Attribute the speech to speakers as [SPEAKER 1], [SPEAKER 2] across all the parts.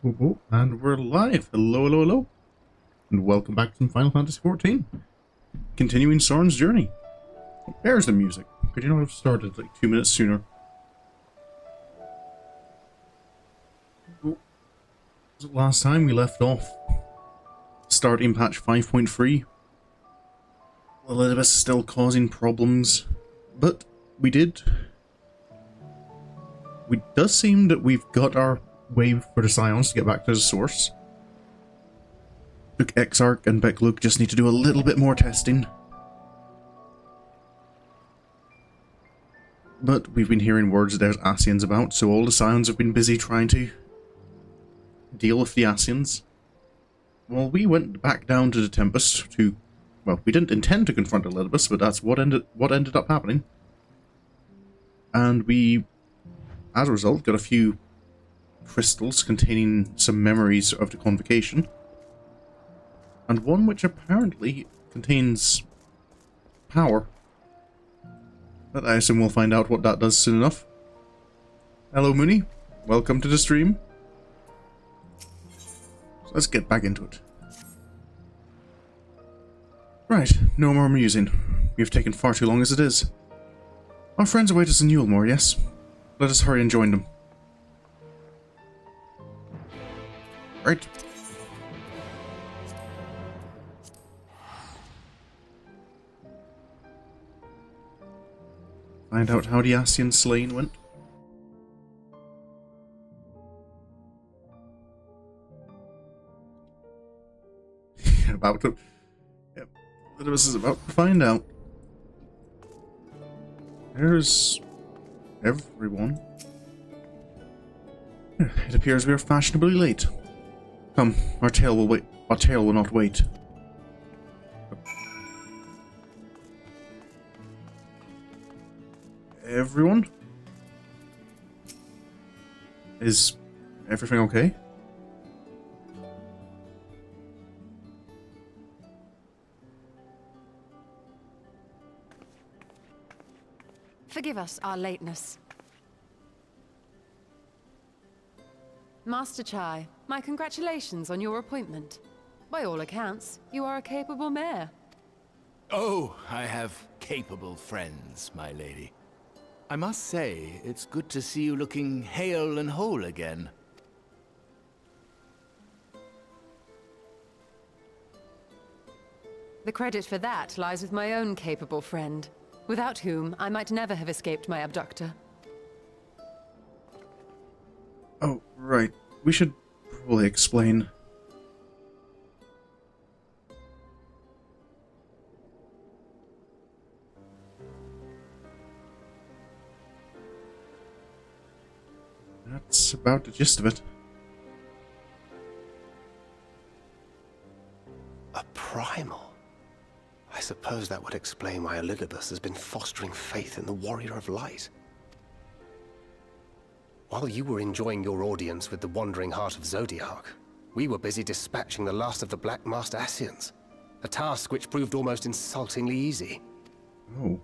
[SPEAKER 1] And we're live. Hello, hello, hello. And welcome back to Final Fantasy XIV. Continuing Sorin's journey. There's the music. Could you not have started like 2 minutes sooner? Last time we left off, starting patch 5.3. Elidibus is still causing problems, but we did. It does seem that we've got our way for the Scions to get back to the source. Look, XIV and Beck-Luke just need to do a little bit more testing. But we've been hearing words that there's Ascians about, so all the Scions have been busy trying to deal with the Ascians. Well, we went back down to the Tempest to... Well, we didn't intend to confront Elidibus, but that's what ended up happening. And we, as a result, got a few crystals containing some memories of the Convocation. And one which apparently contains power. But I assume we'll find out what that does soon enough. Hello, Mooney. Welcome to the stream. So let's get back into it. Right, no more musing. We've taken far too long as it is. Our friends await us in Yulemoor, yes? Let us hurry and join them. Right. Find out how the Ascian slaying went. About to... Yep. Elidibus is about to find out. There's... everyone. It appears we are fashionably late. Come, our tale will wait. Our tale will not wait. Everyone? Is everything okay?
[SPEAKER 2] Forgive us our lateness. Master Chai, my congratulations on your appointment. By all accounts, you are a capable mayor.
[SPEAKER 3] Oh, I have capable friends, my lady. I must say, it's good to see you looking hale and whole again.
[SPEAKER 2] The credit for that lies with my own capable friend, without whom I might never have escaped my abductor.
[SPEAKER 1] Oh, right. We should probably explain. That's about the gist of it.
[SPEAKER 4] A primal? I suppose that would explain why Elidibus has been fostering faith in the Warrior of Light. While you were enjoying your audience with the Wandering Heart of Zodiac, we were busy dispatching the last of the Black Master Ascians, a task which proved almost insultingly easy.
[SPEAKER 1] Oh.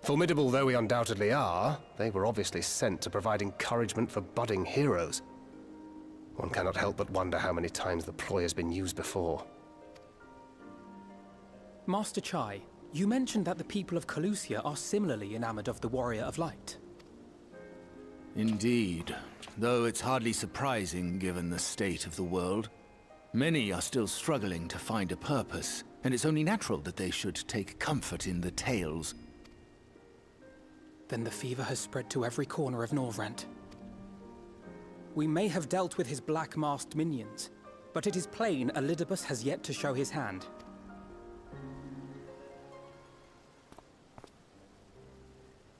[SPEAKER 4] Formidable though we undoubtedly are, they were obviously sent to provide encouragement for budding heroes. One cannot help but wonder how many times the ploy has been used before.
[SPEAKER 5] Master Chai, you mentioned that the people of Calusia are similarly enamored of the Warrior of Light.
[SPEAKER 3] Indeed, though it's hardly surprising given the state of the world. Many are still struggling to find a purpose, and it's only natural that they should take comfort in the tales.
[SPEAKER 5] Then the fever has spread to every corner of Norvrent. We may have dealt with his black-masked minions, but it is plain Elidibus has yet to show his hand.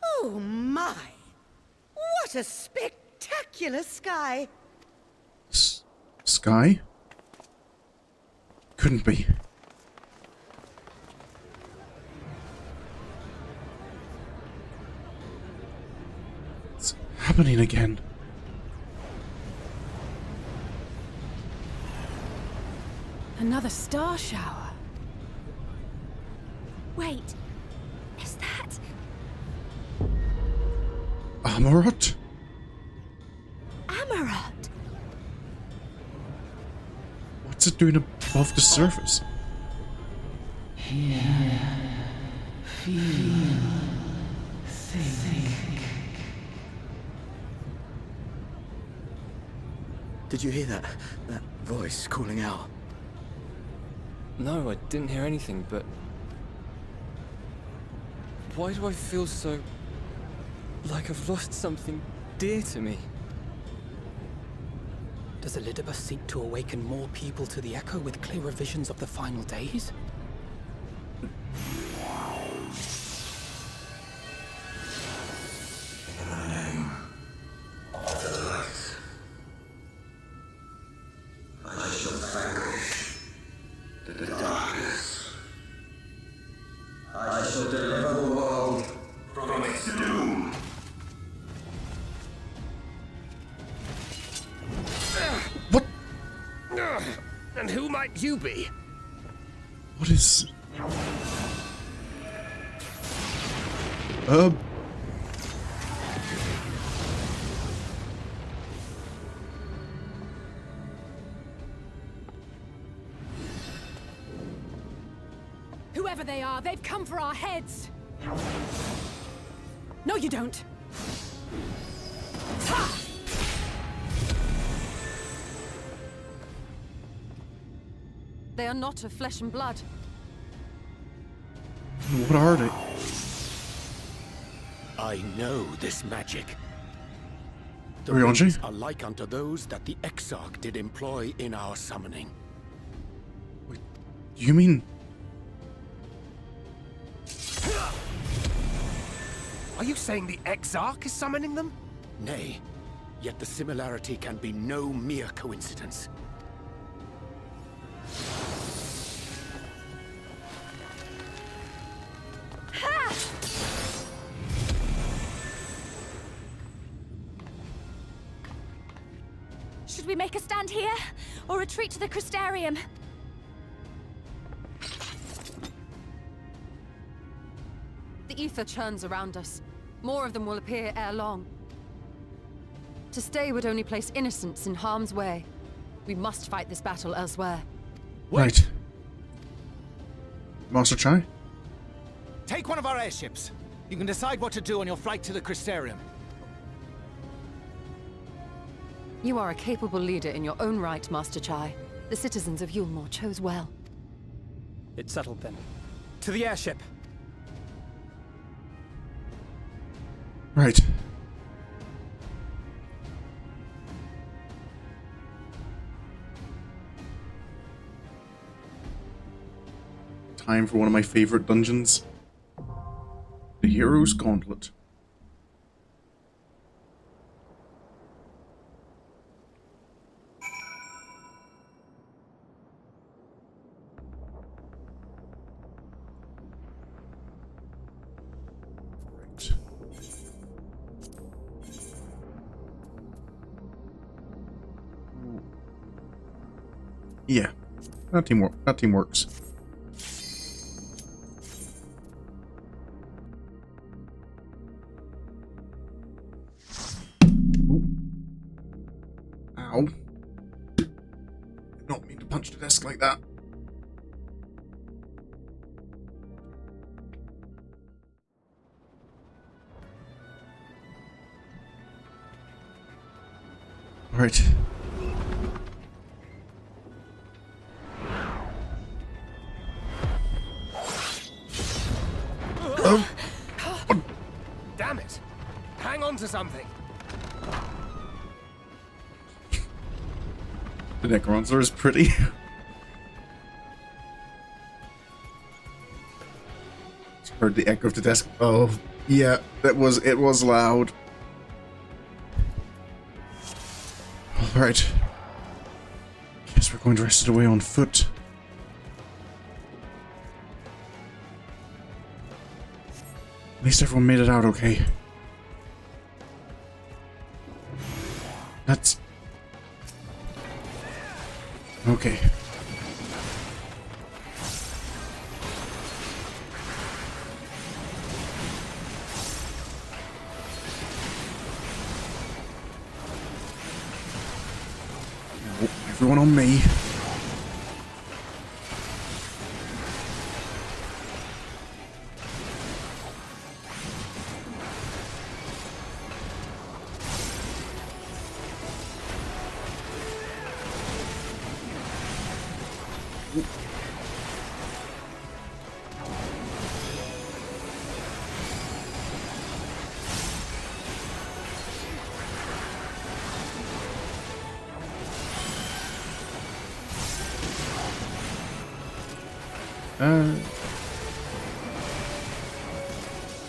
[SPEAKER 6] Oh my! What a spectacular sky!
[SPEAKER 1] Sky? Couldn't be. It's happening again.
[SPEAKER 2] Another star shower.
[SPEAKER 6] Wait, is that...
[SPEAKER 1] Amaurot?
[SPEAKER 6] Amaurot?
[SPEAKER 1] What's it doing above the surface?
[SPEAKER 7] Did you hear that? That voice calling out?
[SPEAKER 8] No, I didn't hear anything, but... why do I feel so... like I've lost something dear to me?
[SPEAKER 5] Does Elidibus seek to awaken more people to the Echo with clearer visions of the final days?
[SPEAKER 1] What?
[SPEAKER 4] And who might you be?
[SPEAKER 1] What is...
[SPEAKER 2] Whoever they are, they've come for our heads! No, you don't! Ha! They are not of flesh and blood.
[SPEAKER 1] What are they?
[SPEAKER 9] I know this magic. The
[SPEAKER 1] Are we on,
[SPEAKER 9] rings
[SPEAKER 1] Jay?
[SPEAKER 9] are like unto those that the Exarch did employ in our summoning.
[SPEAKER 1] You mean...
[SPEAKER 4] Are you saying the Exarch is summoning them?
[SPEAKER 9] Nay, yet the similarity can be no mere coincidence.
[SPEAKER 6] Should we make a stand here, or retreat to the Crystarium?
[SPEAKER 2] The ether churns around us. More of them will appear ere long. To stay would only place innocents in harm's way. We must fight this battle elsewhere.
[SPEAKER 1] Right. Master Chai?
[SPEAKER 3] Take one of our airships. You can decide what to do on your flight to the Crystarium.
[SPEAKER 2] You are a capable leader in your own right, Master Chai. The citizens of Yulmore chose well.
[SPEAKER 5] It's settled then. To the airship!
[SPEAKER 1] Right. Time for one of my favorite dungeons. The Hero's Gauntlet. Right. Yeah, that team works. Ow. Did not mean to punch the desk like that. Alright. Oh.
[SPEAKER 4] Damn it! Hang on to something!
[SPEAKER 1] The Necromancer is pretty. Just heard the echo of the desk. Oh, yeah, it was loud. Alright. Guess we're going to rest it away on foot. At least everyone made it out okay. That's... okay. Everyone on me.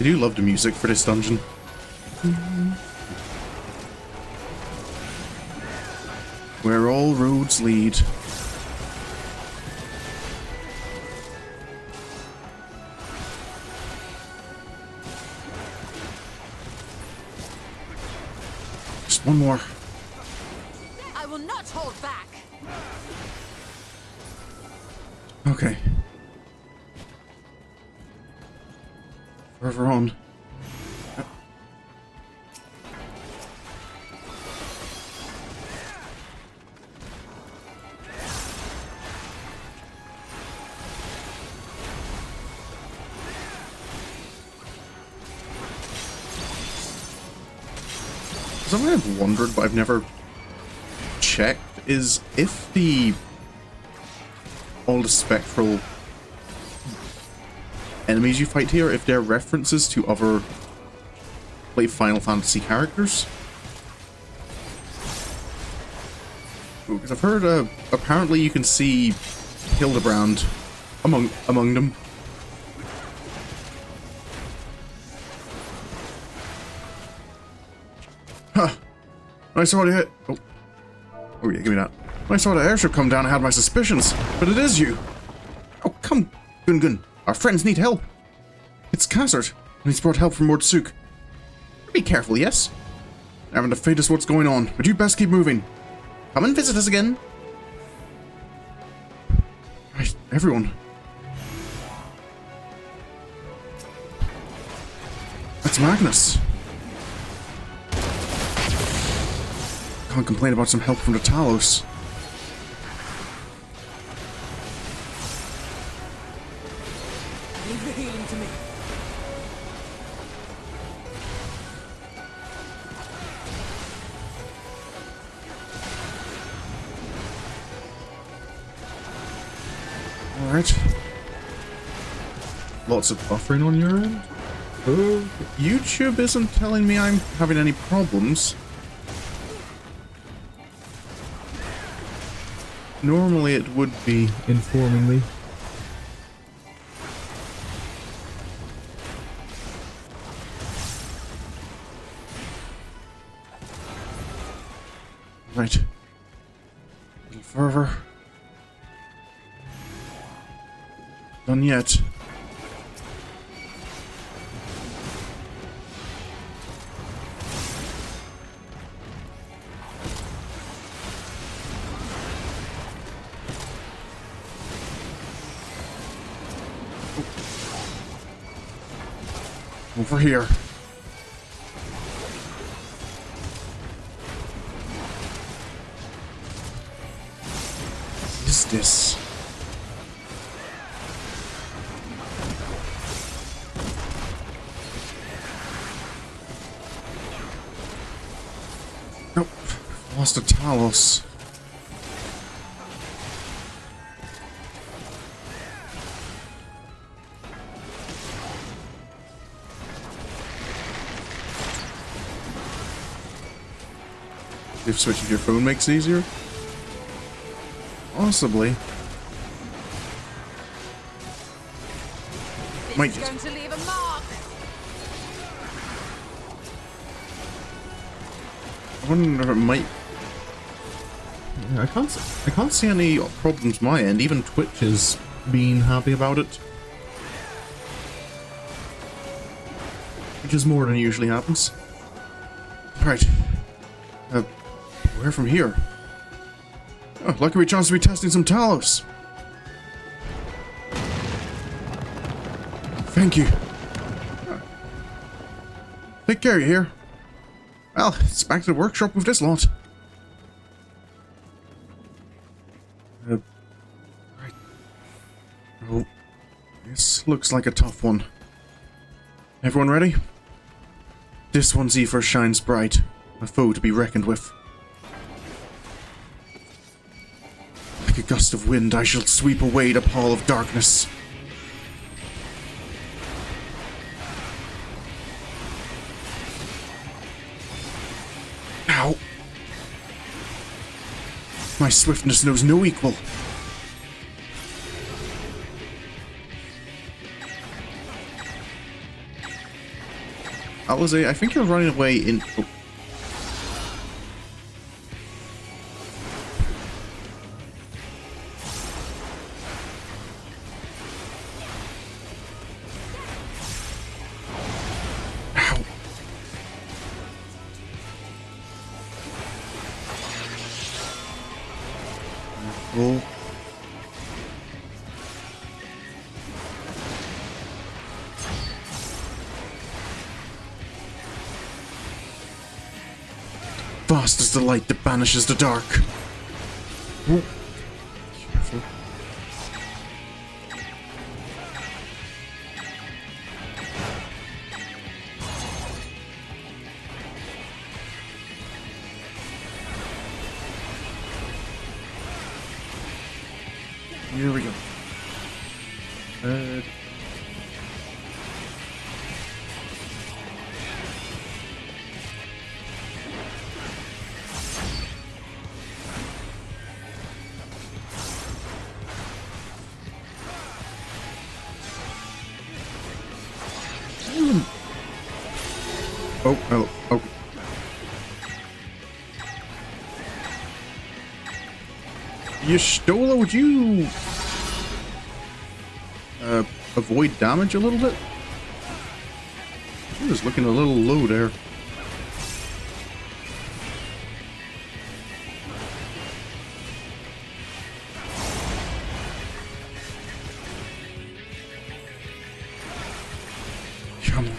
[SPEAKER 1] I do love the music for this dungeon. Where all roads lead. Just one more.
[SPEAKER 2] I will not hold back.
[SPEAKER 1] Okay. Further on. Something I've wondered, but I've never checked, is if all the spectral enemies you fight here, if they're references to other, like, Final Fantasy characters. Because I've heard, apparently you can see Hildebrand among them. Huh. When I saw the oh yeah, give me that. When I saw the airship come down, I had my suspicions, but it is you. Oh, come, Gungun. Our friends need help. It's Khazard, and he's brought help from Lord Sook. Be careful, yes? I haven't the faintest what's going on, but you best keep moving. Come and visit us again. Right, everyone. That's Magnus. Can't complain about some help from the Talos.
[SPEAKER 5] Leave the healing to me.
[SPEAKER 1] Alright. Lots of buffering on your end? YouTube isn't telling me I'm having any problems. Normally it would be informing me. Right. A little further. Done yet. Over here. What is this? Nope. Lost a Talos. If switching your phone makes it easier? Possibly. Might just...
[SPEAKER 2] going to leave a mark.
[SPEAKER 1] I wonder if it might... Yeah, I can't see any problems my end. Even Twitch is being happy about it. Which is more than usually happens. Right. Where from here? Oh, lucky we chance to be testing some Talos. Thank you. Take care, you hear? Well, it's back to the workshop with this lot. Right. Oh, this looks like a tough one. Everyone ready? This one's Zephyr shines bright, a foe to be reckoned with. Like a gust of wind, I shall sweep away the pall of darkness. Ow! My swiftness knows no equal. Alizé, I think you're running away in... Oh. Ow. Oh. Vast is the light that banishes the dark. Oh. Careful. Here we go. Oh. Y'shtola, would you avoid damage a little bit? She was looking a little low there. Come on.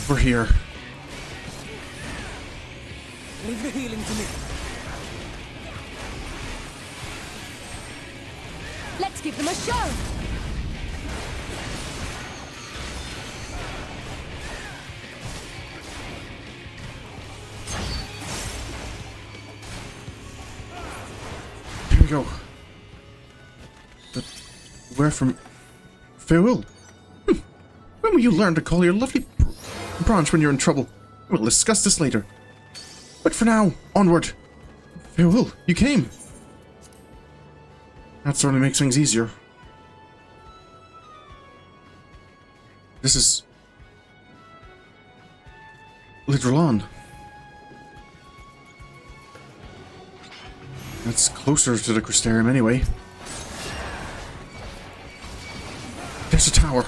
[SPEAKER 1] We're here.
[SPEAKER 5] Leave the healing to me.
[SPEAKER 6] Let's give them a show!
[SPEAKER 1] Here we go. But where from? Farewell. When will you learn to call your lovely branch when you're in trouble? We'll discuss this later. But for now, onward. Farewell, you came. That certainly makes things easier. This is... Lidrolon. That's closer to the Crystarium anyway. There's a tower.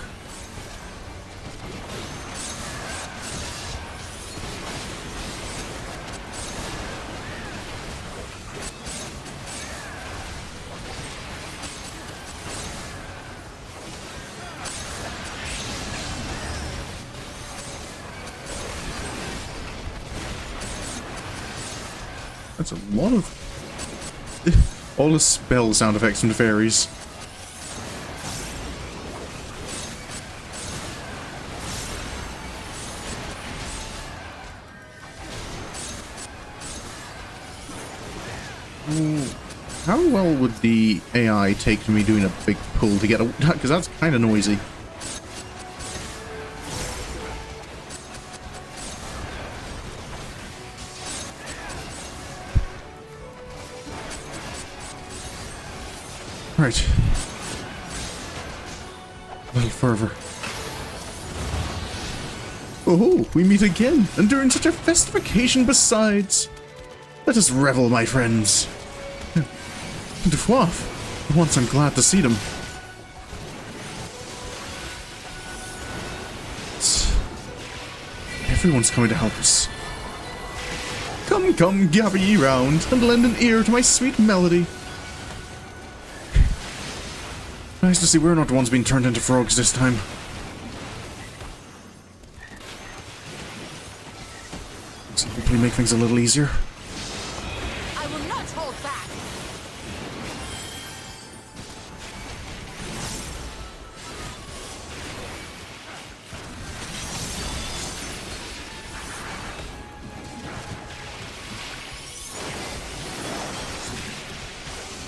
[SPEAKER 1] That's a lot of... all the spell sound effects from the fairies. How well would the AI take to me doing a big pull to get a... because that's kind of noisy. Right. A little further. Oh, we meet again, and during such a festive occasion besides. Let us revel, my friends. Dwarf, for once I'm glad to see them. Everyone's coming to help us. Come, come, gather ye round, and lend an ear to my sweet melody. Nice to see we're not the ones being turned into frogs this time. So hopefully make things a little easier.
[SPEAKER 6] I will not hold back.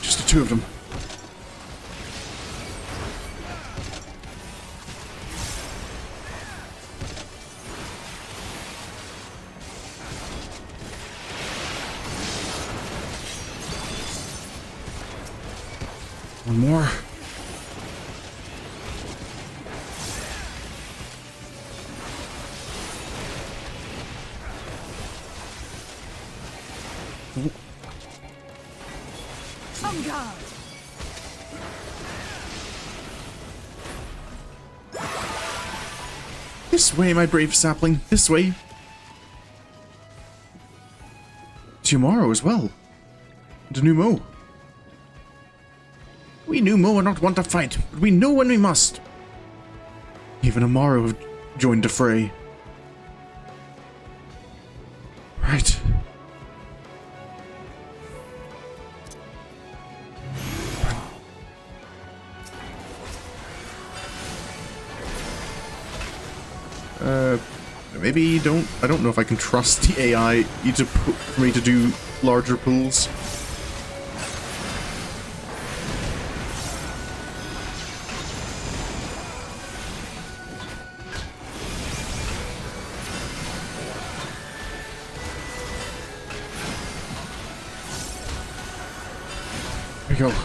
[SPEAKER 1] Just the two of them. One more.
[SPEAKER 6] On guard.
[SPEAKER 1] This way, my brave sapling. This way. Tomorrow as well. The new Mo. We new Mo are not want to fight, but we know when we must. Even Amaurot have joined the fray. Right. Maybe don't. I don't know if I can trust the AI for me to do larger pools. There we go.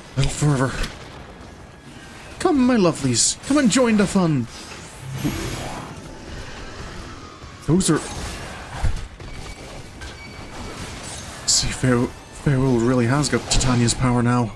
[SPEAKER 1] A little further. Come, my lovelies. Come and join the fun. Those are... See, Farewell really has got Titania's power now.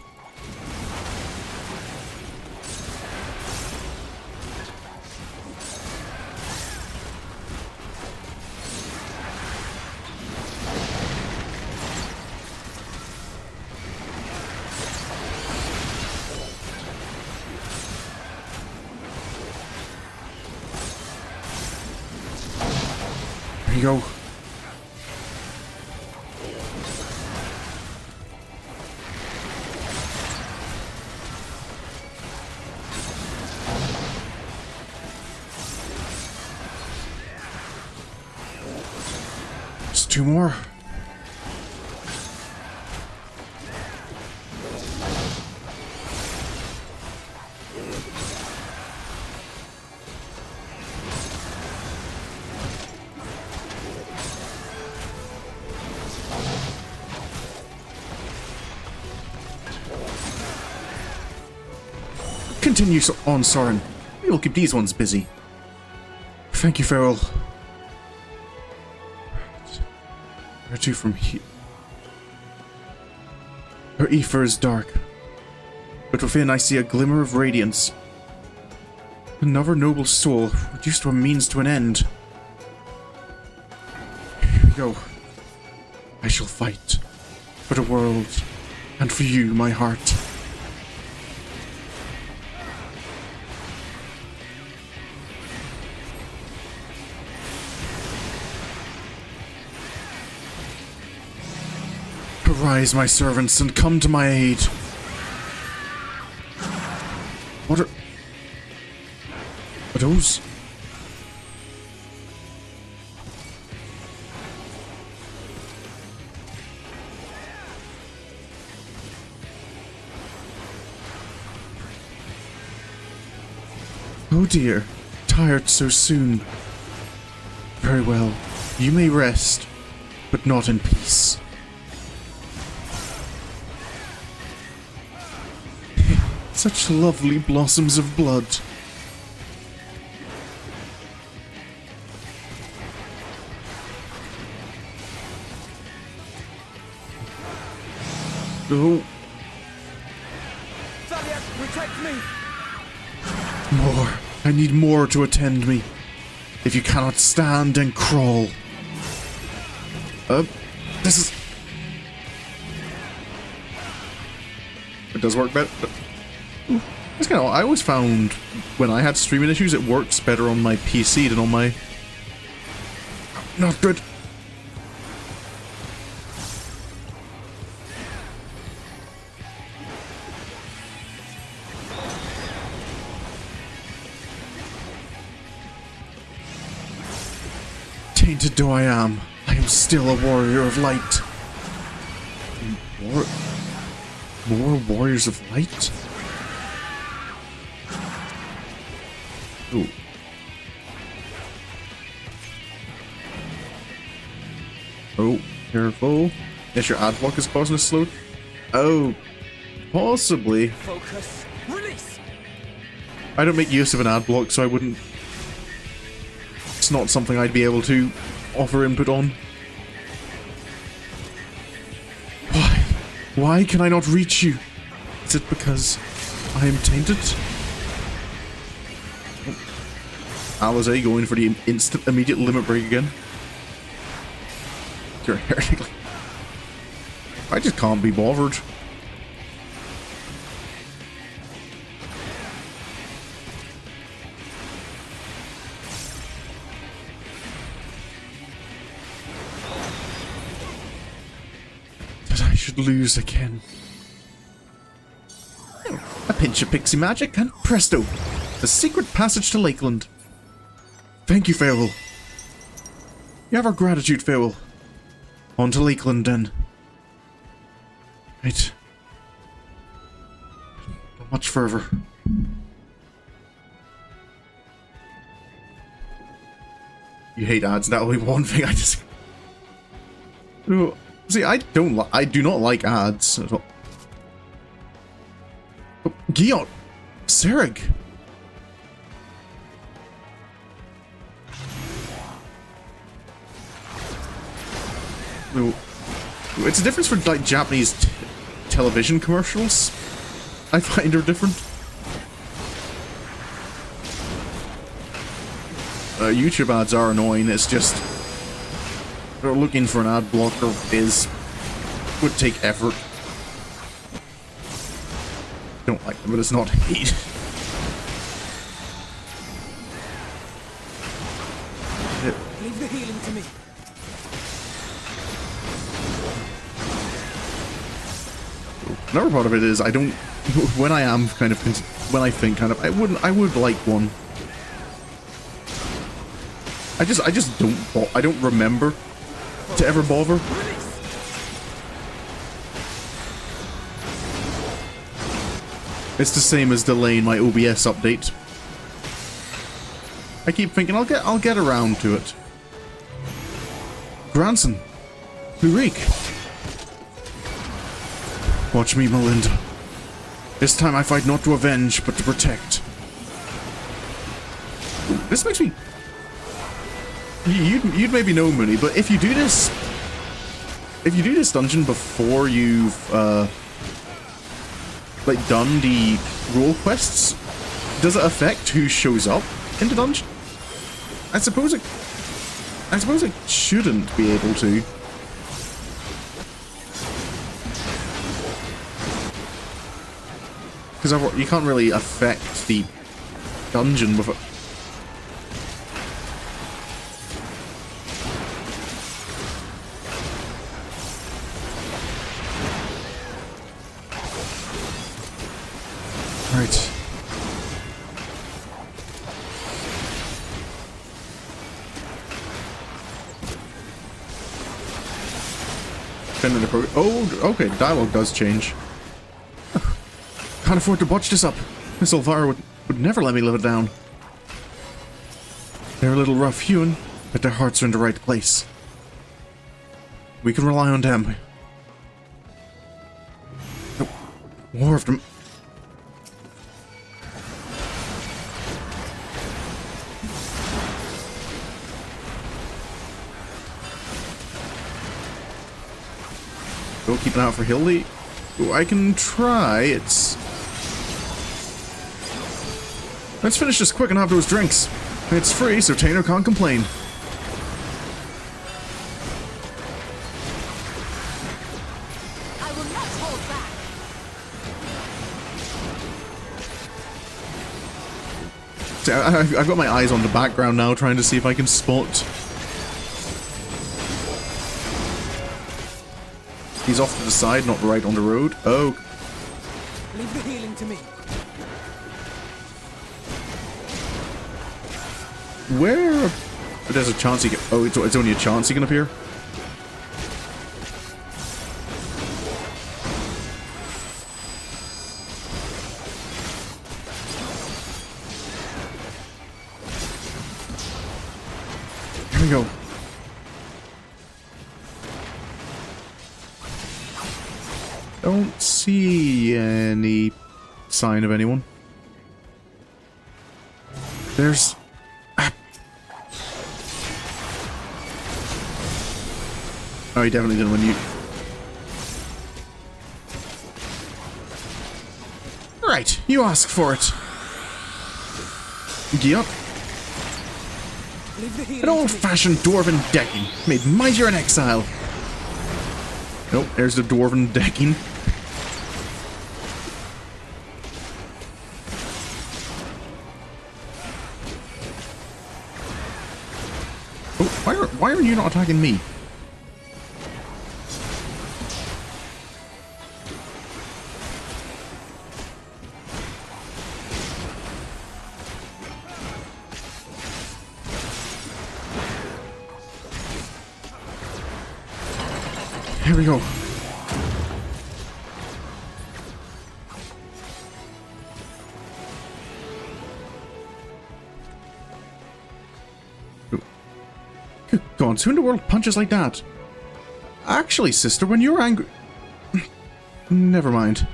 [SPEAKER 1] There you go. Just two more. Continue on, Sorin. We will keep these ones busy. Thank you, Farewell. Where to from here? Her ether is dark, but within I see a glimmer of radiance. Another noble soul, reduced to a means to an end. Here we go. I shall fight for the world, and for you, my heart. Arise, my servants, and come to my aid. What are those? Oh dear, tired so soon. Very well, you may rest, but not in peace. Such lovely blossoms of blood. Oh.
[SPEAKER 8] Protect me!
[SPEAKER 1] More. I need more to attend me. If you cannot stand, and crawl. This is... It does work better. It's kind of, I always found when I had streaming issues, it works better on my PC than on my... Not good. Tainted though I am still a warrior of light. More warriors of light? Ooh. Oh, careful. Yes, your ad block is causing a slow. Oh, possibly.
[SPEAKER 5] Focus. Release.
[SPEAKER 1] I don't make use of an ad block, so I wouldn't. It's not something I'd be able to offer input on. Why can I not reach you? Is it because I am tainted? Alizé going for the instant, immediate limit break again. You're heretic. I just can't be bothered. Lose again. A pinch of pixie magic and presto, the secret passage to Lakeland. Thank you, Farewell. You have our gratitude, Farewell. On to Lakeland then. Right. Not much further. You hate ads. That'll be one thing I just. No. See, I do not like ads at all. Oh, Giot! Serig! No. It's a difference for, like, Japanese television commercials. I find are different. YouTube ads are annoying, it's just... They're looking for an ad blocker would take effort. Don't like them, but it's not hate.
[SPEAKER 5] Leave the healing to me.
[SPEAKER 1] Another part of it is I don't. When I am kind of, when I think kind of, I would like one. I just don't. I don't remember to ever bother. It's the same as delaying my OBS update. I keep thinking I'll get around to it. Grandson, Lurik. Watch me, Melinda. This time I fight not to avenge, but to protect. This makes me... You'd maybe know, Mooney, but if you do this dungeon before you've like done the role quests, does it affect who shows up in the dungeon? I suppose it shouldn't be able to. Because you can't really affect the dungeon with it. Right. Oh, okay, dialogue does change. Can't afford to botch this up. Miss Elvira would never let me live it down. They're a little rough-hewn, but their hearts are in the right place. We can rely on them. Oh, more of them. Go keep an eye out for Hildy. Oh, I can try. Let's finish this quick and have those drinks. It's free, so Tainer can't complain.
[SPEAKER 6] I will not hold back.
[SPEAKER 1] I've got my eyes on the background now, trying to see if I can spot. He's off to the side, not right on the road. Oh.
[SPEAKER 5] Leave the healing to me.
[SPEAKER 1] Where? There's a chance he can... Oh, it's only a chance he can appear? Here we go. Don't see any sign of anyone. There's... Oh, he definitely didn't win you. Right, you asked for it. Yup. An old-fashioned dwarven decking, made mightier in exile. Nope, there's the dwarven decking. Oh, why are you not attacking me? Here we go. Good God, who in the world punches like that? Actually, sister, when you're angry... Never mind.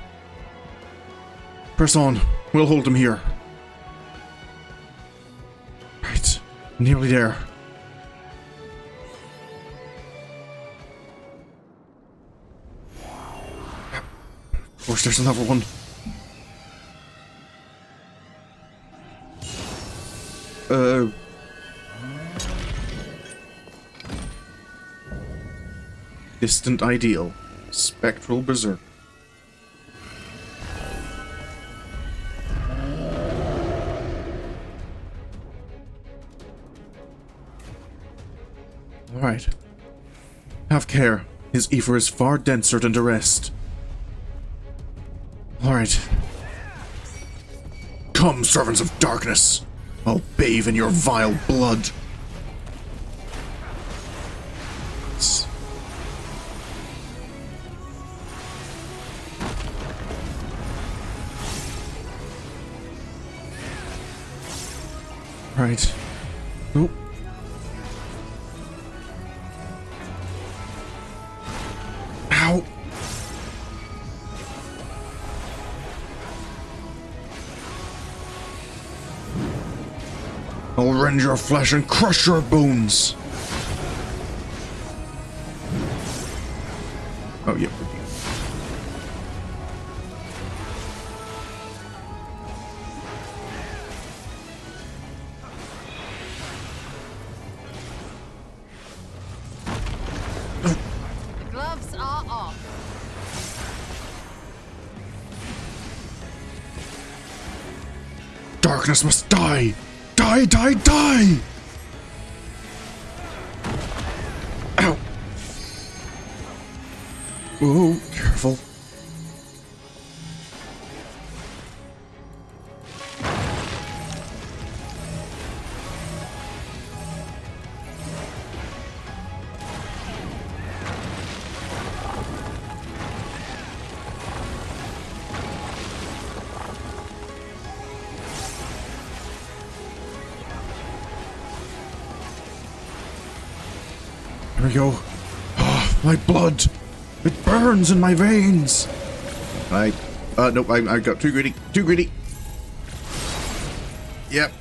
[SPEAKER 1] Press on. We'll hold him here. Right. Nearly there. Of course, there's another one. Distant ideal. Spectral berserk. Alright. Have care. His ether is far denser than the rest. Alright. Come, servants of darkness. I'll bathe in your vile blood. Right. Oop. Ow. I'll rend your flesh and crush your bones. Oh, yep.
[SPEAKER 2] The gloves are off.
[SPEAKER 1] Darkness must die! Die, die, die! Ow! Oh, careful. Here we go. Oh, my blood! It burns in my veins! Nope, I got too greedy. Too greedy! Yep.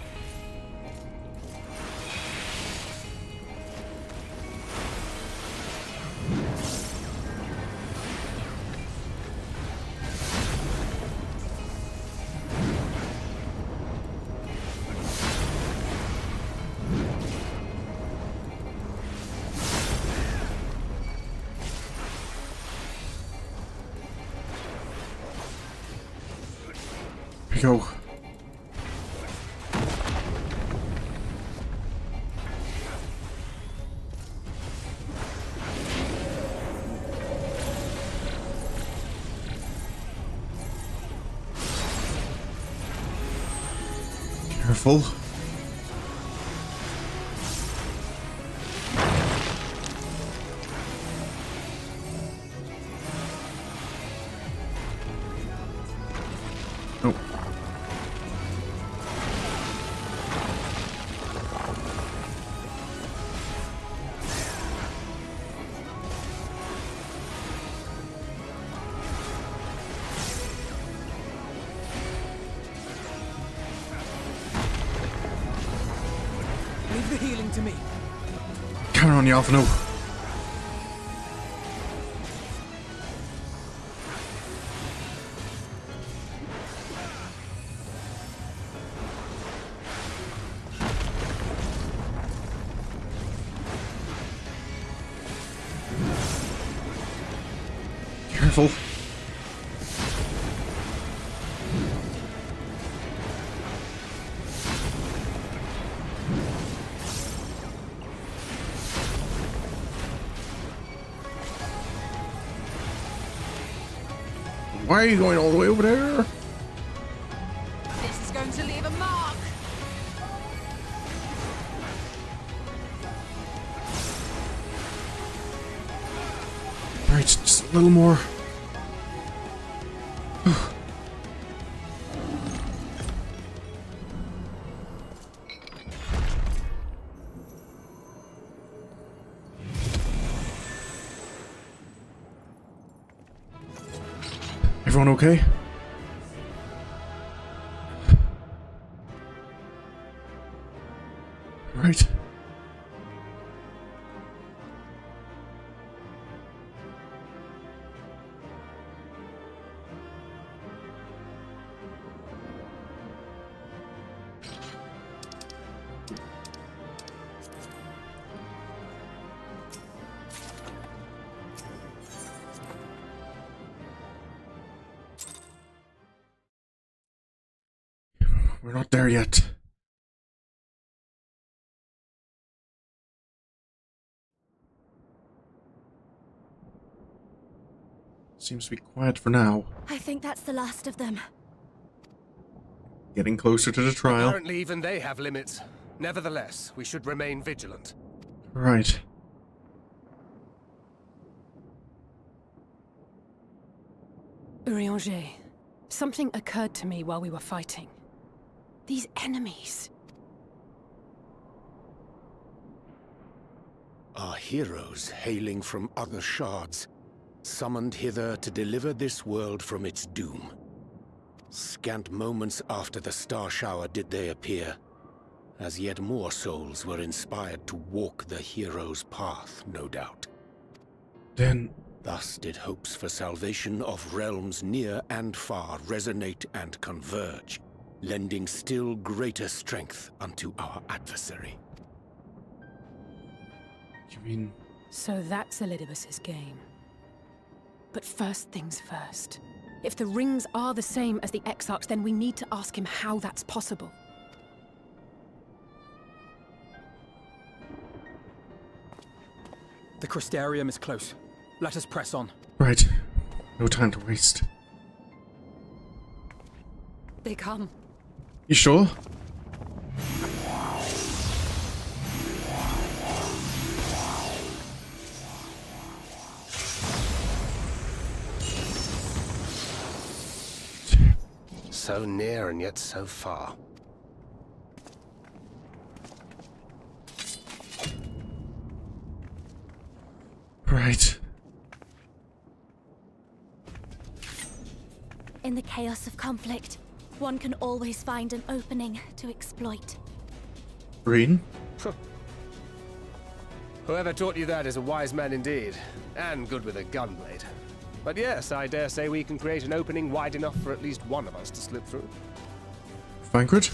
[SPEAKER 1] Here we go. Careful. Oh.
[SPEAKER 5] Leave the healing to me.
[SPEAKER 1] Carry on, Yarfano. Careful. Why are you going all the way over there?
[SPEAKER 6] This is going to leave a mark.
[SPEAKER 1] Right, just a little more. Everyone okay? Right. We're not there yet. Seems to be quiet for now.
[SPEAKER 6] I think that's the last of them.
[SPEAKER 1] Getting closer to the trial.
[SPEAKER 4] Apparently even they have limits. Nevertheless, we should remain vigilant.
[SPEAKER 1] Right.
[SPEAKER 10] Urianger, something occurred to me while we were fighting. These enemies.
[SPEAKER 9] Are heroes hailing from other shards, summoned hither to deliver this world from its doom. Scant moments after the star shower did they appear, as yet more souls were inspired to walk the hero's path, no doubt.
[SPEAKER 1] Then...
[SPEAKER 9] Thus did hopes for salvation of realms near and far resonate and converge, lending still greater strength unto our adversary.
[SPEAKER 1] You mean...
[SPEAKER 10] So that's Elidibus's game. But first things first. If the rings are the same as the Exarchs, then we need to ask him how that's possible.
[SPEAKER 5] The Crystarium is close. Let us press on.
[SPEAKER 1] Right. No time to waste.
[SPEAKER 2] They come.
[SPEAKER 1] You sure?
[SPEAKER 4] So near and yet so far.
[SPEAKER 1] Right.
[SPEAKER 6] In the chaos of conflict, one can always find an opening to exploit.
[SPEAKER 1] Green?
[SPEAKER 4] Whoever taught you that is a wise man indeed, and good with a gunblade. But yes, I dare say we can create an opening wide enough for at least one of us to slip through.
[SPEAKER 1] Thancred?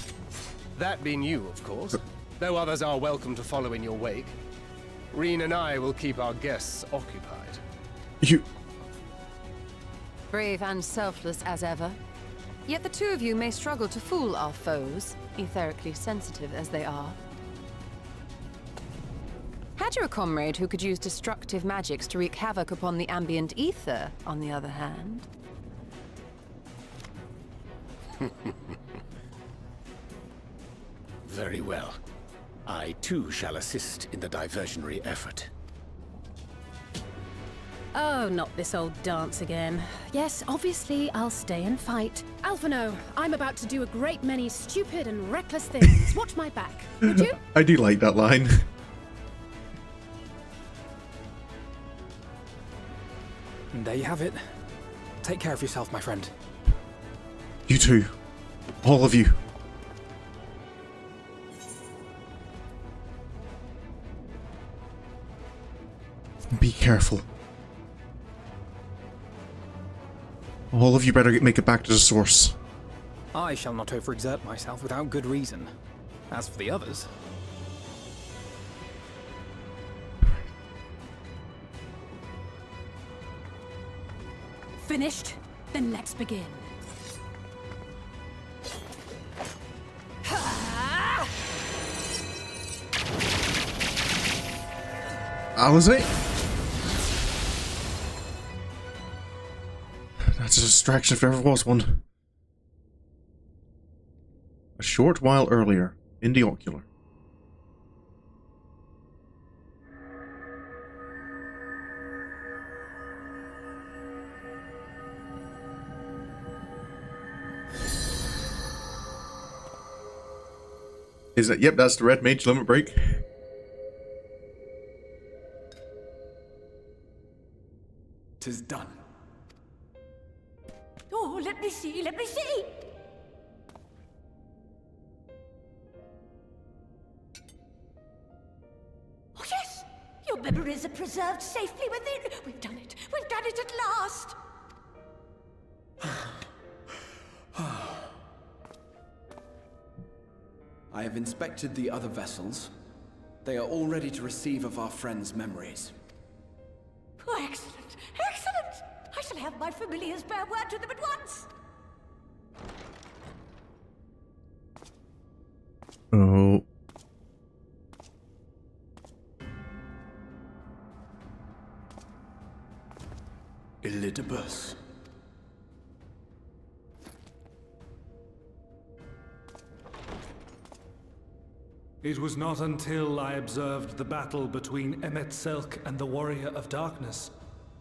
[SPEAKER 4] That being you, of course. Though others are welcome to follow in your wake. Reen and I will keep our guests occupied.
[SPEAKER 1] You...
[SPEAKER 2] Brave and selfless as ever. Yet the two of you may struggle to fool our foes, etherically sensitive as they are. Had you a comrade who could use destructive magics to wreak havoc upon the ambient ether, on the other hand?
[SPEAKER 9] Very well. I too shall assist in the diversionary effort.
[SPEAKER 10] Oh, not this old dance again. Yes, obviously I'll stay and fight. Alphino, I'm about to do a great many stupid and reckless things. Watch my back, would you?
[SPEAKER 1] I do like that line.
[SPEAKER 5] And there you have it. Take care of yourself, my friend.
[SPEAKER 1] You too. All of you. Be careful. All of you better make it back to the source.
[SPEAKER 5] I shall not overexert myself without good reason. As for the others...
[SPEAKER 10] Finished? Then let's begin.
[SPEAKER 1] Alizé? That's a distraction if there ever was one. A short while earlier, in the ocular. Is that? Yep, that's the red mage limit break.
[SPEAKER 8] "'Tis done."
[SPEAKER 6] Oh, let me see, let me see! Oh, yes! Your memories are preserved safely within. We've done it at last!
[SPEAKER 7] I have inspected the other vessels. They are all ready to receive of our friends' memories.
[SPEAKER 6] Oh, excellent! Excellent! I shall have my familiars bear word to them at once!
[SPEAKER 1] Oh.
[SPEAKER 7] Elidibus.
[SPEAKER 11] It was not until I observed the battle between Emet-Selch and the Warrior of Darkness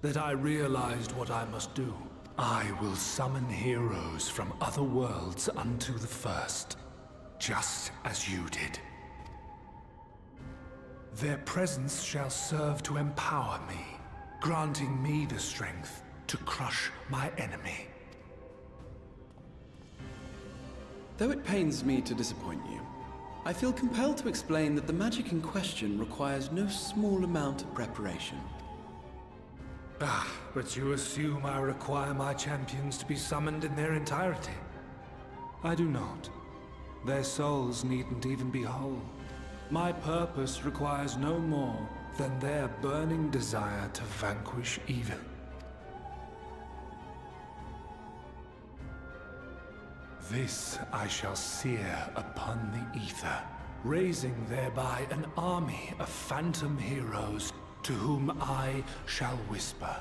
[SPEAKER 11] that I realized what I must do. I will summon heroes from other worlds unto the first, just as you did. Their presence shall serve to empower me, granting me the strength to crush my enemy.
[SPEAKER 7] Though it pains me to disappoint you, I feel compelled to explain that the magic in question requires no small amount of preparation.
[SPEAKER 11] Ah, but you assume I require my champions to be summoned in their entirety. I do not. Their souls needn't even be whole. My purpose requires no more than their burning desire to vanquish evil. This I shall sear upon the ether, raising thereby an army of phantom heroes to whom I shall whisper,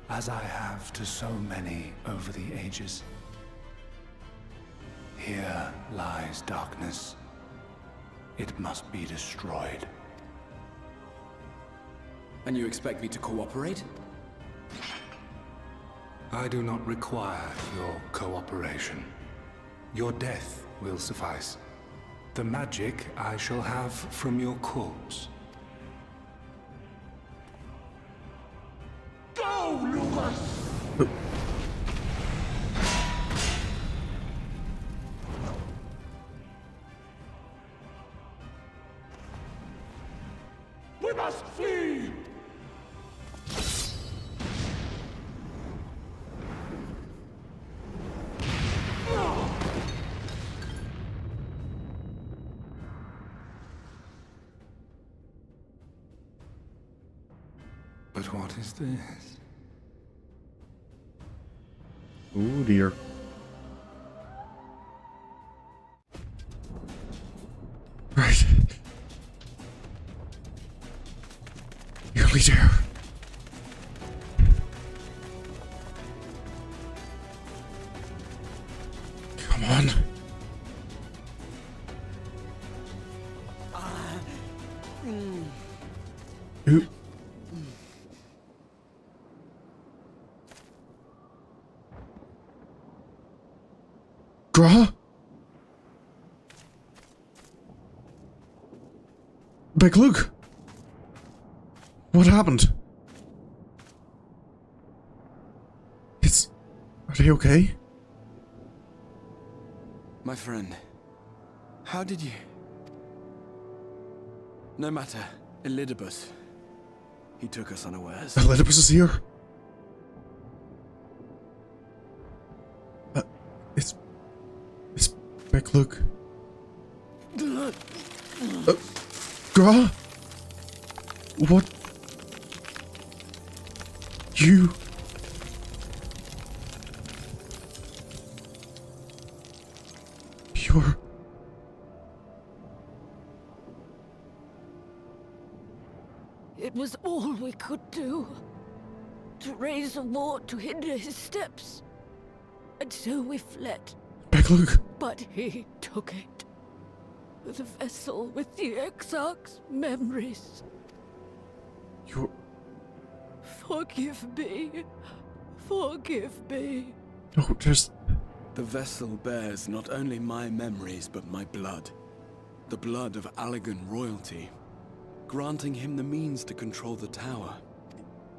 [SPEAKER 11] as I have to so many over the ages. Here lies darkness. It must be destroyed.
[SPEAKER 7] And you expect me to cooperate?
[SPEAKER 11] I do not require your cooperation. Your death will suffice. The magic I shall have from your corpse. Go, Lucas! We must flee! But what is this?
[SPEAKER 1] Oh dear. Right. Nearly there. Come on. Gra? Beglug? What happened? Are they okay?
[SPEAKER 7] My friend, how did you... No matter, Elidibus. He took us unawares.
[SPEAKER 1] Elidibus is here? It's Beglug. Gra? What? You're...
[SPEAKER 6] It was all we could do. To raise a war to hinder his steps. And so we fled.
[SPEAKER 1] Beglug.
[SPEAKER 6] But he took it. The vessel with the Exarch's memories.
[SPEAKER 1] You're...
[SPEAKER 6] Forgive me. Forgive me.
[SPEAKER 1] No, there's...
[SPEAKER 7] The vessel bears not only my memories, but my blood. The blood of Allegan royalty, granting him the means to control the tower.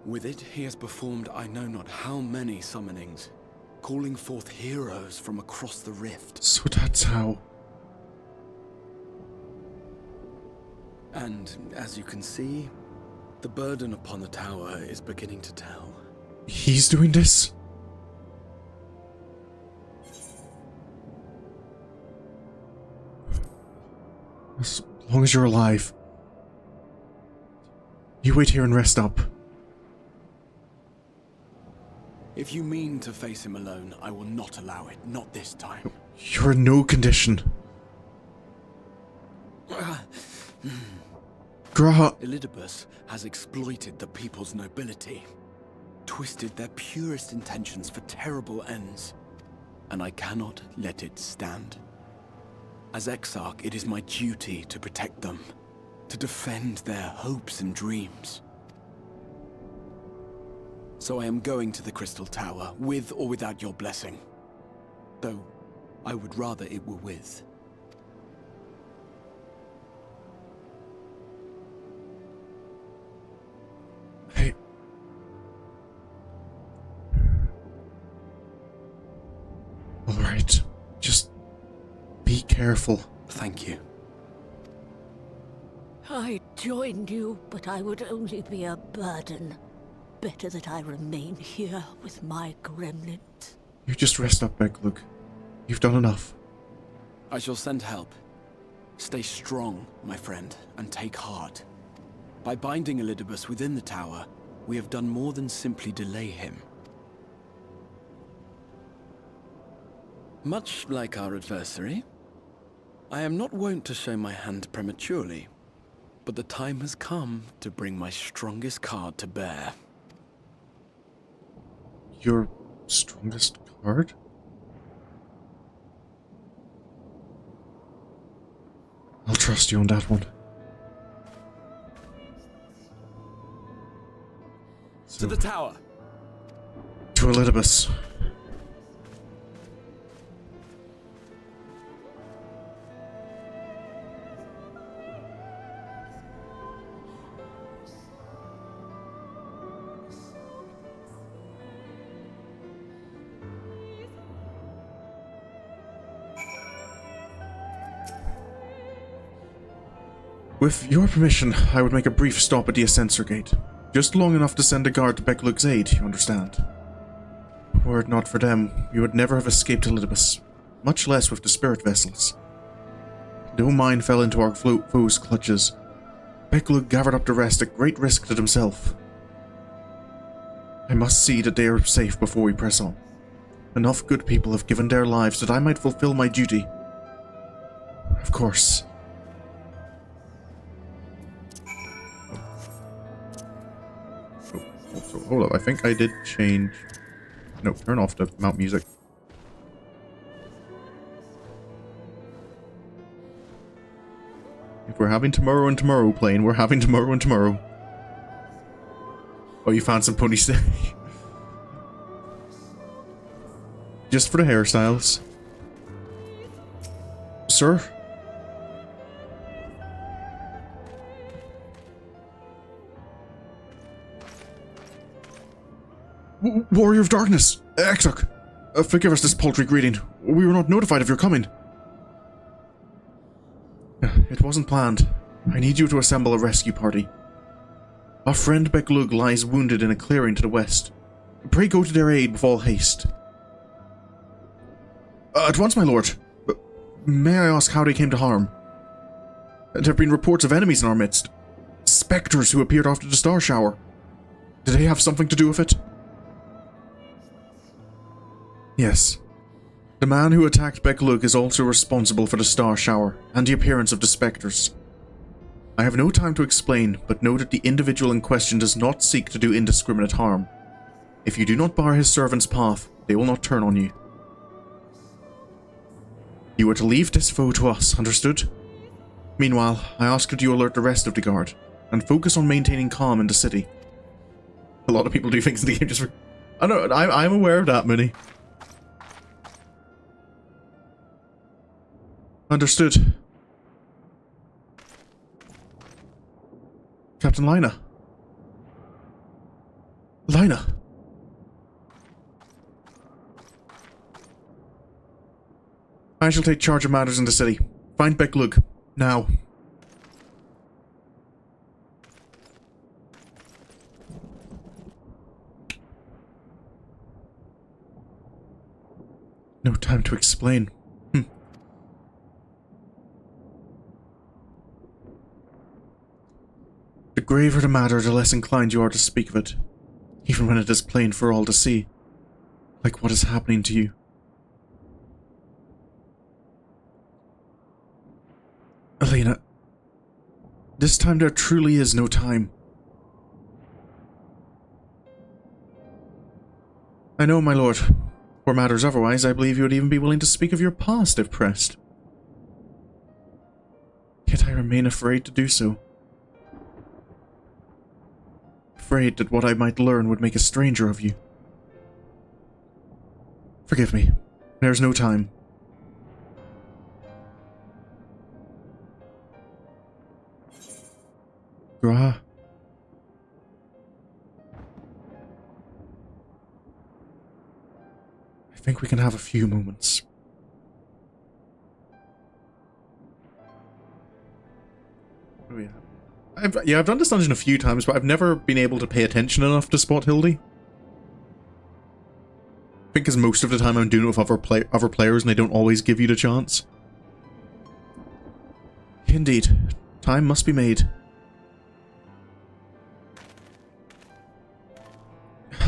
[SPEAKER 7] With it, he has performed I know not how many summonings, calling forth heroes from across the rift.
[SPEAKER 1] So that's how...
[SPEAKER 7] And, as you can see, the burden upon the tower is beginning to tell.
[SPEAKER 1] He's doing this? As long as you're alive. You wait here and rest up.
[SPEAKER 7] If you mean to face him alone, I will not allow it. Not this time.
[SPEAKER 1] You're in no condition. Gra...
[SPEAKER 7] Elidibus has exploited the people's nobility, twisted their purest intentions for terrible ends, and I cannot let it stand. As Exarch, it is my duty to protect them, to defend their hopes and dreams. So I am going to the Crystal Tower, with or without your blessing. Though, I would rather it were with.
[SPEAKER 1] Hey. Alright. Just... be careful.
[SPEAKER 7] Thank you.
[SPEAKER 6] I joined you, but I would only be a burden. Better that I remain here with my gremlins.
[SPEAKER 1] You just rest up, Beglug. You've done enough.
[SPEAKER 7] I shall send help. Stay strong, my friend, and take heart. By binding Elidibus within the tower, we have done more than simply delay him. Much like our adversary, I am not wont to show my hand prematurely, but the time has come to bring my strongest card to bear.
[SPEAKER 1] Your strongest card? I'll trust you on that one.
[SPEAKER 7] To the tower!
[SPEAKER 1] To Elidibus. With your permission, I would make a brief stop at the Ascensor Gate. Just long enough to send a guard to Beglug's aid, you understand. Were it not for them, you would never have escaped Elidibus, much less with the spirit vessels. Though mine fell into our foes' clutches, Beglug gathered up the rest at great risk to himself. I must see that they are safe before we press on. Enough good people have given their lives that I might fulfill my duty. Of course. So, hold up, I think I did change... No, turn off the mount music. If we're having tomorrow and tomorrow playing, we're having tomorrow and tomorrow. Oh, you found some pony stick. Just for the hairstyles. sir. Warrior of Darkness! XIV! Forgive us this paltry greeting. We were not notified of your coming. It wasn't planned. I need you to assemble a rescue party. Our friend Beklug lies wounded in a clearing to the west. Pray go to their aid with all haste. At once, my lord. May I ask how they came to harm? There have been reports of enemies in our midst. Spectres who appeared after the star shower. Did they have something to do with it? Yes. The man who attacked Beklug is also responsible for the star shower and the appearance of the spectres. I have no time to explain, but know that the individual in question does not seek to do indiscriminate harm. If you do not bar his servant's path, they will not turn on you. You are to leave this foe to us, understood? Meanwhile, I ask that you alert the rest of the guard, and focus on maintaining calm in the city. A lot of people do things in the game just for... I know, I'm aware of that, Mooney. Understood. Captain Lina. Lina. I shall take charge of matters in the city. Find Beklug. Now. No time to explain. The graver the matter, the less inclined you are to speak of it, even when it is plain for all to see, like what is happening to you. Elena, this time there truly is no time. I know, my lord. For matters otherwise, I believe you would even be willing to speak of your past if pressed. Yet I remain afraid to do so. Afraid that what I might learn would make a stranger of you. Forgive me. There's no time. Grah. I think we can have a few moments. What do we have? I've done this dungeon a few times, but I've never been able to pay attention enough to spot Hildy. I think because most of the time I'm doing it with other players and they don't always give you the chance. Indeed, time must be made.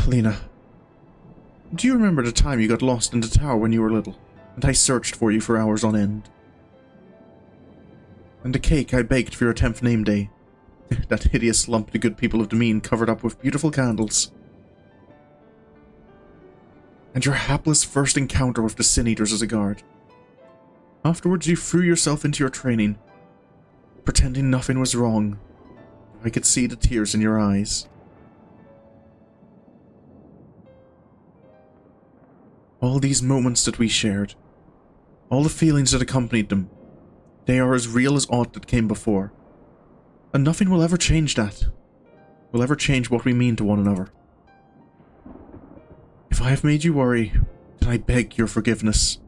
[SPEAKER 1] Lena, do you remember the time you got lost in the tower when you were little, and I searched for you for hours on end? And the cake I baked for your 10th name day? That hideous lump the good people of Demene covered up with beautiful candles. And your hapless first encounter with the Sin Eaters as a guard. Afterwards you threw yourself into your training, pretending nothing was wrong. I could see the tears in your eyes. All these moments that we shared, all the feelings that accompanied them, they are as real as aught that came before. And nothing will ever change that. Will ever change what we mean to one another. If I have made you worry, then I beg your forgiveness.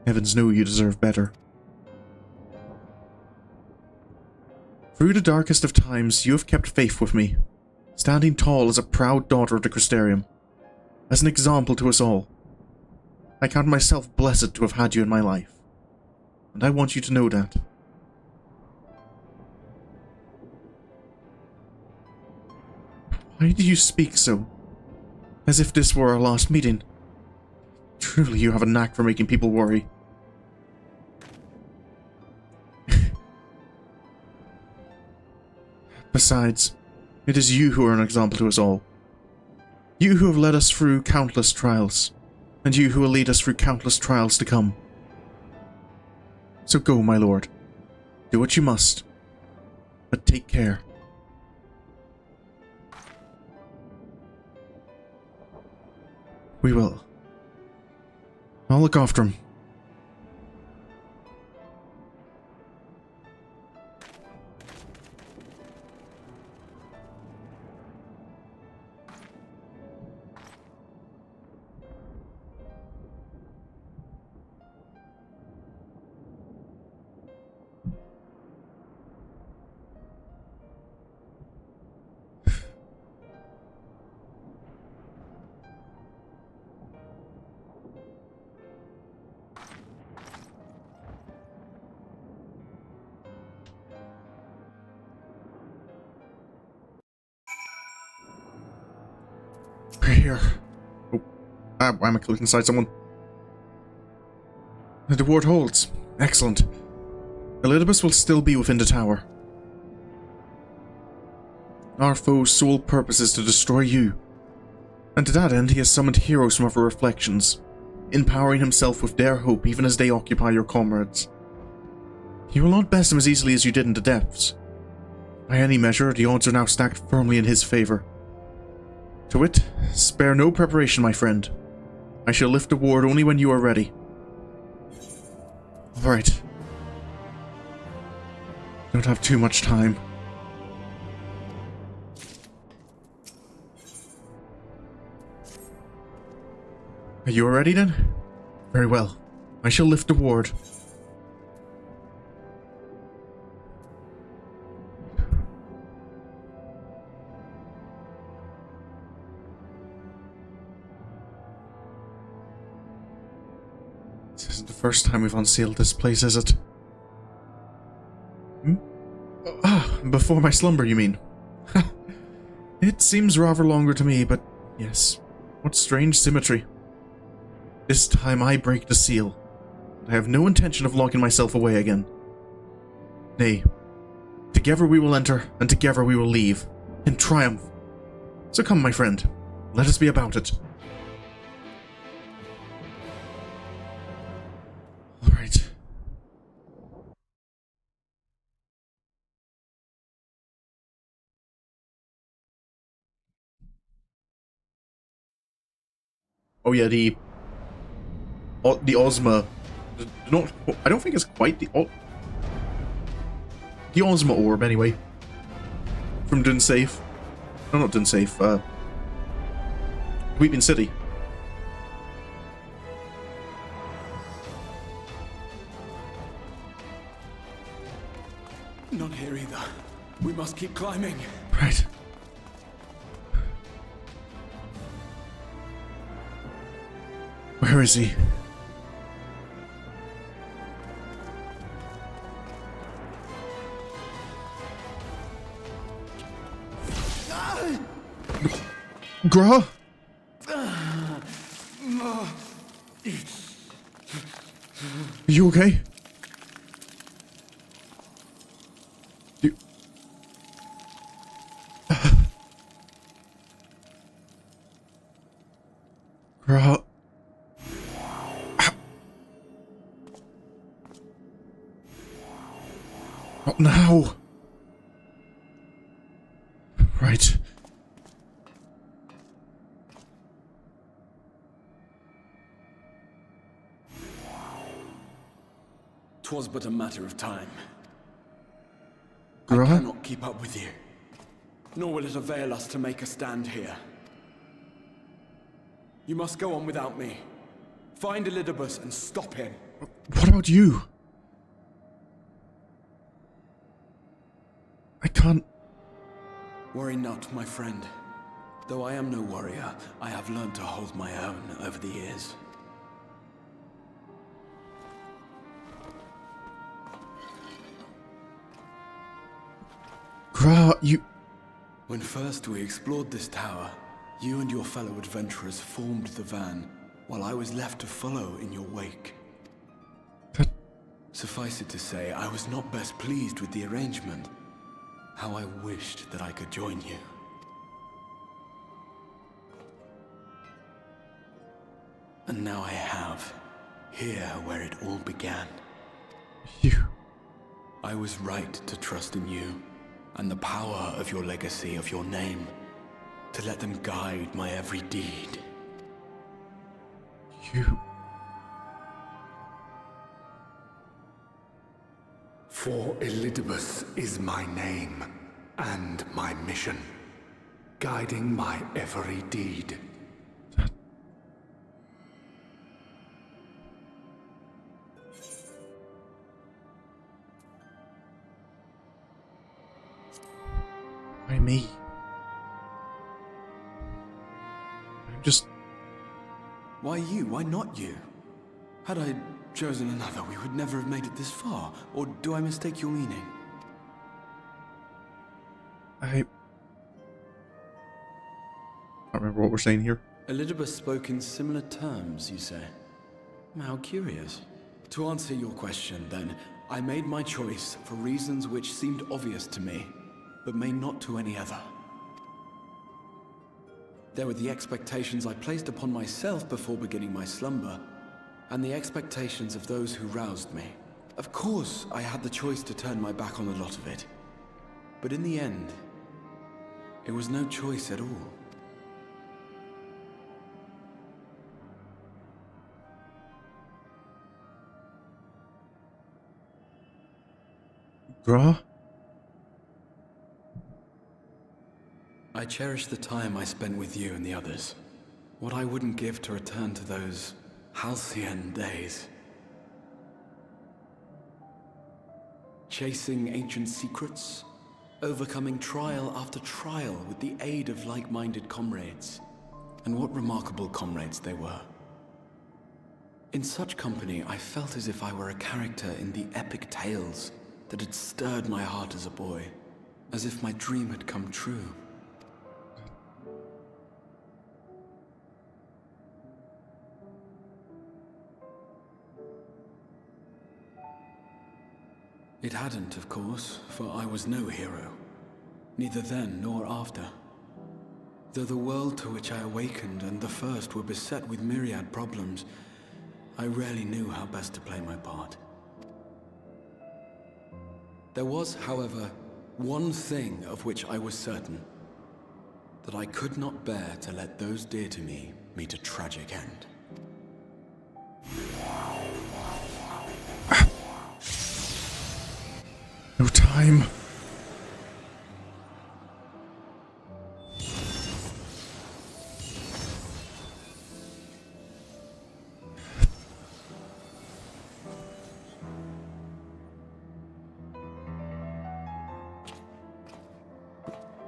[SPEAKER 1] Heavens know you deserve better. Through the darkest of times, you have kept faith with me, standing tall as a proud daughter of the Crystarium, as an example to us all. I count myself blessed to have had you in my life, and I want you to know that. Why do you speak so? As if this were our last meeting. Truly, you have a knack for making people worry. Besides, it is you who are an example to us all. You who have led us through countless trials, and you who will lead us through countless trials to come. So go, my lord. Do what you must, but take care. We will. I'll look after him. We're here. Oh, why am I clicking inside someone? The ward holds. Excellent. Elidibus will still be within the tower. Our foe's sole purpose is to destroy you. And to that end, he has summoned heroes from other reflections, empowering himself with their hope even as they occupy your comrades. You will not best him as easily as you did in the depths. By any measure, the odds are now stacked firmly in his favor. To wit, spare no preparation, my friend. I shall lift the ward only when you are ready. Alright. Don't have too much time. Are you ready then? Very well. I shall lift the ward. This isn't the first time we've unsealed this place, is it? Before my slumber, you mean? It seems rather longer to me, but yes. What strange symmetry. This time I break the seal. I have no intention of locking myself away again. Nay, together we will enter, and together we will leave, in triumph. So come, my friend, let us be about it. Alright. Oh yeah, the Ozma, not, I don't think it's quite the Ozma orb anyway, from Dunsafe, no, not Dunsafe, Weeping City.
[SPEAKER 7] Not here either. We must keep climbing.
[SPEAKER 1] Right. Where is he? Gra? Are you okay? You... Gra... Not now. Right.
[SPEAKER 7] 'Twas but a matter of time.
[SPEAKER 1] Gra?
[SPEAKER 7] I cannot keep up with you. Nor will it avail us to make a stand here. You must go on without me. Find Elidibus and stop him.
[SPEAKER 1] What about you? I can't...
[SPEAKER 7] Worry not, my friend. Though I am no warrior, I have learned to hold my own over the years.
[SPEAKER 1] Gra, you...
[SPEAKER 7] When first we explored this tower, you and your fellow adventurers formed the van, while I was left to follow in your wake.
[SPEAKER 1] That...
[SPEAKER 7] Suffice it to say, I was not best pleased with the arrangement. How I wished that I could join you. And now I have, here where it all began.
[SPEAKER 1] You...
[SPEAKER 7] I was right to trust in you, and the power of your legacy, of your name, to let them guide my every deed.
[SPEAKER 1] You...
[SPEAKER 9] For Elidibus is my name, and my mission, guiding my every deed.
[SPEAKER 1] Why me? I'm just...
[SPEAKER 7] Why you? Why not you? Had I chosen another, we would never have made it this far. Or do I mistake your meaning?
[SPEAKER 1] can't remember what we're saying here.
[SPEAKER 7] Elidibus spoke in similar terms, you say? How curious. To answer your question, then, I made my choice for reasons which seemed obvious to me, but may not to any other. There were the expectations I placed upon myself before beginning my slumber, and the expectations of those who roused me. Of course, I had the choice to turn my back on a lot of it, but in the end, it was no choice at all.
[SPEAKER 1] Gra?
[SPEAKER 7] I cherish the time I spent with you and the others. What I wouldn't give to return to those halcyon days. Chasing ancient secrets, overcoming trial after trial with the aid of like-minded comrades. And what remarkable comrades they were. In such company, I felt as if I were a character in the epic tales that had stirred my heart as a boy, as if my dream had come true. It hadn't, of course, for I was no hero, neither then nor after. Though the world to which I awakened and the first were beset with myriad problems, I rarely knew how best to play my part. There was, however, one thing of which I was certain, that I could not bear to let those dear to me meet a tragic end.
[SPEAKER 1] No time.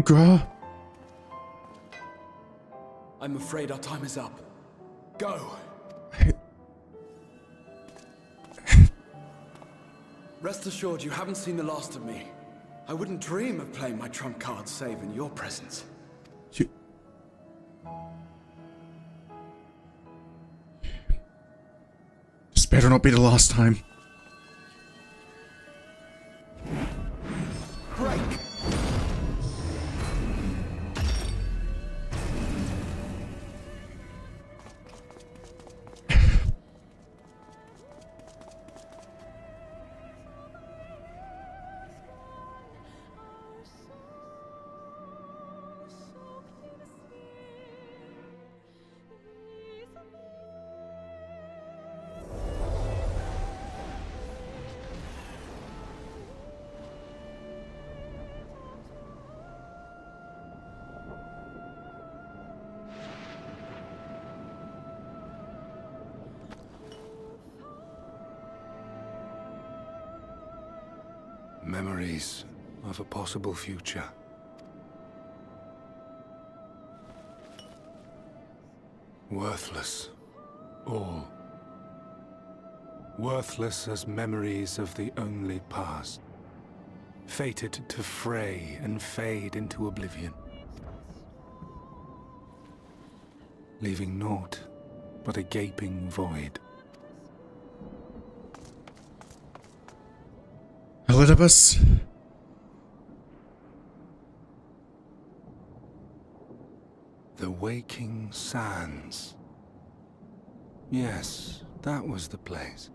[SPEAKER 1] Gra?
[SPEAKER 7] I'm afraid our time is up. Go! Rest assured, you haven't seen the last of me. I wouldn't dream of playing my trump card save in your presence.
[SPEAKER 1] You... This better not be the last time.
[SPEAKER 7] Break!
[SPEAKER 9] Memories of a possible future. Worthless. All. Worthless as memories of the only past. Fated to fray and fade into oblivion. Leaving naught but a gaping void.
[SPEAKER 1] Elidibus?
[SPEAKER 9] The Waking Sands. Yes, that was the place.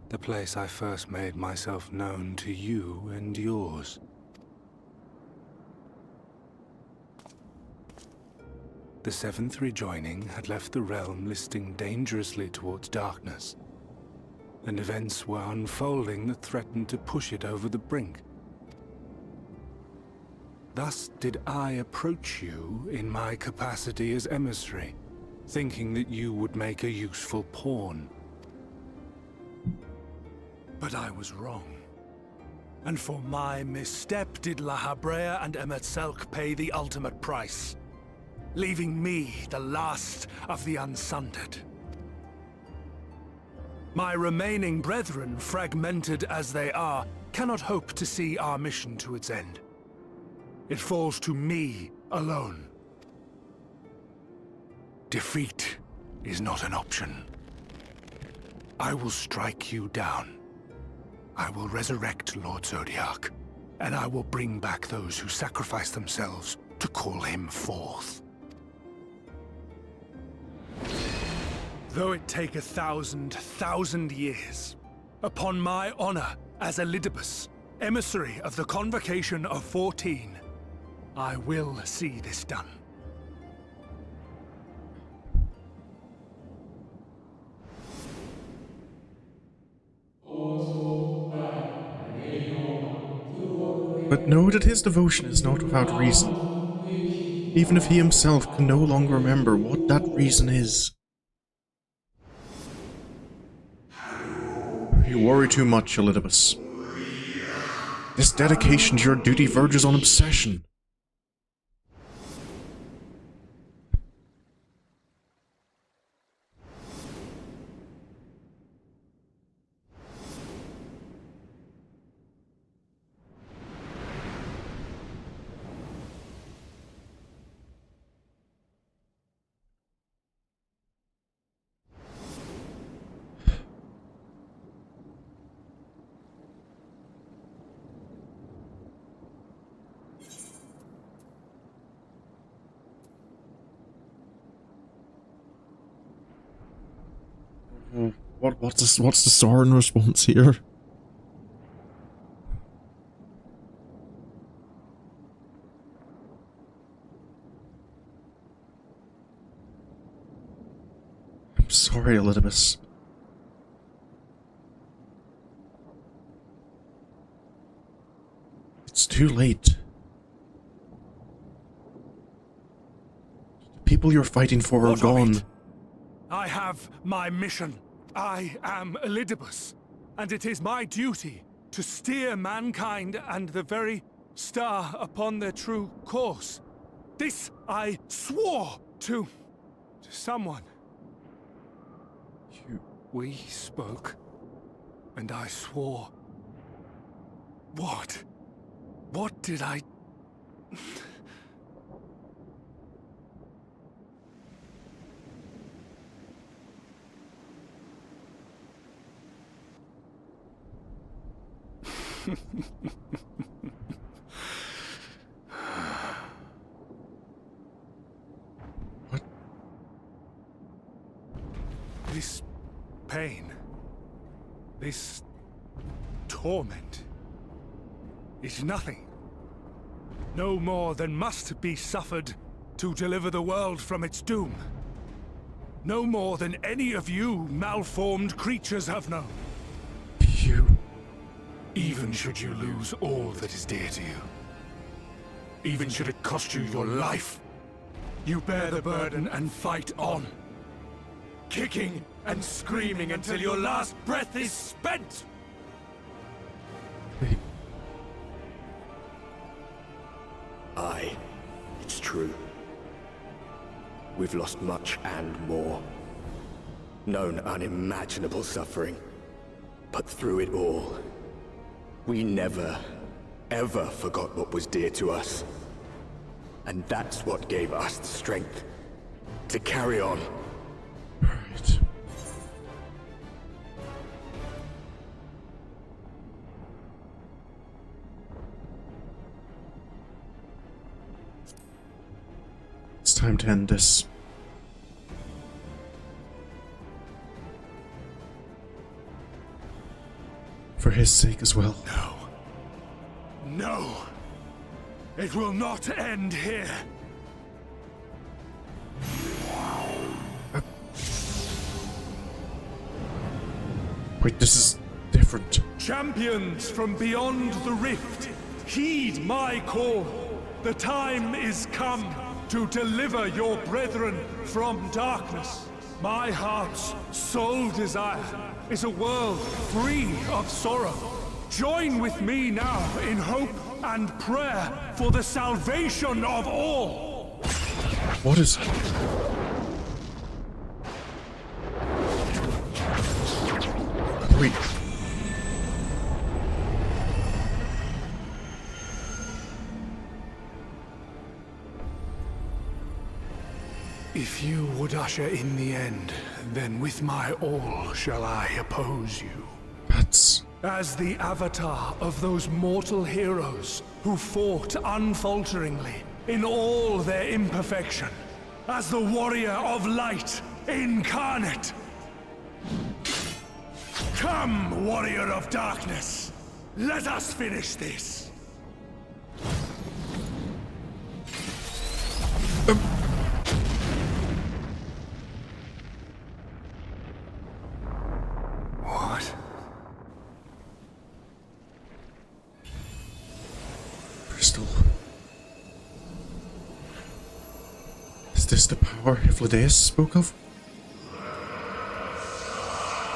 [SPEAKER 9] The place I first made myself known to you and yours. The Seventh Rejoining had left the realm listing dangerously towards darkness, and events were unfolding that threatened to push it over the brink. Thus did I approach you in my capacity as emissary, thinking that you would make a useful pawn. But I was wrong. And for my misstep did La Habrea and Emet-Selch pay the ultimate price, leaving me the last of the unsundered. My remaining brethren, fragmented as they are, cannot hope to see our mission to its end. It falls to me alone.
[SPEAKER 11] Defeat is not an option. I will strike you down. I will resurrect Lord Zodiac, and I will bring back those who sacrificed themselves to call him forth. Though it take 1,000 years, upon my honor as Elidibus, emissary of the Convocation of 14, I will see this done.
[SPEAKER 1] But know that his devotion is not without reason, even if he himself can no longer remember what that reason is. You worry too much, Elidibus. This dedication to your duty verges on obsession. What's the Sorin response here? I'm sorry, Elidibus. It's too late. The people you're fighting for are gone.
[SPEAKER 11] I have my mission. I am Elidibus, and it is my duty to steer mankind and the very star upon their true course. This I swore to someone. We spoke, and I swore. What? What did I...
[SPEAKER 1] What?
[SPEAKER 11] This pain, this torment, is nothing. No more than must be suffered to deliver the world from its doom. No more than any of you malformed creatures have known.
[SPEAKER 1] You...
[SPEAKER 11] Even should you lose all that is dear to you, even should it cost you your life, you bear the burden and fight on, kicking and screaming until your last breath is spent!
[SPEAKER 9] Aye, it's true. We've lost much and more. Known unimaginable suffering. But through it all, we never, ever forgot what was dear to us. And that's what gave us the strength to carry on.
[SPEAKER 1] Right. It's time to end this. For his sake as well.
[SPEAKER 11] No. No! It will not end here!
[SPEAKER 1] Wait, this is different.
[SPEAKER 11] Champions from beyond the rift, heed my call. The time is come to deliver your brethren from darkness. My heart's sole desire is a world free of sorrow. Join with me now in hope and prayer for the salvation of all.
[SPEAKER 1] What is... Wait.
[SPEAKER 11] If you would usher in the end, then with my all shall I oppose you.
[SPEAKER 1] That's...
[SPEAKER 11] As the avatar of those mortal heroes who fought unfalteringly in all their imperfection. As the warrior of light incarnate. Come, warrior of darkness. Let us finish this. What?
[SPEAKER 1] Crystal. Is this the power Hythlodeus spoke of?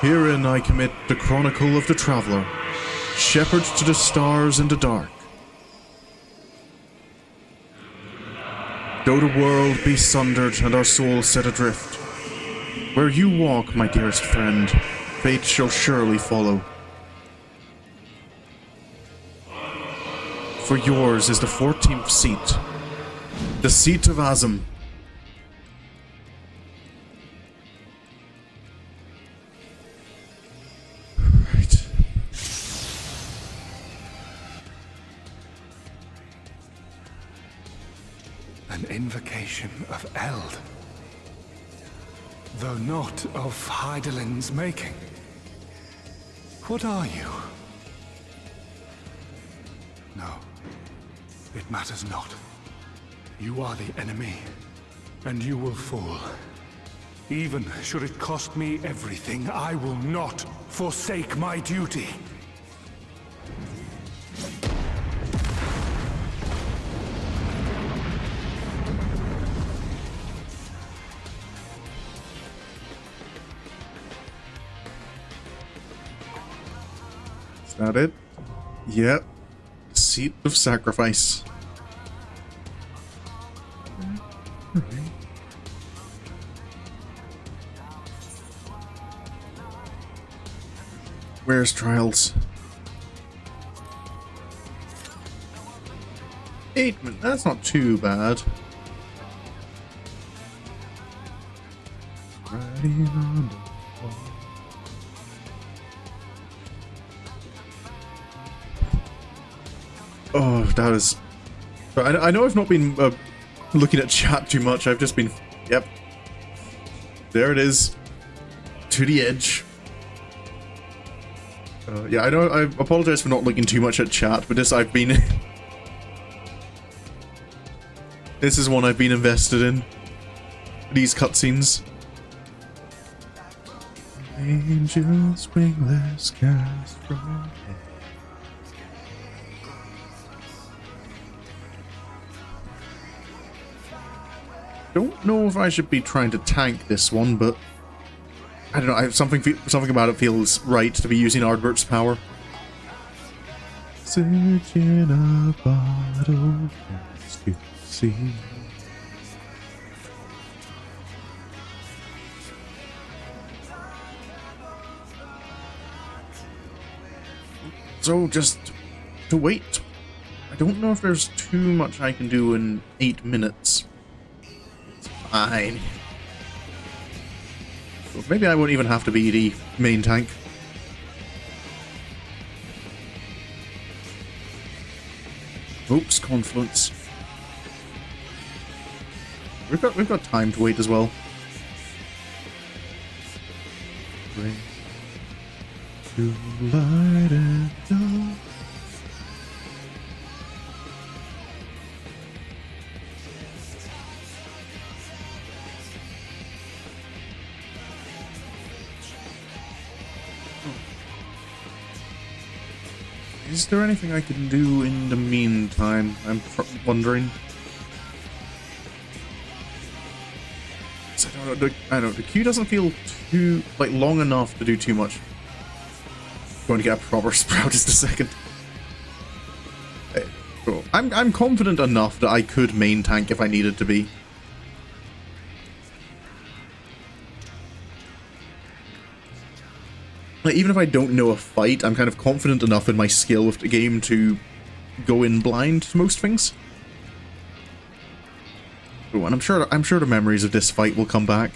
[SPEAKER 1] Herein I commit the chronicle of the traveler, shepherd to the stars in the dark. Though the world be sundered and our souls set adrift, where you walk, my dearest friend, fate shall surely follow. For yours is the 14th seat, the seat of Ascian. Right.
[SPEAKER 11] An invocation of Eld. Though not of Hydaelyn's making. What are you? No, it matters not. You are the enemy, and you will fall. Even should it cost me everything, I will not forsake my duty.
[SPEAKER 1] Is that it? Yep. Seat of sacrifice. Where's Trials? 8 minutes. That's not too bad. Riding on the wall. Oh, that is... I know I've not been looking at chat too much. I've just been... Yep. There it is. To the edge. Yeah, I know. I apologize for not looking too much at chat, but this I've been... This is one I've been invested in. These cutscenes. Angels wingless cast from heaven. Don't know if I should be trying to tank this one, but I don't know. Something about it feels right to be using Ardbert's power. Search in a bottle to see. So just to wait. I don't know if there's too much I can do in 8 minutes. It's fine. So maybe I won't even have to be the main tank. Oops, confluence. We've got time to wait as well. Rain to light and dark. Is there anything I can do in the meantime? I'm wondering. So I don't know. The queue doesn't feel too long enough to do too much. Going to get a proper sprout just a second. I'm confident enough that I could main tank if I needed to be. Even if I don't know a fight, I'm kind of confident enough in my skill with the game to go in blind to most things. Ooh, and I'm sure the memories of this fight will come back.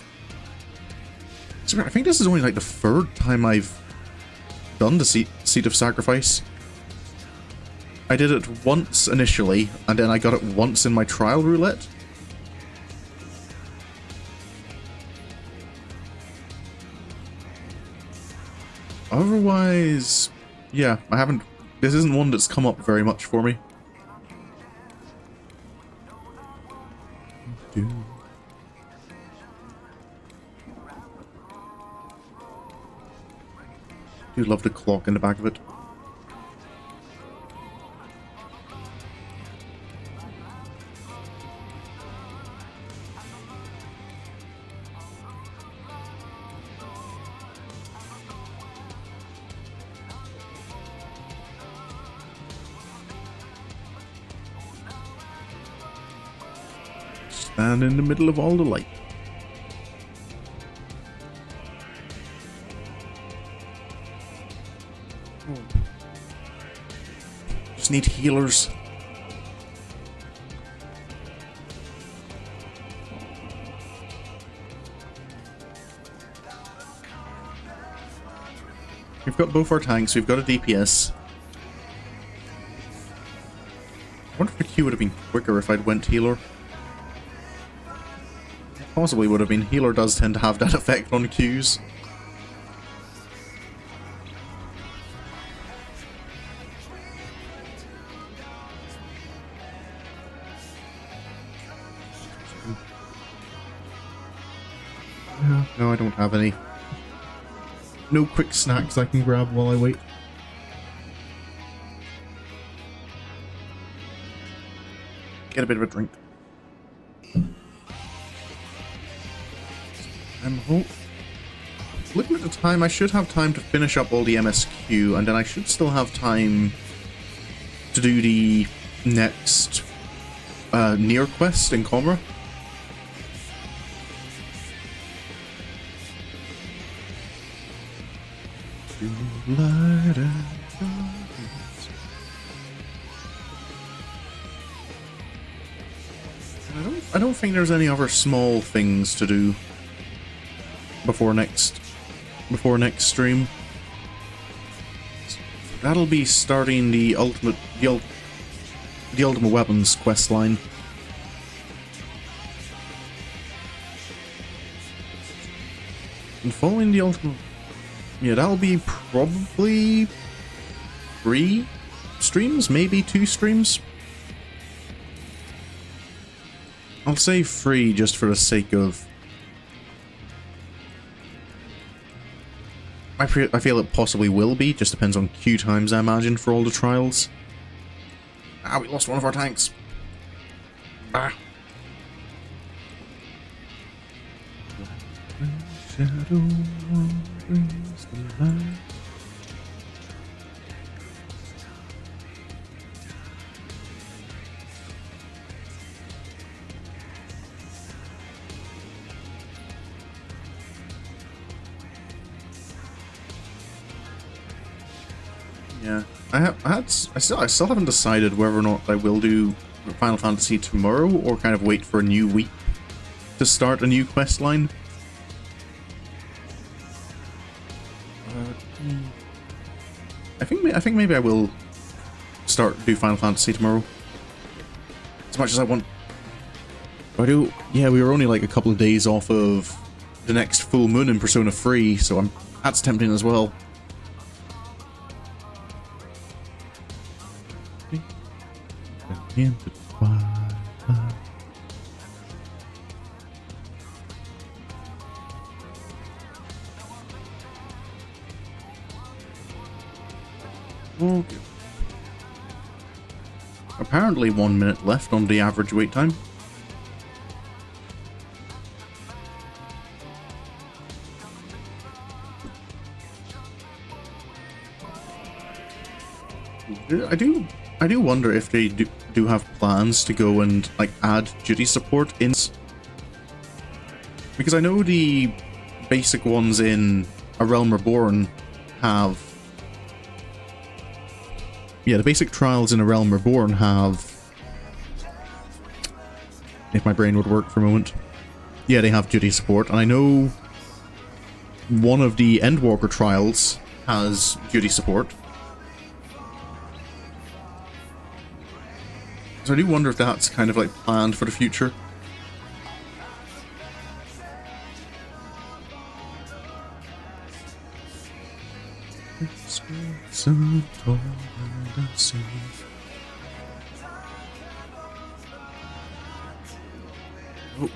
[SPEAKER 1] So I think this is only like the 3rd time I've done the Seat of Sacrifice. I did it once initially, and then I got it once in my trial roulette. Otherwise, yeah, I haven't... This isn't one that's come up very much for me. Do love the clock in the back of it. Stand in the middle of all the light. Just need healers. We've got both our tanks, we've got a DPS. I wonder if the queue would have been quicker if I'd went healer. Possibly would have been. Healer does tend to have that effect on queues. No, I don't have any. No quick snacks I can grab while I wait. Get a bit of a drink. Looking at the time, I should have time to finish up all the MSQ, and then I should still have time to do the next near quest in Comra. I don't think there's any other small things to do before next stream. That'll be starting the ultimate weapons quest line. And following the ultimate, yeah, that'll be probably 3 streams, maybe 2 streams. I'll say 3 just for the sake of... I feel it possibly will be, just depends on queue times, I imagine, for all the trials. Ah, we lost one of our tanks. Ah. Yeah, I still haven't decided whether or not I will do Final Fantasy tomorrow or kind of wait for a new week to start a new quest line. I think maybe I will do Final Fantasy tomorrow. As much as I want. Yeah, we were only like a couple of days off of the next full moon in Persona 3, so that's tempting as well. Okay. Apparently 1 minute left on the average wait time. I do wonder if they do have plans to go and like add duty support in, because I know the basic ones in A Realm Reborn have. Yeah, the basic trials in A Realm Reborn have if my brain would work for a moment. Yeah, they have duty support, and I know one of the Endwalker trials has duty support. So I do wonder if that's kind of like planned for the future. Oh,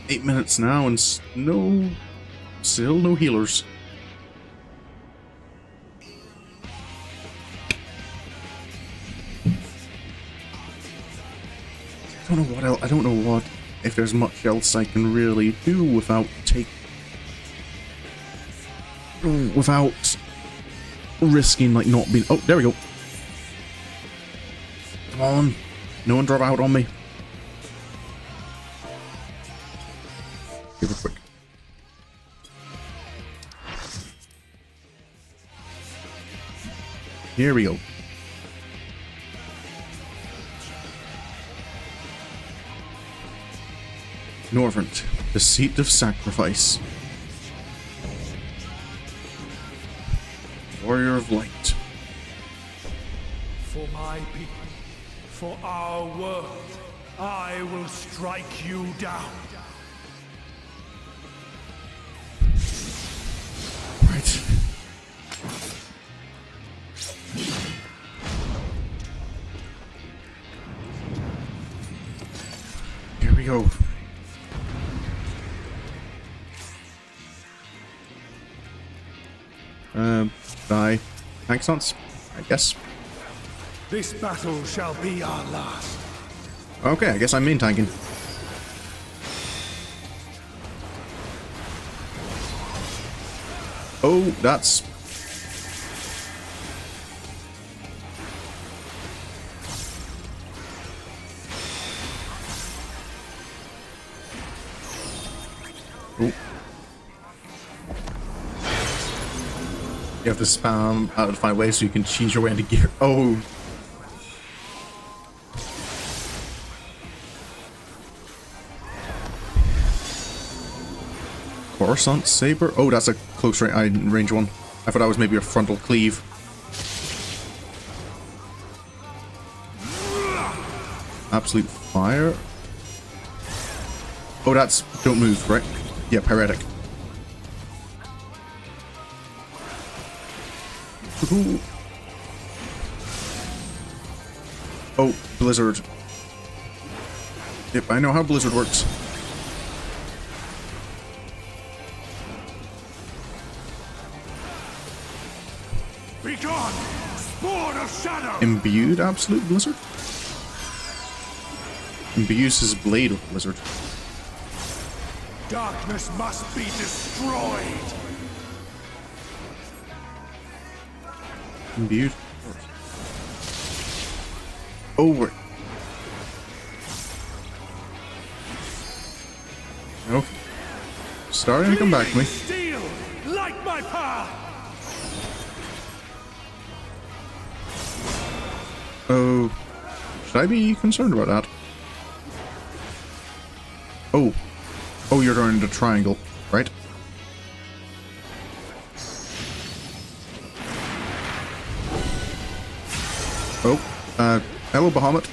[SPEAKER 1] 8 minutes now and still no healers. I don't know what if there's much else I can really do without risking like not being. Oh, there we go. Come on, no one drop out on me. Give her quick. Here we go. Norvrent, the seat of sacrifice. Warrior of light.
[SPEAKER 11] For my people, for our world, I will strike you down.
[SPEAKER 1] Right. Here we go. Die. Thanks, I guess.
[SPEAKER 11] This battle shall be our last.
[SPEAKER 1] Okay, I guess I'm main tanking. Oh, that's... Oh. You have to spam out to find ways so you can change your way into gear. Oh. Coruscant Saber? Oh, that's a close range one. I thought that was maybe a frontal cleave. Absolute fire. Oh, that's... Don't move, right? Yeah, Pyretic. Ooh. Oh, Blizzard. Yep, I know how Blizzard works.
[SPEAKER 11] Be gone, spawn of shadow.
[SPEAKER 1] Imbued Absolute Blizzard? Imbues his blade with Blizzard.
[SPEAKER 11] Darkness must be destroyed.
[SPEAKER 1] Imbued. Over. Okay. Starting to come back to me.
[SPEAKER 11] Steel, like my power.
[SPEAKER 1] Oh. Should I be concerned about that? Oh. Oh, you're going to triangle, right? Oh, hello, Bahamut.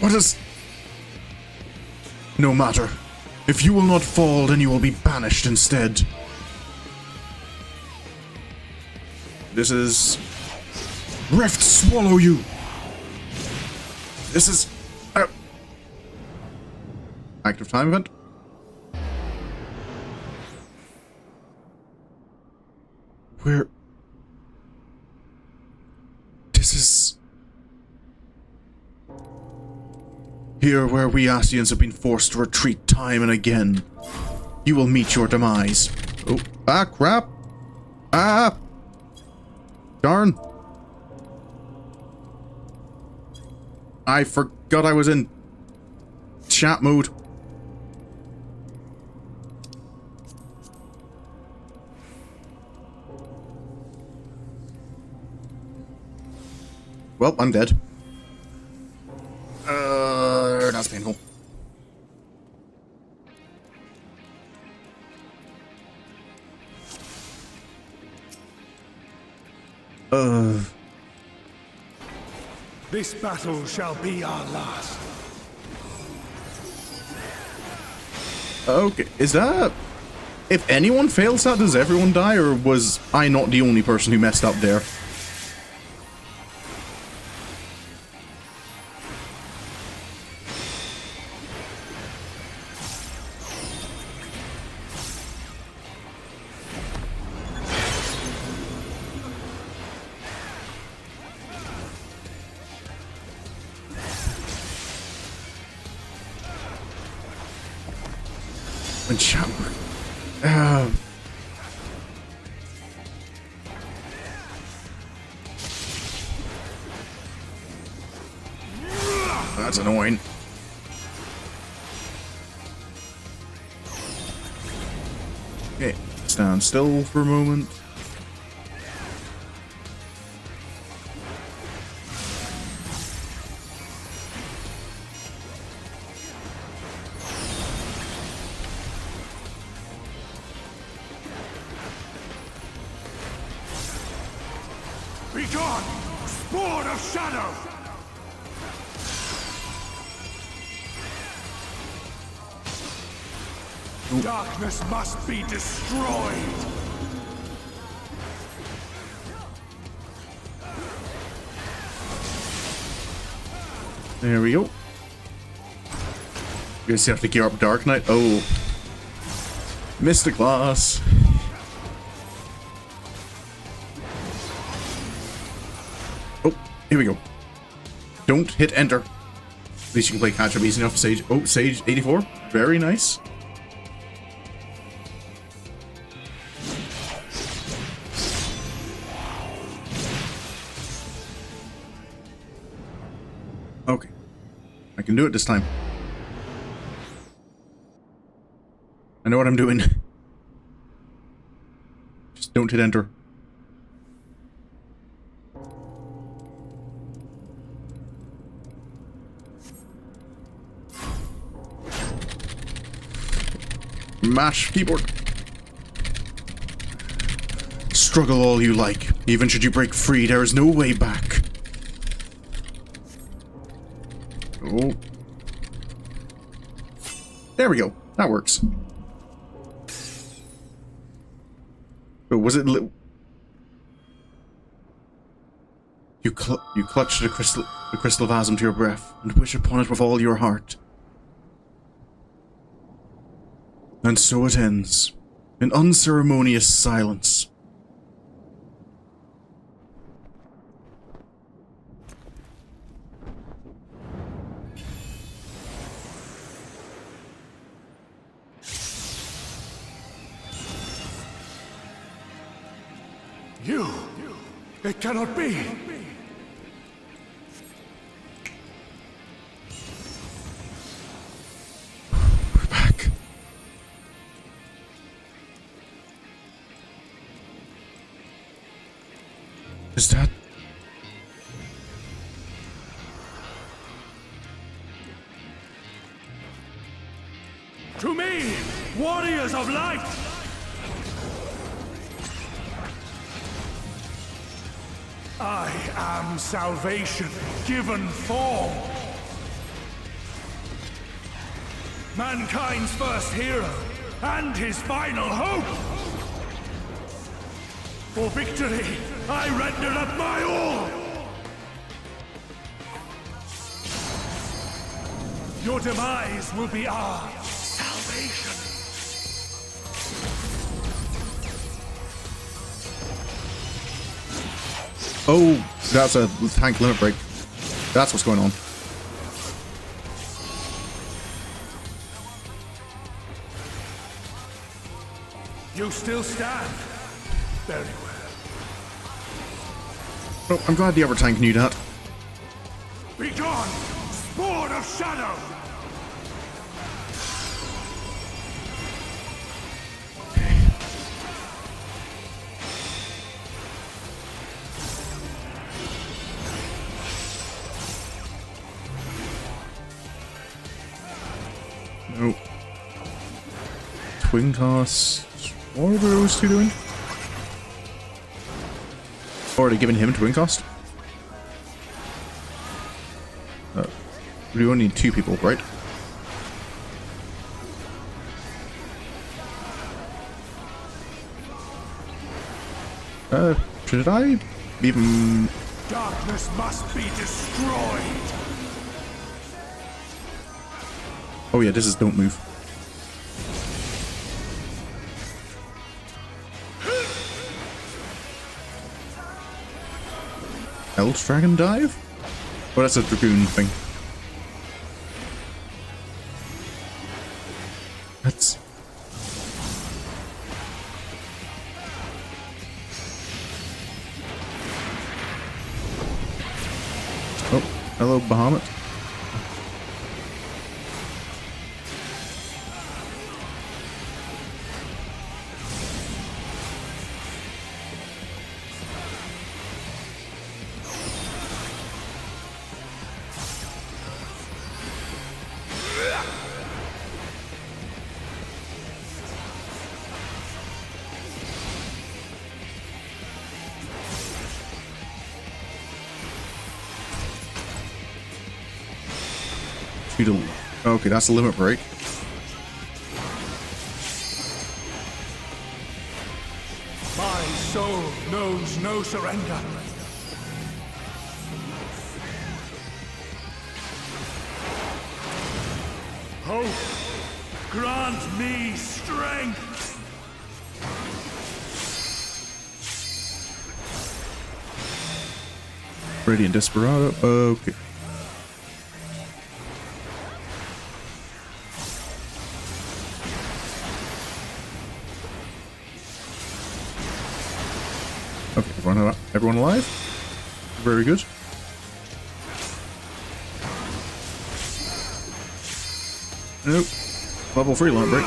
[SPEAKER 1] What is... No matter. If you will not fall, then you will be banished instead. This is... Rift swallow you! This is... Active time event? Where... This is... Here where we Ascians have been forced to retreat time and again. You will meet your demise. Oh, ah, crap! Ah! Darn! I forgot I was in chat mode. Well, I'm dead. That's painful.
[SPEAKER 11] This battle shall be our last.
[SPEAKER 1] Okay, is that... If anyone fails that, does everyone die, or was I not the only person who messed up there? When shower. That's annoying. Okay, stand still for a moment.
[SPEAKER 11] Be gone, spawn of shadow! Darkness must be destroyed!
[SPEAKER 1] There we go. Guess you have to gear up Dark Knight. Oh. Missed the glass. Oh, here we go. Don't hit enter. At least you can play catch up easy enough. Sage. Oh, Sage 84. Very nice. Okay. I can do it this time. I know what I'm doing. Just don't hit enter. Mash keyboard. Struggle all you like. Even should you break free, there is no way back. Oh. There we go. That works. So was it you clutch the crystal vasm to your breath and wish upon it with all your heart. And so it ends, in unceremonious silence.
[SPEAKER 11] It cannot be!
[SPEAKER 1] We're back. Is that...
[SPEAKER 11] To me, warriors of light! I am salvation, given form. Mankind's first hero, and his final hope. For victory, I render up my all. Your demise will be our salvation.
[SPEAKER 1] Oh, that's a tank limit break. That's what's going on.
[SPEAKER 11] You still stand. Very well.
[SPEAKER 1] Oh, I'm glad the other tank knew that.
[SPEAKER 11] Be gone, spawn of shadow!
[SPEAKER 1] twin cast. What are those two doing? Already given him twin cast? We only need 2 people, right? Should I even...
[SPEAKER 9] Darkness must be destroyed!
[SPEAKER 1] Oh yeah, this is don't move. Eldritch Dragon Dive? Oh, that's a Dragoon thing. That's... Oh, hello, Bahamut. Okay, that's a limit break.
[SPEAKER 9] My soul knows no surrender. Hope, grant me strength.
[SPEAKER 1] Radiant Desperado. Okay. Okay, everyone alive? Very good. Nope. Level 3 limit break.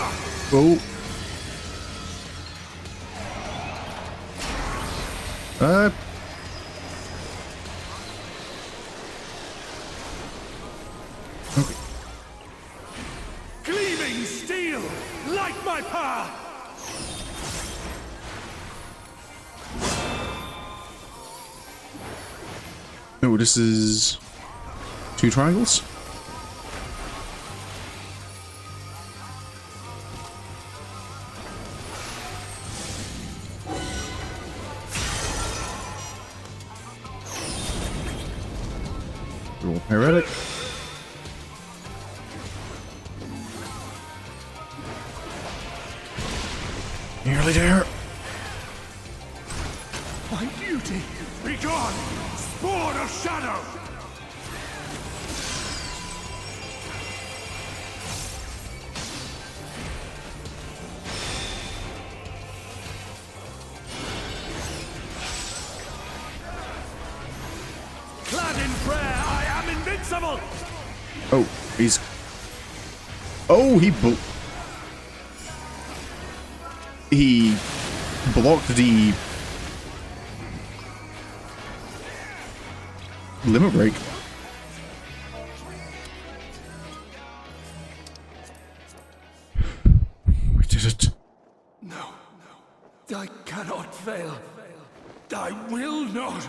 [SPEAKER 1] Oh. Okay.
[SPEAKER 9] Gleaming steel, light my power.
[SPEAKER 1] Oh, this is 2 triangles. Roll Pyretic. Nearly there.
[SPEAKER 9] My beauty, be gone! Spawn of shadow! Clad in prayer, I am invincible!
[SPEAKER 1] Oh, he's... Oh, he blocked the limit break. We did it.
[SPEAKER 9] No, I cannot fail. I will not.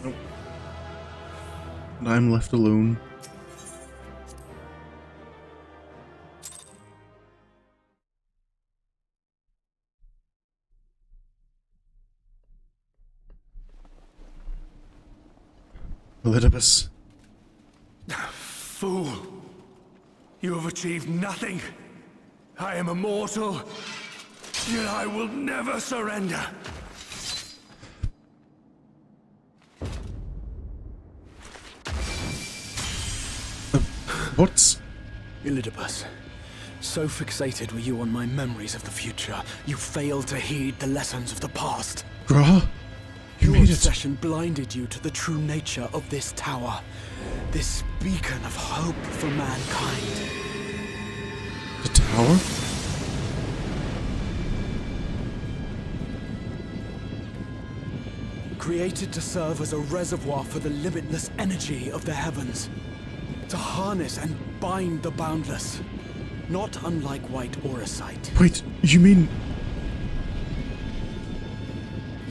[SPEAKER 1] Nope. And I'm left alone. Elidibus.
[SPEAKER 9] Fool! You have achieved nothing. I am immortal, yet I will never surrender.
[SPEAKER 1] What's...
[SPEAKER 3] Elidibus, so fixated were you on my memories of the future, you failed to heed the lessons of the past.
[SPEAKER 1] Grah? You
[SPEAKER 3] Your
[SPEAKER 1] made it.
[SPEAKER 3] obsession blinded you to the true nature of this tower. This beacon of hope for mankind.
[SPEAKER 1] The tower?
[SPEAKER 7] created to serve as a reservoir for the limitless energy of the heavens. To harness and bind the boundless. Not unlike white auricite.
[SPEAKER 1] Wait, you mean...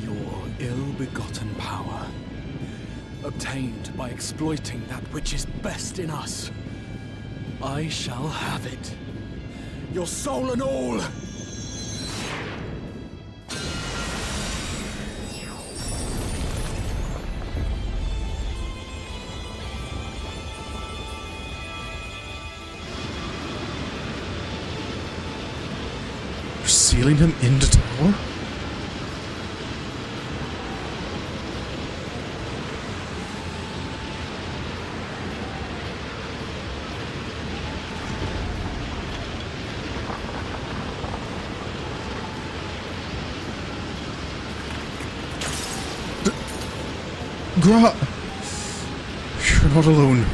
[SPEAKER 7] Your ill-begotten power. Obtained by exploiting that which is best in us. I shall have it. Your soul and all!
[SPEAKER 1] You're sealing him in the tower? Gra! You're not alone.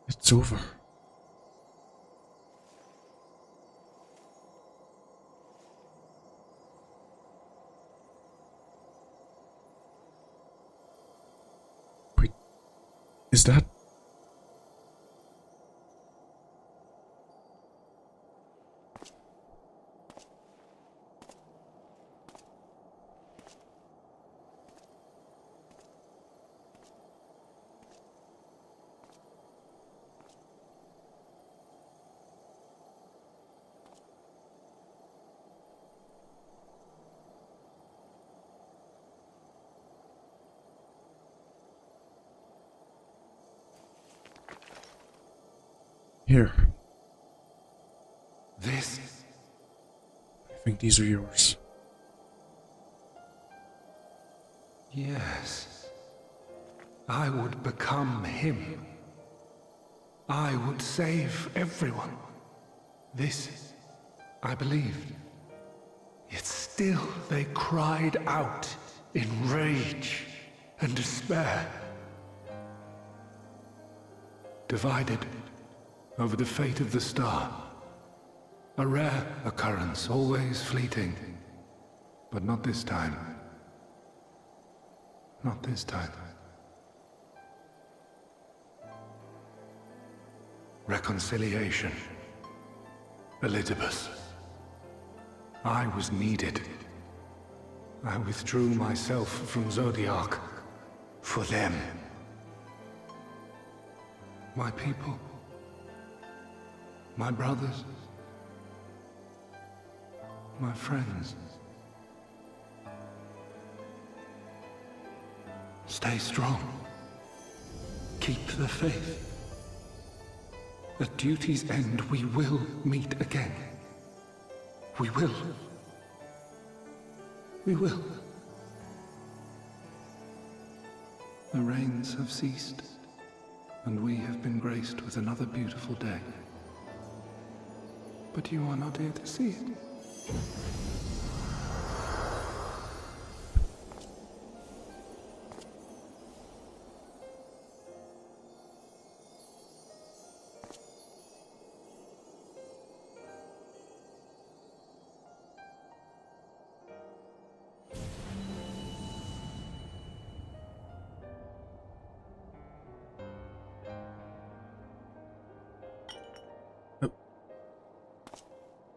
[SPEAKER 1] It's over. Wait, is that... Here.
[SPEAKER 11] This?
[SPEAKER 1] I think these are yours.
[SPEAKER 11] Yes. I would become him. I would save everyone. This, I believed. Yet still they cried out in rage and despair. Divided over the fate of the star. A rare occurrence, always fleeting. But not this time. Not this time. Reconciliation. Elidibus. I was needed. I withdrew myself from Zodiark. For them. My people. My brothers. My friends. Stay strong. Keep the faith. At duty's end, we will meet again. We will. We will. The rains have ceased, and we have been graced with another beautiful day. But you are not here to see it.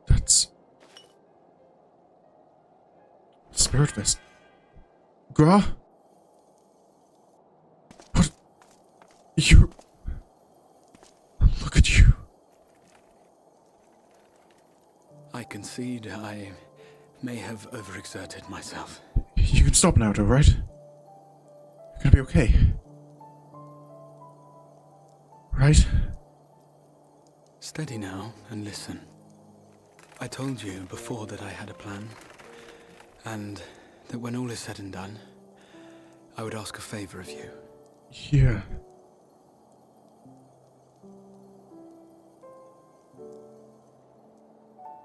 [SPEAKER 1] That's... Spirit Fist. Gra? What? You're... Look at you.
[SPEAKER 7] I concede I may have overexerted myself.
[SPEAKER 1] You can stop now, though, right? You're gonna be okay. Right?
[SPEAKER 7] Steady now and listen. I told you before that I had a plan, and that when all is said and done, I would ask a favor of you.
[SPEAKER 1] Yeah.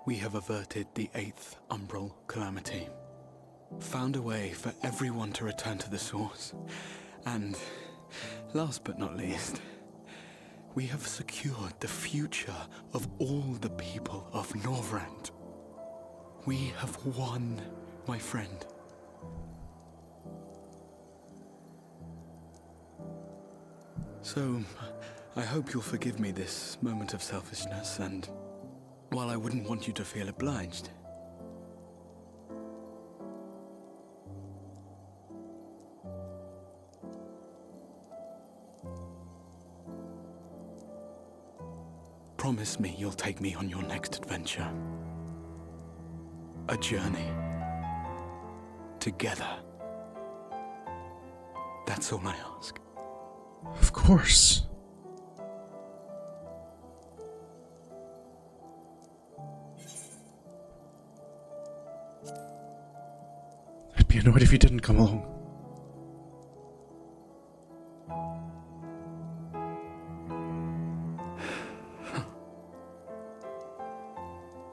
[SPEAKER 7] We have averted the 8th umbral calamity, found a way for everyone to return to the source, and, last but not least, we have secured the future of all the people of Norvrent. We have won, my friend. So, I hope you'll forgive me this moment of selfishness, and while I wouldn't want you to feel obliged, promise me you'll take me on your next adventure. A journey. Together. That's all I ask.
[SPEAKER 1] Of course. I'd be annoyed if you didn't come along.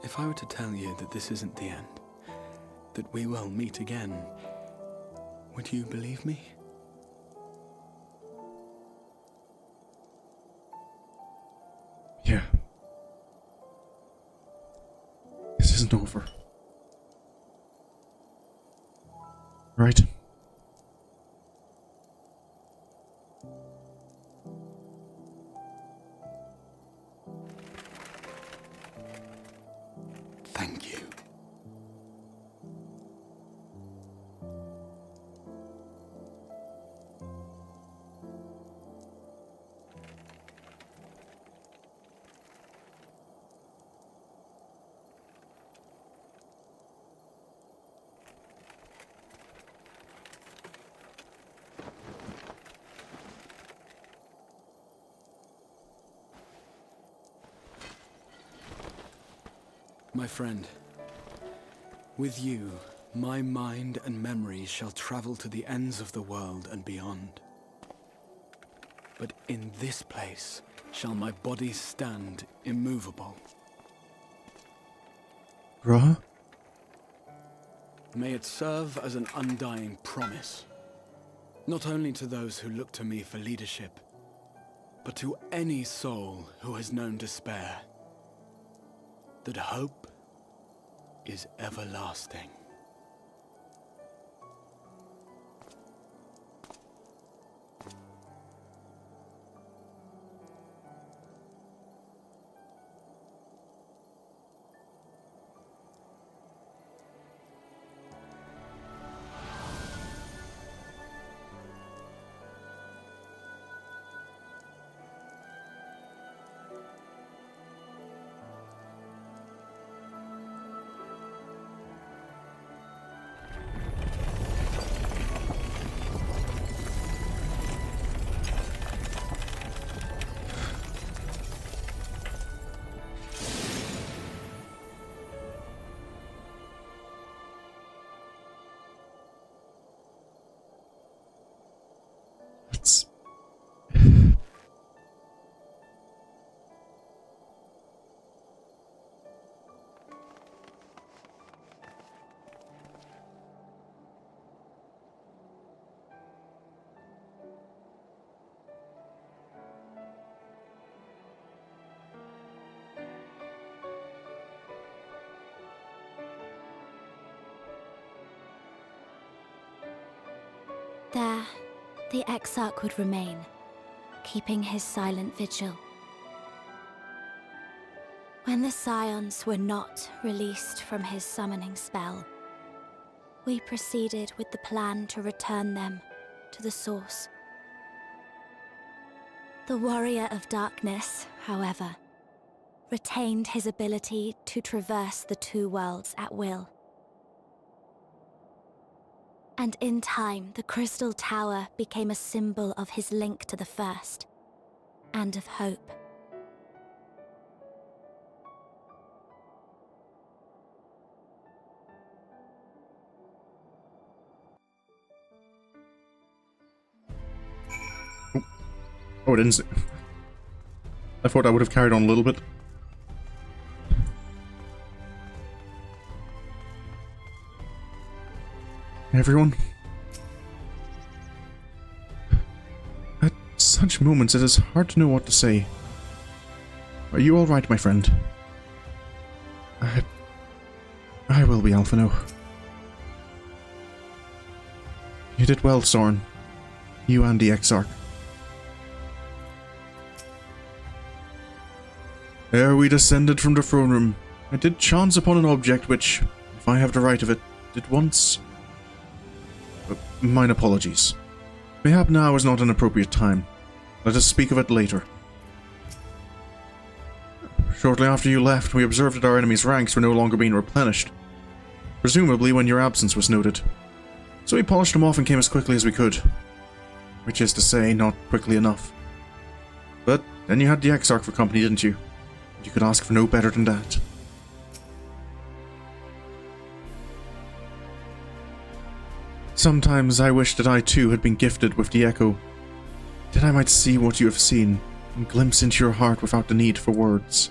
[SPEAKER 7] If I were to tell you that this isn't the end, that we will meet again, would you believe me?
[SPEAKER 1] Yeah. This isn't over. Right?
[SPEAKER 7] Thank you. My friend, with you, my mind and memories shall travel to the ends of the world and beyond. But in this place shall my body stand immovable.
[SPEAKER 1] Bruh?
[SPEAKER 7] May it serve as an undying promise, not only to those who look to me for leadership, but to any soul who has known despair, that hope is everlasting.
[SPEAKER 1] It's...
[SPEAKER 12] There, the Exarch would remain, keeping his silent vigil. When the Scions were not released from his summoning spell, we proceeded with the plan to return them to the source. The Warrior of Darkness, however, retained his ability to traverse the two worlds at will. And in time, the Crystal Tower became a symbol of his link to the First, and of hope.
[SPEAKER 1] Oh, I didn't see. I thought I would have carried on a little bit. Everyone? At such moments, it is hard to know what to say. Are you all right, my friend? I will be, Alphino. You did well, Sorin. You and the Exarch. Ere we descended from the throne room, I did chance upon an object which, if I have the right of it, did once... Mine apologies. Mayhap now is not an appropriate time. Let us speak of it later. Shortly after you left, we observed that our enemy's ranks were no longer being replenished, presumably when your absence was noted. So we polished them off and came as quickly as we could. Which is to say, not quickly enough. But then you had the Exarch for company, didn't you? You could ask for no better than that. Sometimes I wish that I too had been gifted with the echo, that I might see what you have seen, and glimpse into your heart without the need for words.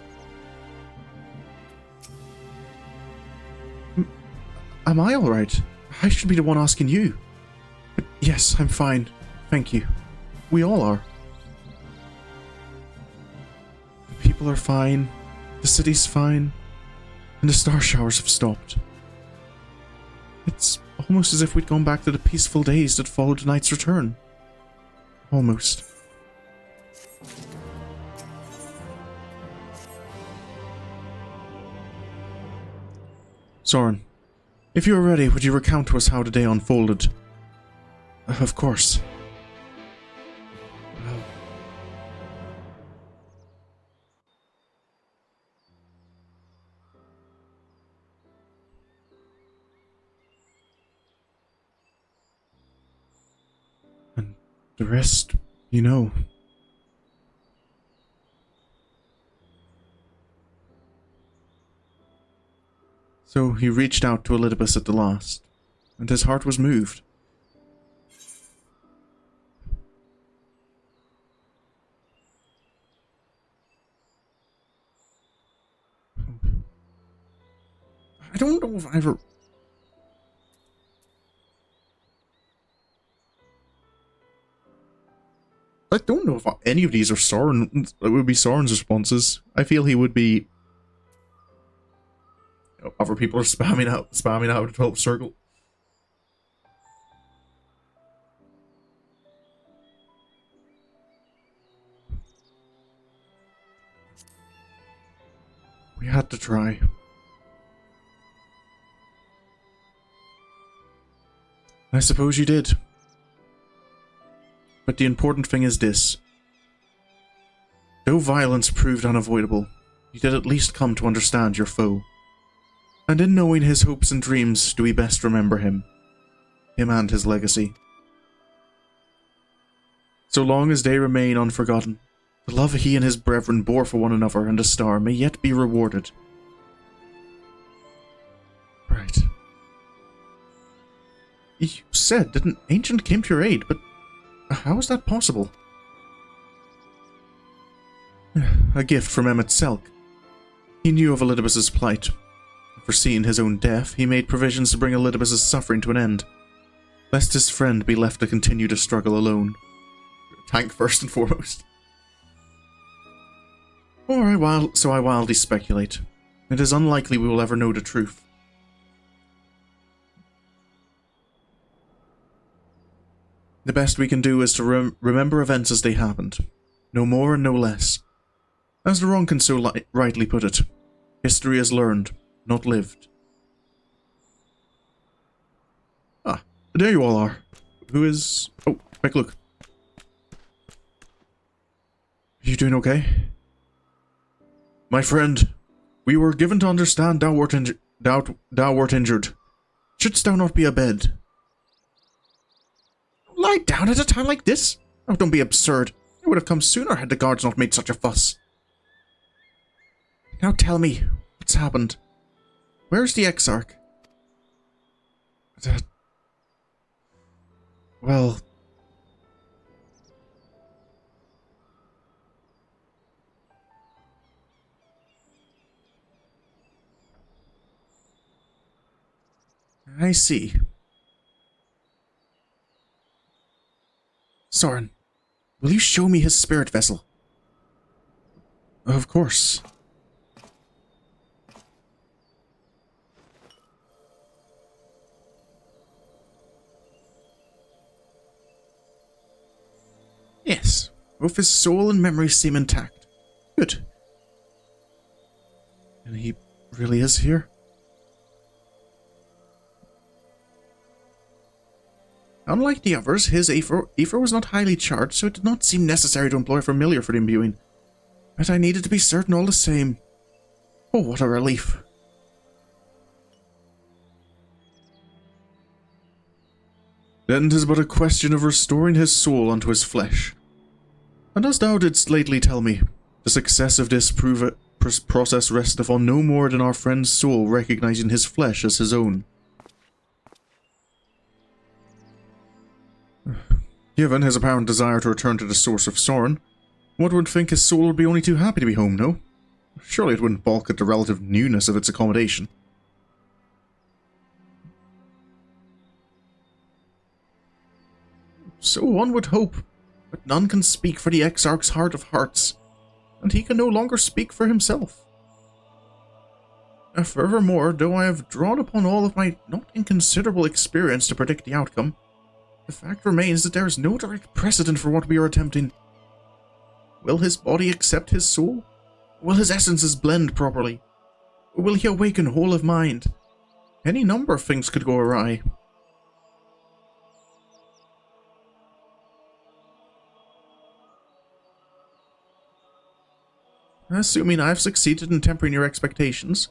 [SPEAKER 1] Am I alright? I should be the one asking you. But yes, I'm fine. Thank you. We all are. The people are fine, the city's fine, and the star showers have stopped. It's almost as if we'd gone back to the peaceful days that followed the knight's return. Almost. Sorin, if you are ready, would you recount to us how the day unfolded? Of course. And the rest, you know. So he reached out to Elidibus at the last, and his heart was moved. I don't know if I ever... I don't know if any of these are Sorin. It would be Sorin's responses. I feel he would be... Other people are spamming out of the 12th circle. We had to try. I suppose you did. But the important thing is this. Though violence proved unavoidable, you did at least come to understand your foe. And in knowing his hopes and dreams, do we best remember him. Him and his legacy. So long as they remain unforgotten, the love he and his brethren bore for one another and the star may yet be rewarded. Right. You said that an ancient came to your aid, but how is that possible? A gift from Emet-Selch. He knew of Elidibus' plight. Foreseeing his own death, he made provisions to bring Elidibus' suffering to an end, lest his friend be left to continue to struggle alone. Tank first and foremost. So I wildly speculate. It is unlikely we will ever know the truth. The best we can do is to remember events as they happened. No more and no less. As the Ronkin so rightly put it, history is learned, not lived. Ah, there you all are. Who is... Oh, quick look. Are you doing okay? My friend, we were given to understand thou wert injured. Shouldst thou not be abed? Lie down at a time like this? Oh, don't be absurd. I would have come sooner had the guards not made such a fuss. Now tell me, what's happened? Where's the Exarch? Well... I see. Sorin, will you show me his spirit vessel? Of course. Yes, both his soul and memory seem intact. Good. And he really is here? Unlike the others, his ether was not highly charged, so it did not seem necessary to employ a familiar for the imbuing. But I needed to be certain all the same. Oh, what a relief. Then 'tis but a question of restoring his soul unto his flesh. And as thou didst lately tell me, the success of this process resteth on no more than our friend's soul recognizing his flesh as his own. Given his apparent desire to return to the source of Sorin, one would think his soul would be only too happy to be home, no? Surely it wouldn't balk at the relative newness of its accommodation. So one would hope, but none can speak for the Exarch's heart of hearts, and he can no longer speak for himself. Furthermore, though I have drawn upon all of my not inconsiderable experience to predict the outcome, the fact remains that there is no direct precedent for what we are attempting. Will his body accept his soul? Will his essences blend properly? Or will he awaken whole of mind? Any number of things could go awry. Assuming I've succeeded in tempering your expectations,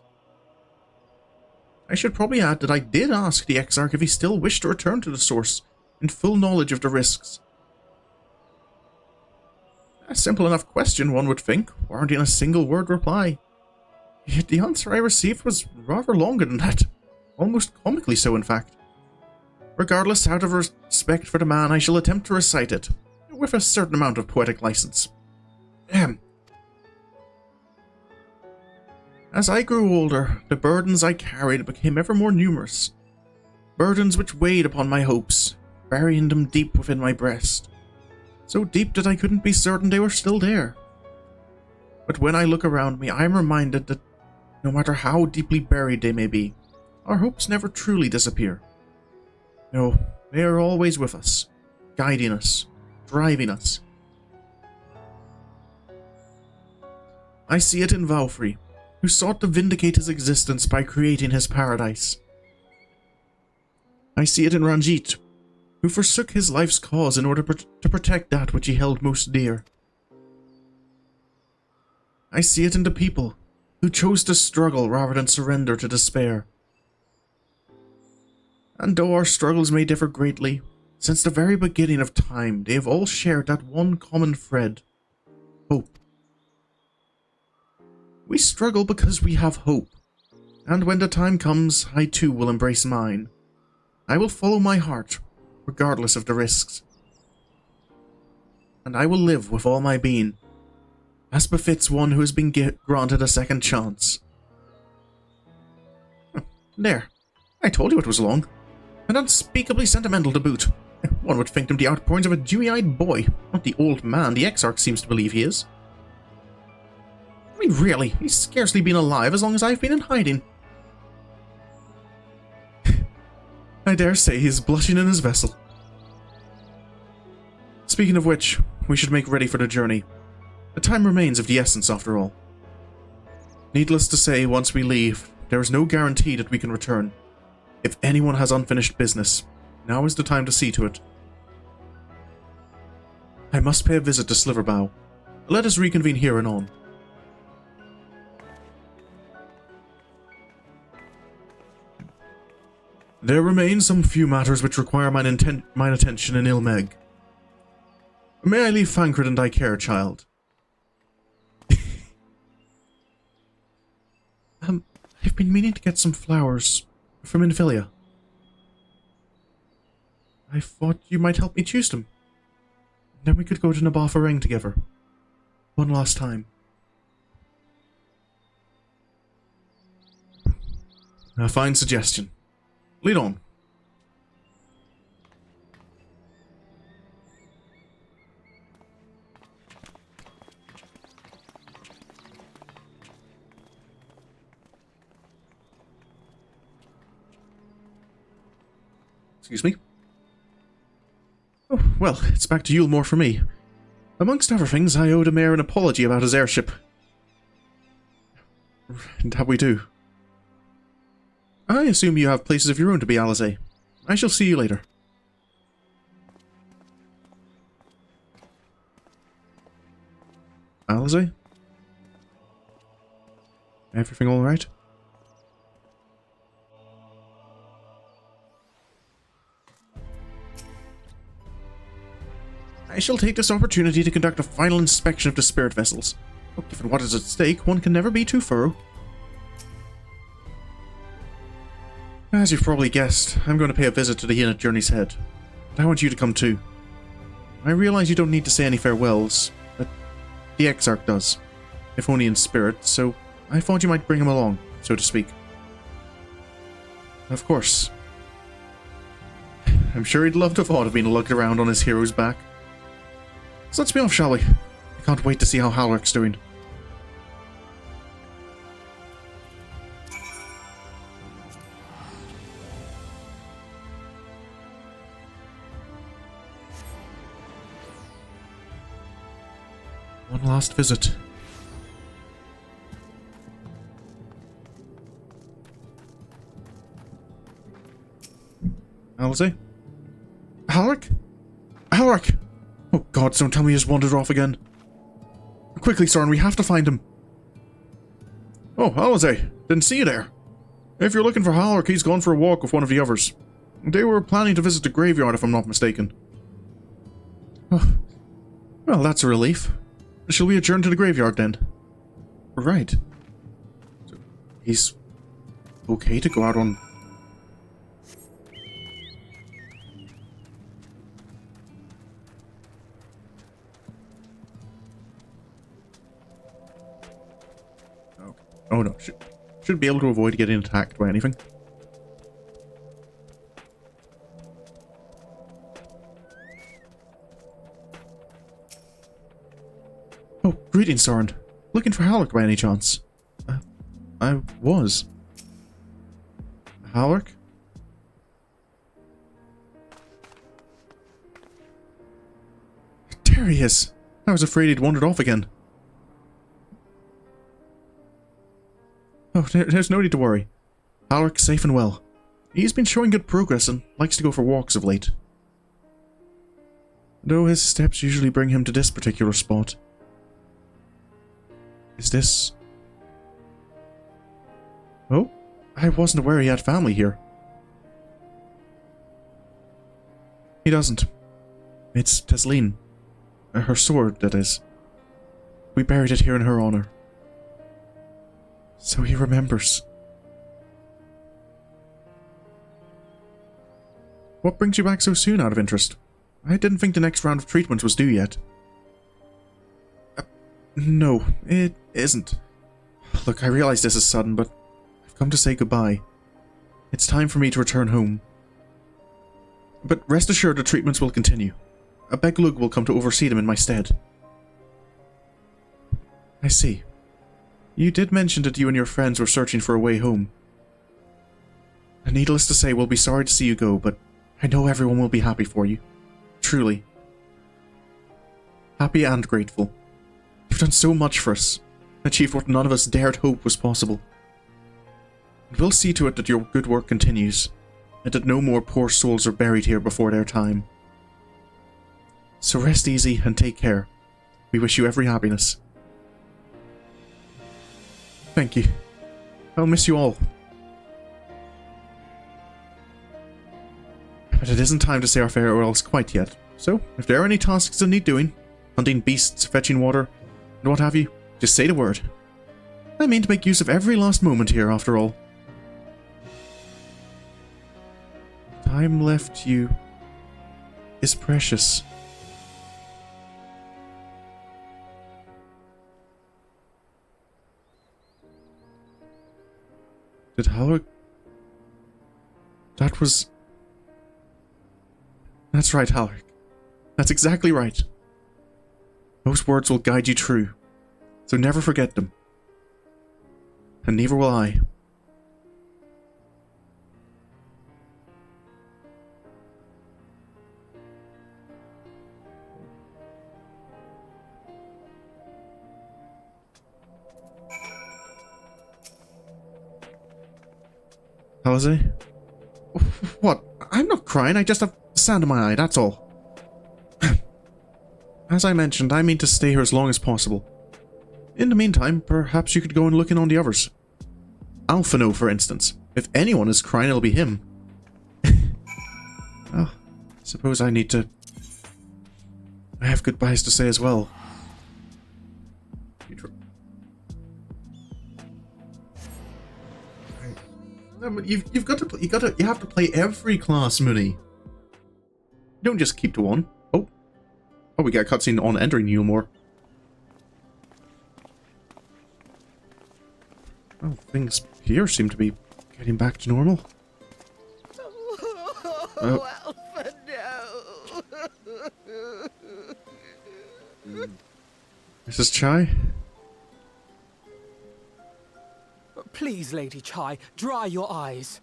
[SPEAKER 1] I should probably add that I did ask the Exarch if he still wished to return to the source, in full knowledge of the risks. A simple enough question, one would think, warranting a single word reply. Yet the answer I received was rather longer than that. Almost comically so, in fact. Regardless, out of respect for the man, I shall attempt to recite it, with a certain amount of poetic license. As I grew older, the burdens I carried became ever more numerous. Burdens which weighed upon my hopes, burying them deep within my breast. So deep that I couldn't be certain they were still there. But when I look around me, I am reminded that no matter how deeply buried they may be, our hopes never truly disappear. No, they are always with us, guiding us, driving us. I see it in Valfrey, who sought to vindicate his existence by creating his paradise. I see it in Ranjit, who forsook his life's cause in order to protect that which he held most dear. I see it in the people, who chose to struggle rather than surrender to despair. And though our struggles may differ greatly, since the very beginning of time they have all shared that one common thread: hope. We struggle because we have hope, and when the time comes, I too will embrace mine. I will follow my heart, regardless of the risks. And I will live with all my being, as befits one who has been granted a second chance. There, I told you it was long, and unspeakably sentimental to boot. One would think them the outpourings of a dewy-eyed boy, not the old man the Exarch seems to believe he is. I mean, really, he's scarcely been alive as long as I've been in hiding. I dare say he's blushing in his vessel. Speaking of which, we should make ready for the journey. The time remains of the essence, after all. Needless to say, once we leave, there is no guarantee that we can return. If anyone has unfinished business, now is the time to see to it. I must pay a visit to Sliverbow. Let us reconvene here and on. There remain some few matters which require mine attention in Ilmeg. May I leave Fancred and thy care, child? I've been meaning to get some flowers from Infilia. I thought you might help me choose them. Then we could go to Nabafa Ring together. One last time. A fine suggestion. Lead on. Excuse me. Oh, well, it's back to Yulmore for me. Amongst other things, I owed Amaur an apology about his airship. And how we do. I assume you have places of your own to be, Alizé. I shall see you later. Alizé? Everything alright? I shall take this opportunity to conduct a final inspection of the spirit vessels. But given what is at stake, one can never be too thorough. As you've probably guessed, I'm going to pay a visit to the inn at Journey's Head. But I want you to come too. I realize you don't need to say any farewells, but the Exarch does. If only in spirit, so I thought you might bring him along, so to speak. Of course. I'm sure he'd love the thought of being lugged around on his hero's back. So let's be off, shall we? I can't wait to see how Halrick's doing. One last visit. Alizé? Halrick? Halrick! Oh god, don't tell me he just wandered off again. Quickly, Sorin, we have to find him. Oh, Alizé, didn't see you there. If you're looking for Halrick, he's gone for a walk with one of the others. They were planning to visit the graveyard, if I'm not mistaken. Oh, well, that's a relief. Shall we adjourn to the graveyard then? Right. So he's okay to go out on... Okay. Oh no, should be able to avoid getting attacked by anything. Oh, greetings, Sorin. Looking for Halrick by any chance? I was. Halrick? There he is. I was afraid he'd wandered off again. Oh, there's no need to worry. Halrick's safe and well. He's been showing good progress and likes to go for walks of late. Though his steps usually bring him to this particular spot. Is this... Oh, I wasn't aware he had family here. He doesn't. It's Tesleen. Her sword, that is. We buried it here in her honor. So he remembers. What brings you back so soon, out of interest? I didn't think the next round of treatments was due yet. No, it isn't. Look, I realize this is sudden, but I've come to say goodbye. It's time for me to return home. But rest assured the treatments will continue. A Beglug will come to oversee them in my stead. I see. You did mention that you and your friends were searching for a way home. Needless to say, we'll be sorry to see you go, but I know everyone will be happy for you. Truly. Happy and grateful. You've done so much for us, achieved what none of us dared hope was possible. And we'll see to it that your good work continues, and that no more poor souls are buried here before their time. So rest easy and take care. We wish you every happiness. Thank you. I'll miss you all. But it isn't time to say our farewells quite yet. So, if there are any tasks that need doing, hunting beasts, fetching water, and what have you, just say the word. I mean to make use of every last moment here, after all. Time left you is precious. Did Halleck... That was... That's right, Halleck. That's exactly right. Those words will guide you true, so never forget them. And neither will I. Halsey? What? I'm not crying, I just have sand in my eye, that's all. As I mentioned, I mean to stay here as long as possible. In the meantime, perhaps you could go and look in on the others. Alphino, for instance. If anyone is crying, it'll be him. Well, suppose I need to... I have goodbyes to say as well. You've got to you have to play every class, Mooney. You don't just keep to one. Oh, we got a cutscene on entering Yulmore. Oh, things here seem to be getting back to normal.
[SPEAKER 6] Alpha, no!
[SPEAKER 1] Mrs. Chai?
[SPEAKER 5] Please, Lady Chai, dry your eyes.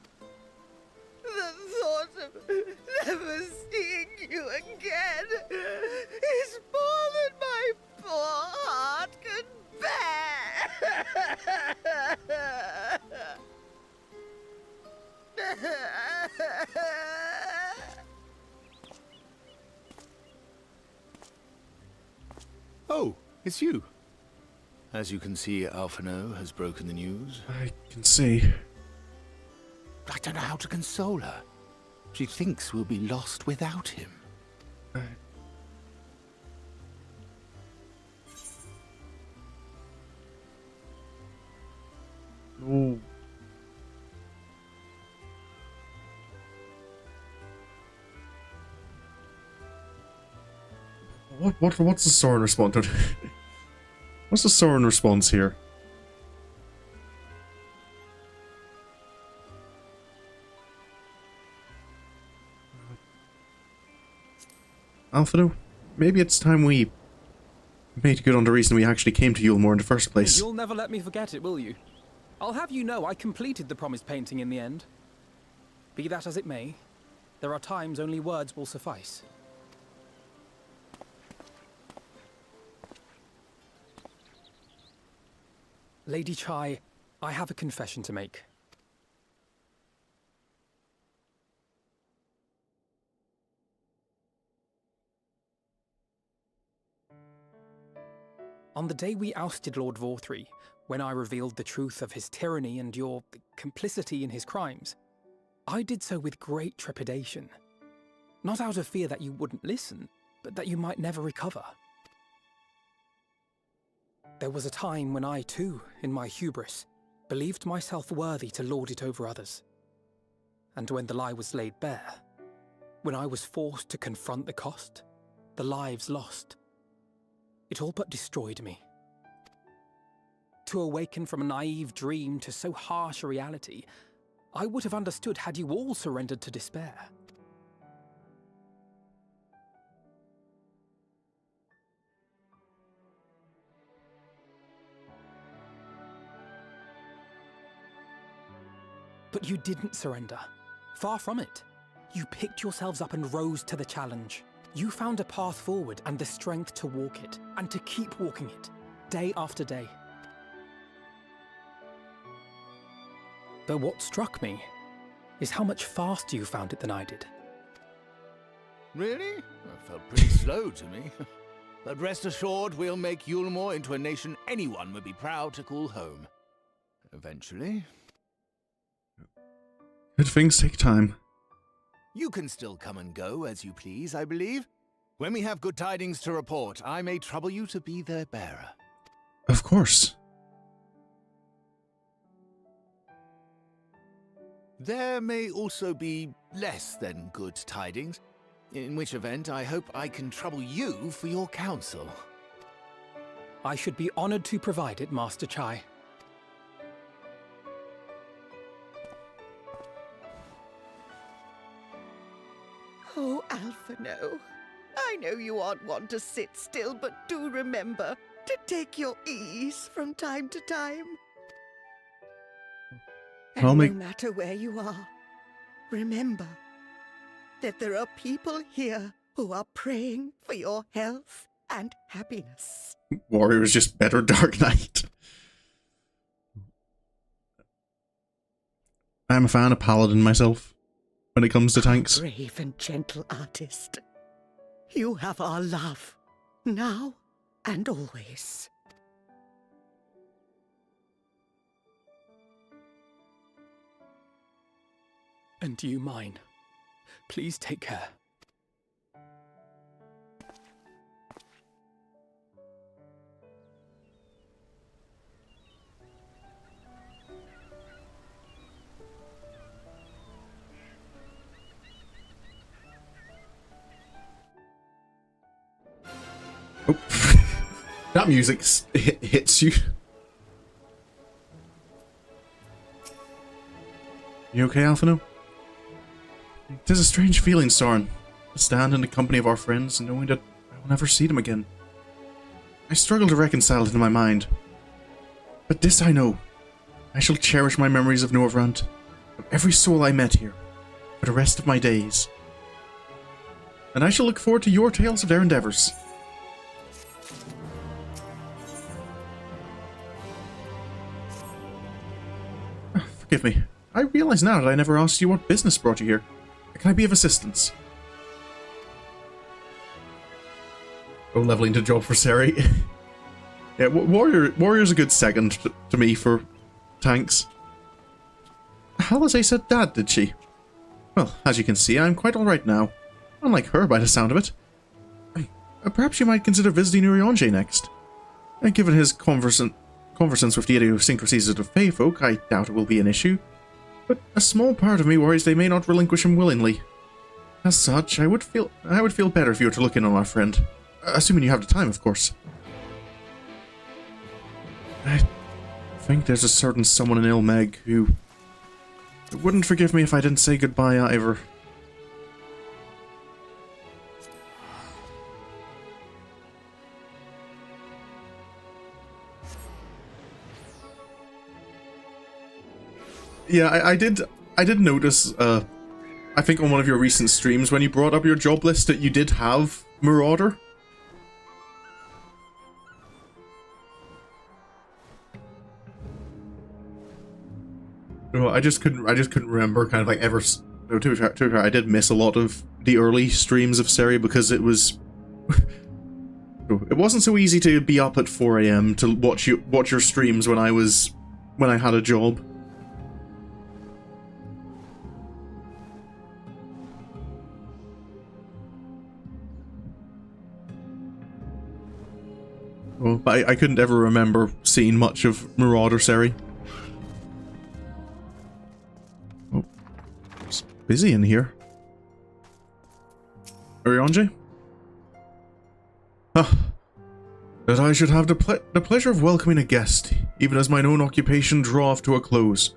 [SPEAKER 6] The thought of never seeing you again is more than my poor heart can bear.
[SPEAKER 3] Oh, it's you. As you can see, Alphino has broken the news.
[SPEAKER 1] I can see.
[SPEAKER 3] I don't know how to console her. She thinks we'll be lost without him.
[SPEAKER 1] Oh. What's the Sorin response? What's the Sorin response here? Alphino, maybe it's time we made good on the reason we actually came to Yulmore in the first place.
[SPEAKER 5] You'll never let me forget it, will you? I'll have you know I completed the promised painting in the end. Be that as it may, there are times only words will suffice. Lady Chai, I have a confession to make. On the day we ousted Lord Vorthree, when I revealed the truth of his tyranny and your complicity in his crimes, I did so with great trepidation. Not out of fear that you wouldn't listen, but that you might never recover. There was a time when I too, in my hubris, believed myself worthy to lord it over others. And when the lie was laid bare, when I was forced to confront the cost, the lives lost, it all but destroyed me. To awaken from a naive dream to so harsh a reality, I would have understood had you all surrendered to despair. But you didn't surrender. Far from it. You picked yourselves up and rose to the challenge. You found a path forward and the strength to walk it, and to keep walking it, day after day. Though what struck me is how much faster you found it than I did.
[SPEAKER 3] Really? That felt pretty slow to me. But rest assured, we'll make Yulmore into a nation anyone would be proud to call home. Eventually.
[SPEAKER 1] Good things take time.
[SPEAKER 3] You can still come and go as you please, I believe. When we have good tidings to report, I may trouble you to be their bearer.
[SPEAKER 1] Of course.
[SPEAKER 3] There may also be less than good tidings, in which event I hope I can trouble you for your counsel.
[SPEAKER 5] I should be honored to provide it, Master Chai.
[SPEAKER 6] Oh, Alphino. I know you aren't one to sit still, but do remember to take your ease from time to time. And no matter where you are, remember that there are people here who are praying for your health and happiness.
[SPEAKER 1] Warrior is just better Dark Knight. I'm a fan of Paladin myself when it comes to tanks.
[SPEAKER 6] Brave and gentle artist. You have our love, now and always.
[SPEAKER 5] And you mine. Please take care.
[SPEAKER 1] Oh. That music hits you. You okay, Alphino? There's a strange feeling, Sorin, to stand in the company of our friends and knowing that I will never see them again. I struggle to reconcile it in my mind. But this I know. I shall cherish my memories of Norvrant, of every soul I met here, for the rest of my days. And I shall look forward to your tales of their endeavours. Forgive me. I realise now that I never asked you what business brought you here. Can I be of assistance? Oh, leveling to job for Seri. Yeah, Warrior's a good second to me for tanks. Halazay said dad, did she? Well, as you can see, I'm quite alright now. Unlike her, by the sound of it. Perhaps you might consider visiting Urianger next. Given his conversance with the idiosyncrasies of the Fey folk, I doubt it will be an issue. But a small part of me worries they may not relinquish him willingly. As such, I would feel better if you were to look in on our friend. Assuming you have the time, of course. I think there's a certain someone in Ilmeg who wouldn't forgive me if I didn't say goodbye either. Yeah, I did notice, I think on one of your recent streams when you brought up your job list that you did have Marauder. No, I just couldn't remember kind of like ever. No, to be fair, I did miss a lot of the early streams of Seri because it was. It wasn't so easy to be up at 4 AM to watch your streams when I had a job. Well, but I couldn't ever remember seeing much of Marauder Seri. Oh, it's busy in here. Urianger? Ah, that I should have the pleasure of welcoming a guest, even as mine own occupation draweth to a close.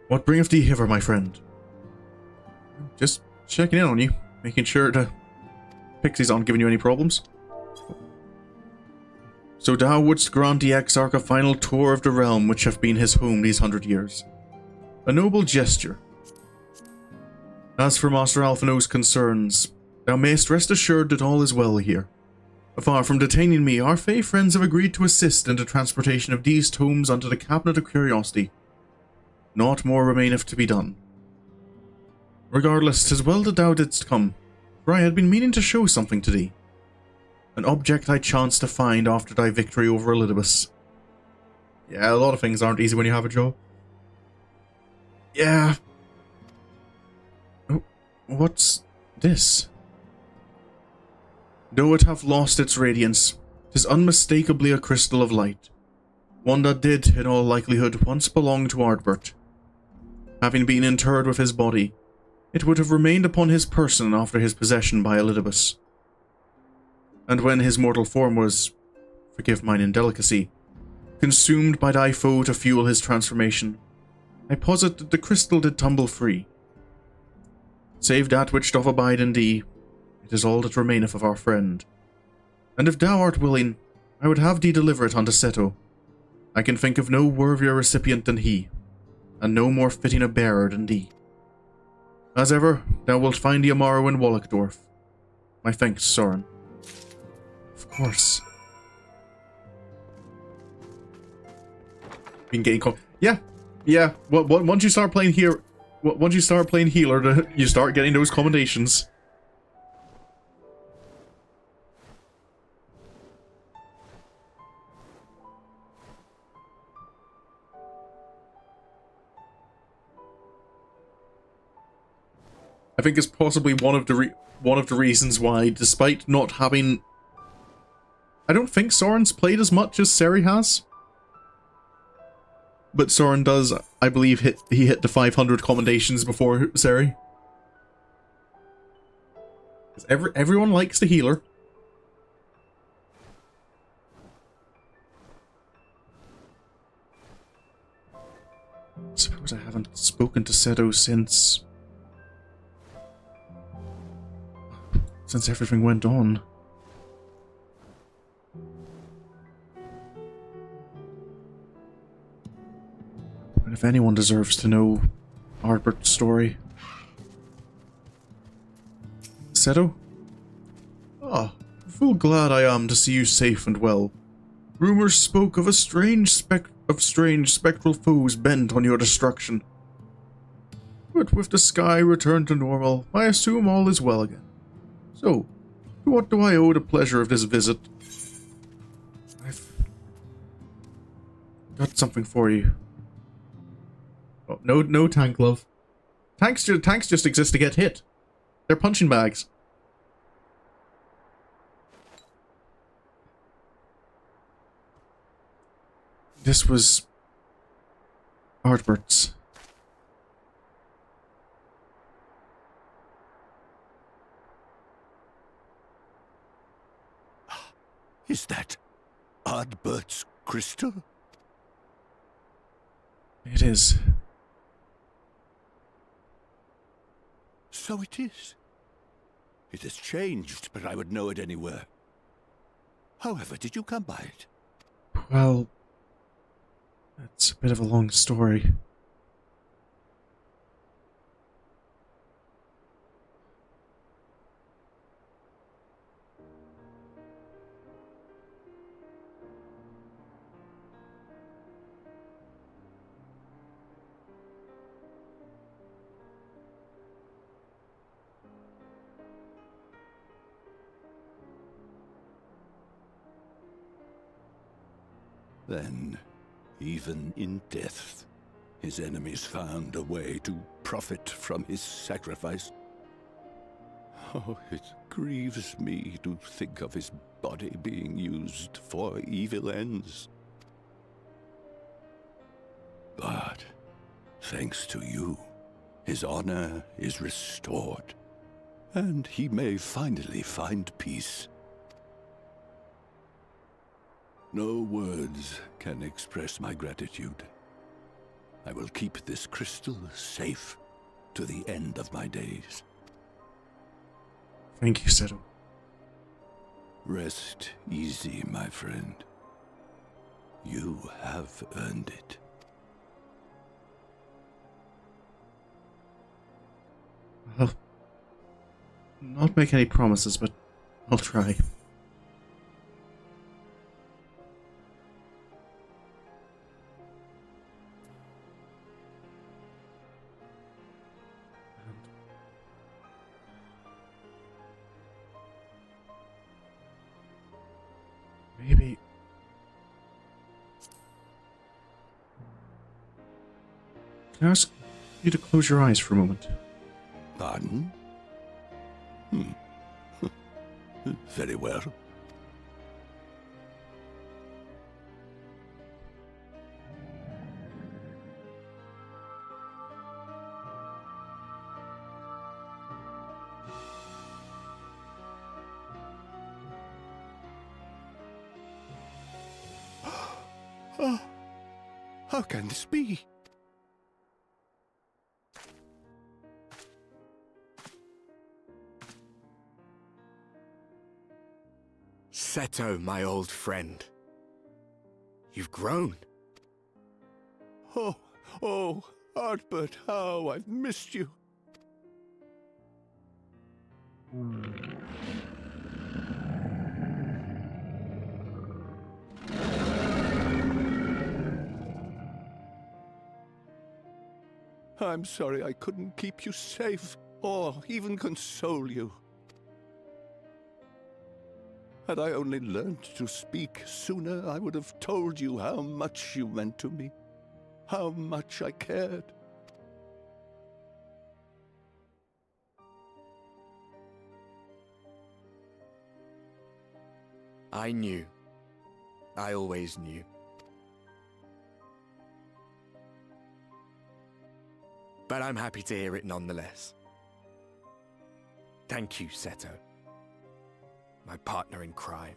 [SPEAKER 1] What bringeth thee hither, my friend? Just checking in on you, making sure the Pixies aren't giving you any problems. So thou wouldst grant the Exarch a final tour of the realm which hath been his home these 100 years. A noble gesture. As for Master Alphino's concerns, thou mayst rest assured that all is well here. Far from detaining me, our Fey friends have agreed to assist in the transportation of these tomes unto the Cabinet of Curiosity. Naught more remaineth to be done. Regardless, 'tis well that thou didst come, for I had been meaning to show something to thee. An object I chanced to find after thy victory over Elidibus. Yeah, a lot of things aren't easy when you have a job. Yeah. Oh, What's this? Though it have lost its radiance, 'tis unmistakably a crystal of light. One that did, in all likelihood, once belong to Ardbert. Having been interred with his body, it would have remained upon his person after his possession by Elidibus. And when his mortal form was, forgive mine indelicacy, consumed by thy foe to fuel his transformation, I posit that the crystal did tumble free. Save that which doth abide in thee, it is all that remaineth of our friend. And if thou art willing, I would have thee deliver it unto Seto. I can think of no worthier recipient than he, and no more fitting a bearer than thee. As ever, thou wilt find the Amaurot in Wallachdorf. My thanks, Sorin. Of course. Been getting yeah. Once you start playing here, once you start playing healer, you start getting those commendations. I think it's possibly one of the reasons why, despite not having, I don't think Sorin's played as much as Seri has. But Sorin does, I believe, he hit the 500 commendations before Seri. Everyone likes the healer. I suppose I haven't spoken to Seto since everything went on. But if anyone deserves to know Ardbert's story... Seto? Ah, full glad I am to see you safe and well. Rumors spoke of strange spectral foes bent on your destruction. But with the sky returned to normal, I assume all is well again. So, to what do I owe the pleasure of this visit? I've got something for you. Oh, no tank love. Tanks just exist to get hit. They're punching bags. This was Ardbert's.
[SPEAKER 9] Is that Ardbert's crystal?
[SPEAKER 1] It is.
[SPEAKER 9] So it is. It has changed, but I would know it anywhere. However, did you come by it?
[SPEAKER 1] Well, that's a bit of a long story.
[SPEAKER 9] Then, even in death, his enemies found a way to profit from his sacrifice. Oh, it grieves me to think of his body being used for evil ends. But, thanks to you, his honor is restored, and he may finally find peace. No words can express my gratitude. I will keep this crystal safe to the end of my days.
[SPEAKER 1] Thank you, Seto.
[SPEAKER 9] Rest easy, my friend. You have earned it.
[SPEAKER 1] I'll not make any promises, but I'll try. Maybe... Can I ask you to close your eyes for a moment?
[SPEAKER 9] Pardon? Very well. How can this be?
[SPEAKER 3] Seto, my old friend. You've grown.
[SPEAKER 9] Oh, Ardbert, how I've missed you. I'm sorry I couldn't keep you safe, or even console you. Had I only learned to speak sooner, I would have told you how much you meant to me, how much I cared.
[SPEAKER 3] I knew. I always knew. But I'm happy to hear it nonetheless. Thank you, Seto. My partner in crime.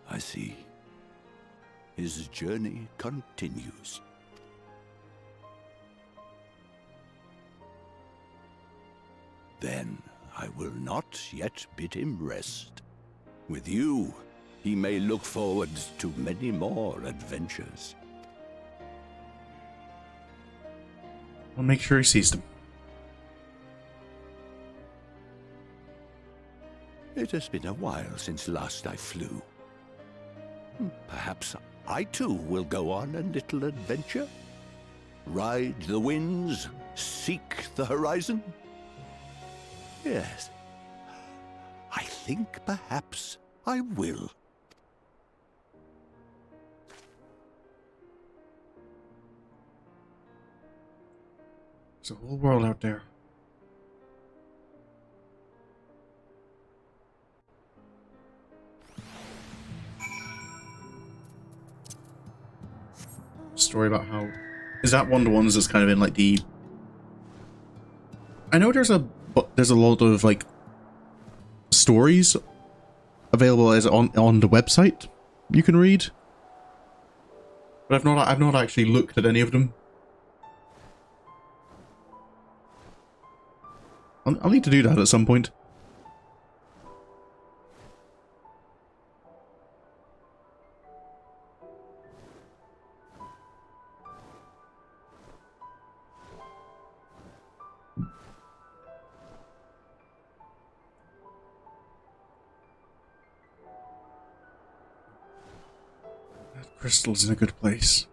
[SPEAKER 9] I see. His journey continues. Then I will not yet bid him rest. With you, he may look forward to many more adventures.
[SPEAKER 1] I'll make sure he sees them.
[SPEAKER 9] It has been a while since last I flew. Perhaps I too will go on a little adventure? Ride the winds, seek the horizon? Yes, I think perhaps I will.
[SPEAKER 1] There's a whole world out there. Story about how... Is that one of the ones that's kind of in like the... I know there's a lot of like stories available as on the website you can read, but I've not actually looked at any of them. I'll need to do that at some point. Crystal's in a good place.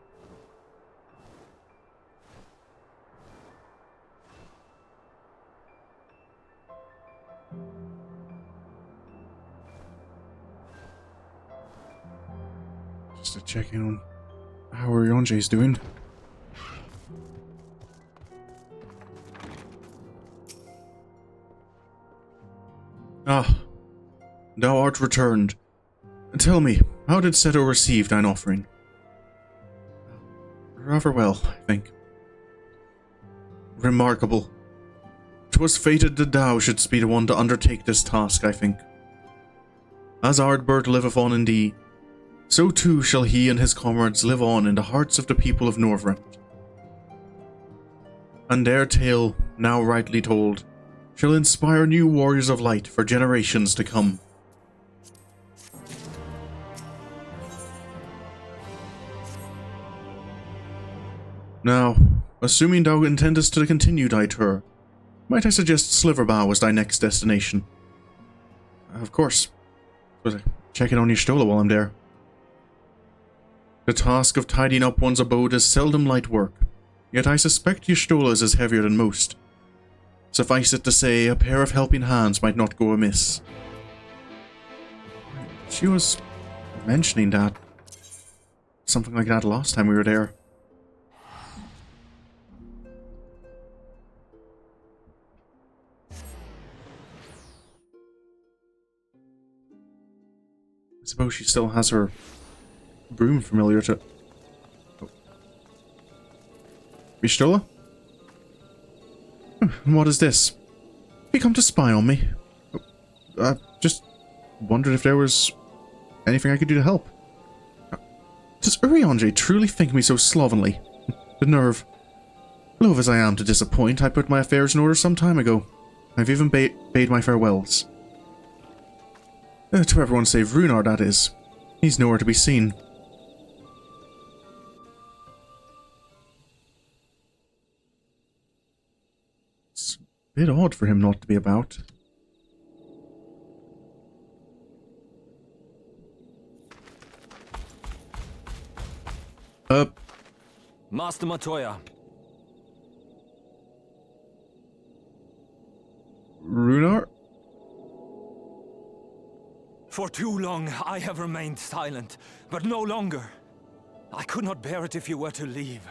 [SPEAKER 1] Just to check in on how Orionje's doing. Ah, thou art returned. Tell me, how did Seto receive thine offering? Rather well, I think. Remarkable. 'Twas fated that thou shouldst be the one to undertake this task, I think. As Ardbert liveth on in thee, so too shall he and his comrades live on in the hearts of the people of Northrend. And their tale, now rightly told, shall inspire new warriors of light for generations to come. Now, assuming thou intendest to continue thy tour, might I suggest Sliverbow as thy next destination? Of course. But check in on your Stola while I'm there. The task of tidying up one's abode is seldom light work, yet I suspect Ystola's is heavier than most. Suffice it to say, a pair of helping hands might not go amiss. She was mentioning that. Something like that last time we were there. I suppose she still has her broom familiar to... Oh. Vishtola? What is this? You come to spy on me? I just wondered if there was anything I could do to help. Does Urianger truly think me so slovenly? The nerve. Loath as I am to disappoint, I put my affairs in order some time ago. I've even bade my farewells. To everyone save Runar, that is. He's nowhere to be seen. It's a bit odd for him not to be about.
[SPEAKER 13] Master Matoya.
[SPEAKER 1] Runar?
[SPEAKER 13] For too long I have remained silent, but no longer. I could not bear it if you were to leave.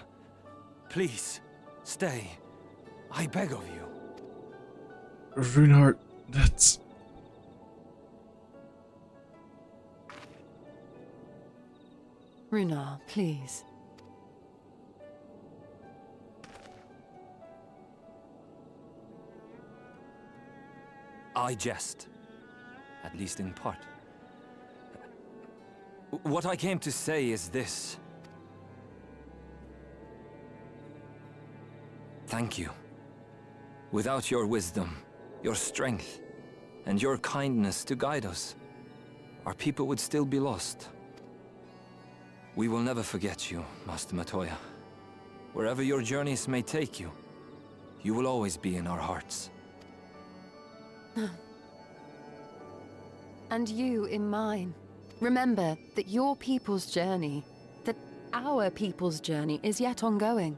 [SPEAKER 13] Please, stay. I beg of you.
[SPEAKER 1] Runar, that's...
[SPEAKER 2] Runar, please.
[SPEAKER 13] I jest. At least in part. What I came to say is this. Thank you. Without your wisdom, your strength, and your kindness to guide us, our people would still be lost. We will never forget you, Master Matoya. Wherever your journeys may take you, you will always be in our hearts.
[SPEAKER 2] And you in mine. Remember that your people's journey, that our people's journey is yet ongoing.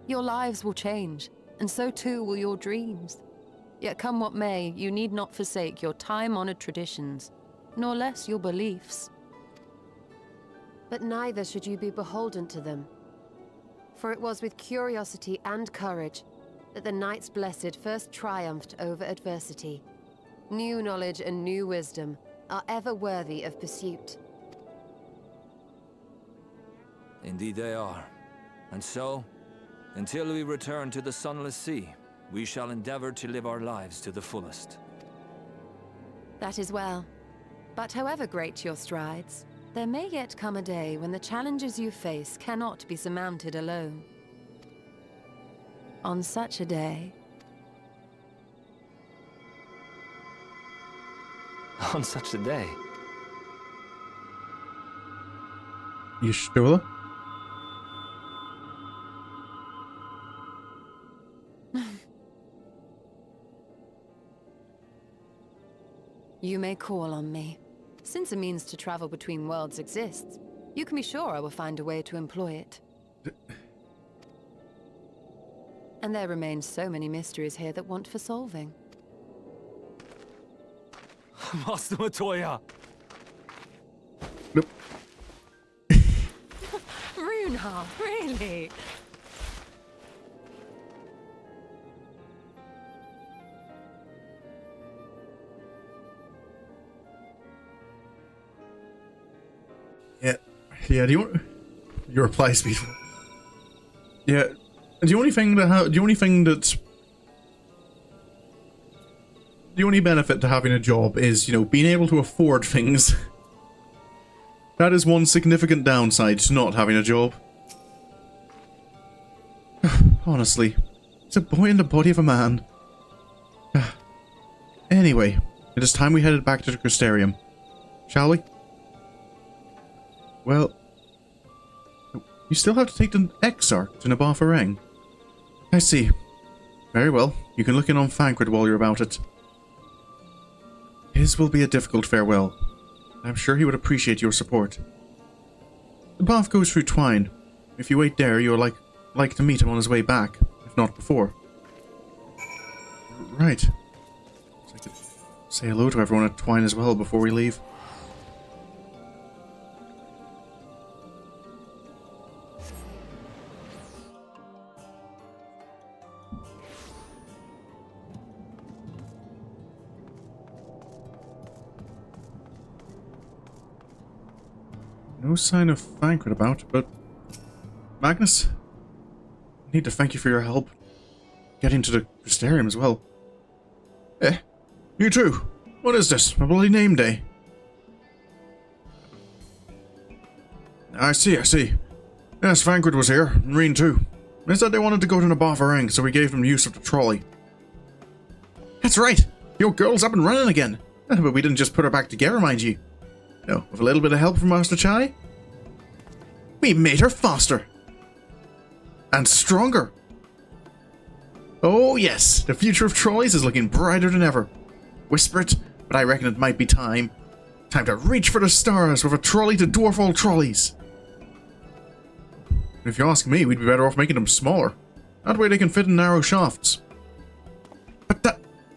[SPEAKER 2] Your lives will change, and so too will your dreams. Yet come what may, you need not forsake your time-honored traditions, nor less your beliefs. But neither should you be beholden to them. For it was with curiosity and courage that the Knights Blessed first triumphed over adversity. New knowledge and new wisdom are ever worthy of pursuit.
[SPEAKER 13] Indeed they are. And so, until we return to the Sunless Sea, we shall endeavor to live our lives to the fullest.
[SPEAKER 2] That is well. But however great your strides, there may yet come a day when the challenges you face cannot be surmounted alone. On such a day...
[SPEAKER 13] On such a day?
[SPEAKER 1] Vishtola?
[SPEAKER 2] You may call on me. Since a means to travel between worlds exists, you can be sure I will find a way to employ it. And there remain so many mysteries here that want for solving.
[SPEAKER 13] Master Matoya!
[SPEAKER 1] Nope.
[SPEAKER 2] Runar, really?
[SPEAKER 1] Yeah, do you want... Your reply speed. Yeah, the only thing that the only benefit to having a job is, you know, being able to afford things. That is one significant downside to not having a job. Honestly, it's a boy in the body of a man. Anyway, it is time we headed back to the Crystarium. Shall we? Well, you still have to take the Exarch to Nabarfareng. I see. Very well, you can look in on Thancred while you're about it. His will be a difficult farewell. I'm sure he would appreciate your support. The path goes through Twine. If you wait there, you'll like to meet him on his way back, if not before. right. So I could say hello to everyone at Twine as well before we leave. No sign of Thancred about, but... Magnus? I need to thank you for your help. Getting to the Crystarium as well. Eh, you too. What is this? A bloody name day? I see. Yes, Thancred was here, and Reen too. They said they wanted to go to Nabarvarang, so we gave them use of the trolley. That's right! Your girl's up and running again! But we didn't just put her back together, mind you. No, with a little bit of help from Master Chai, we made her faster. And stronger. Oh yes, the future of trolleys is looking brighter than ever. Whisper it, but I reckon it might be time. Time to reach for the stars with a trolley to dwarf all trolleys. If you ask me, we'd be better off making them smaller. That way they can fit in narrow shafts. But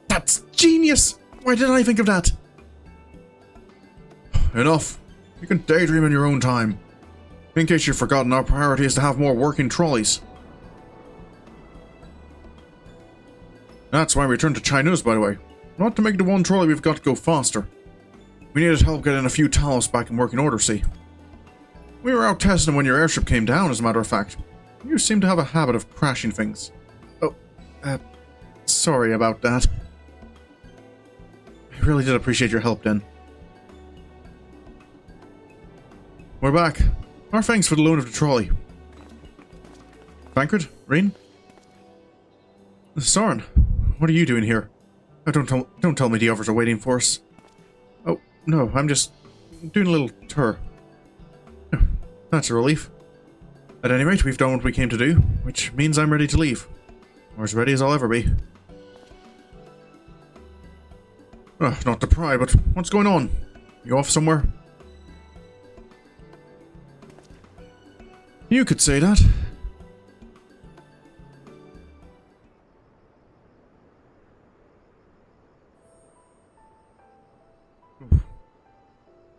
[SPEAKER 1] that's genius! Why didn't I think of that? Enough. You can daydream in your own time. In case you've forgotten, our priority is to have more working trolleys. That's why we turned to Chinese, by the way. Not to make the one trolley we've got go faster. We needed help getting a few Talos back in working order, see. We were out testing when your airship came down, as a matter of fact. You seem to have a habit of crashing things. Oh, sorry about that. I really did appreciate your help, then. We're back. Our thanks for the loan of the trolley. Thancred? Reen? Sorin, what are you doing here? Oh, don't tell me the others are waiting for us. Oh, no, I'm just doing a little tour. Oh, that's a relief. At any rate, we've done what we came to do, which means I'm ready to leave. Or as ready as I'll ever be. Oh, not to pry, but what's going on? You off somewhere? You could say that.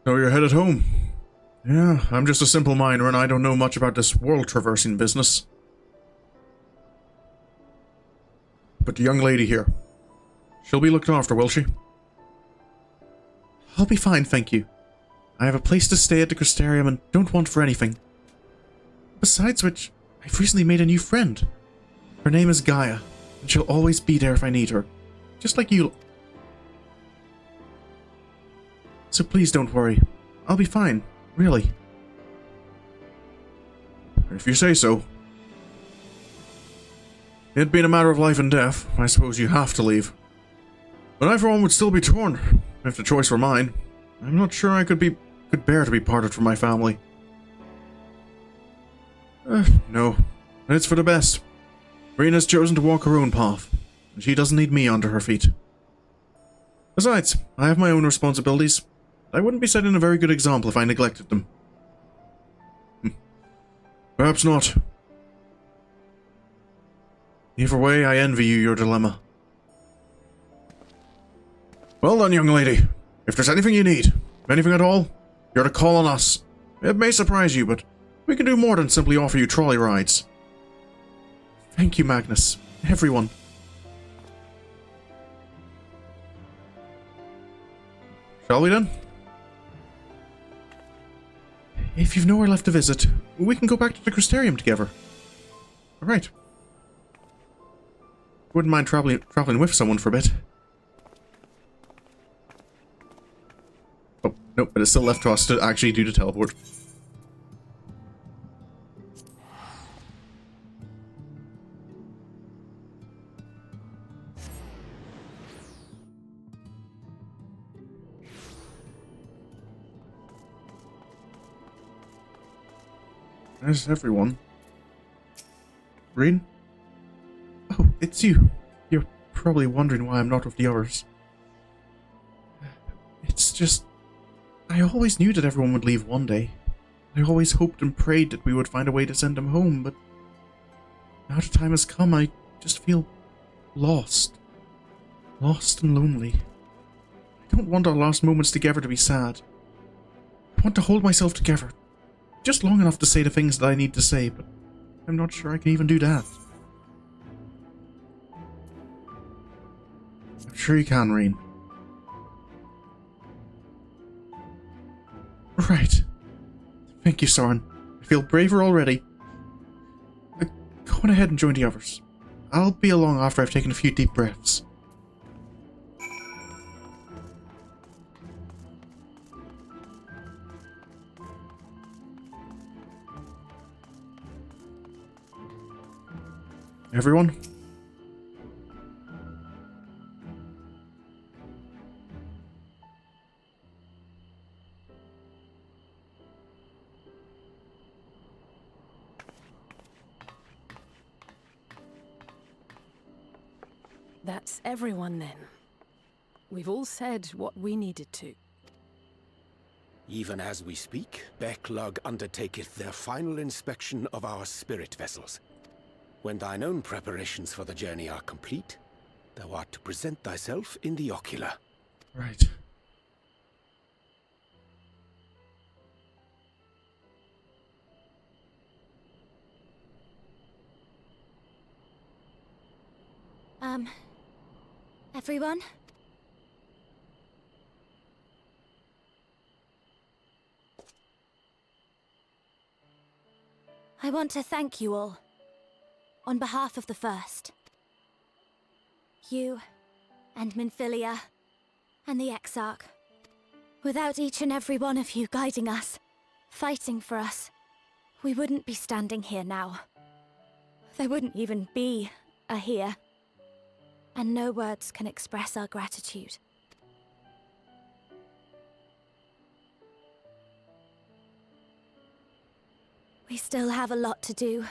[SPEAKER 1] So you're headed home? Yeah, I'm just a simple miner and I don't know much about this world-traversing business. But the young lady here, she'll be looked after, will she? I'll be fine, thank you. I have a place to stay at the Crystarium and don't want for anything. Besides which, I've recently made a new friend. Her name is Gaia, and she'll always be there if I need her. Just like you. So please don't worry. I'll be fine, really. If you say so. It being a matter of life and death, I suppose you have to leave. But I for one would still be torn, if the choice were mine. I'm not sure I could bear to be parted from my family. No. It's for the best. Reen has chosen to walk her own path, and she doesn't need me under her feet. Besides, I have my own responsibilities. I wouldn't be setting a very good example if I neglected them. Perhaps not. Either way, I envy you your dilemma. Well done, young lady. If there's anything you need, anything at all, you're to call on us. It may surprise you, but we can do more than simply offer you trolley rides. Thank you, Magnus. Everyone. Shall we then? If you've nowhere left to visit, we can go back to the Crystarium together. Alright. Wouldn't mind traveling with someone for a bit. Oh, nope, but it's still left to us to actually do the teleport. There's everyone. Reen? Oh, it's you. You're probably wondering why I'm not with the others. It's just... I always knew that everyone would leave one day. I always hoped and prayed that we would find a way to send them home, but... now the time has come, I just feel... lost. Lost and lonely. I don't want our last moments together to be sad. I want to hold myself together. Just long enough to say the things that I need to say, but I'm not sure I can even do that. I'm sure you can, Rain. Right. Thank you, Sorin. I feel braver already. Go on ahead and join the others. I'll be along after I've taken a few deep breaths. Everyone?
[SPEAKER 10] That's everyone then. We've all said what we needed to.
[SPEAKER 9] Even as we speak, Becklug undertaketh their final inspection of our spirit vessels. When thine own preparations for the journey are complete, thou art to present thyself in the ocular.
[SPEAKER 1] Right.
[SPEAKER 12] Everyone? I want to thank you all. On behalf of the First. You, and Minfilia, and the Exarch. Without each and every one of you guiding us, fighting for us, we wouldn't be standing here now. There wouldn't even be a here. And no words can express our gratitude. We still have a lot to do.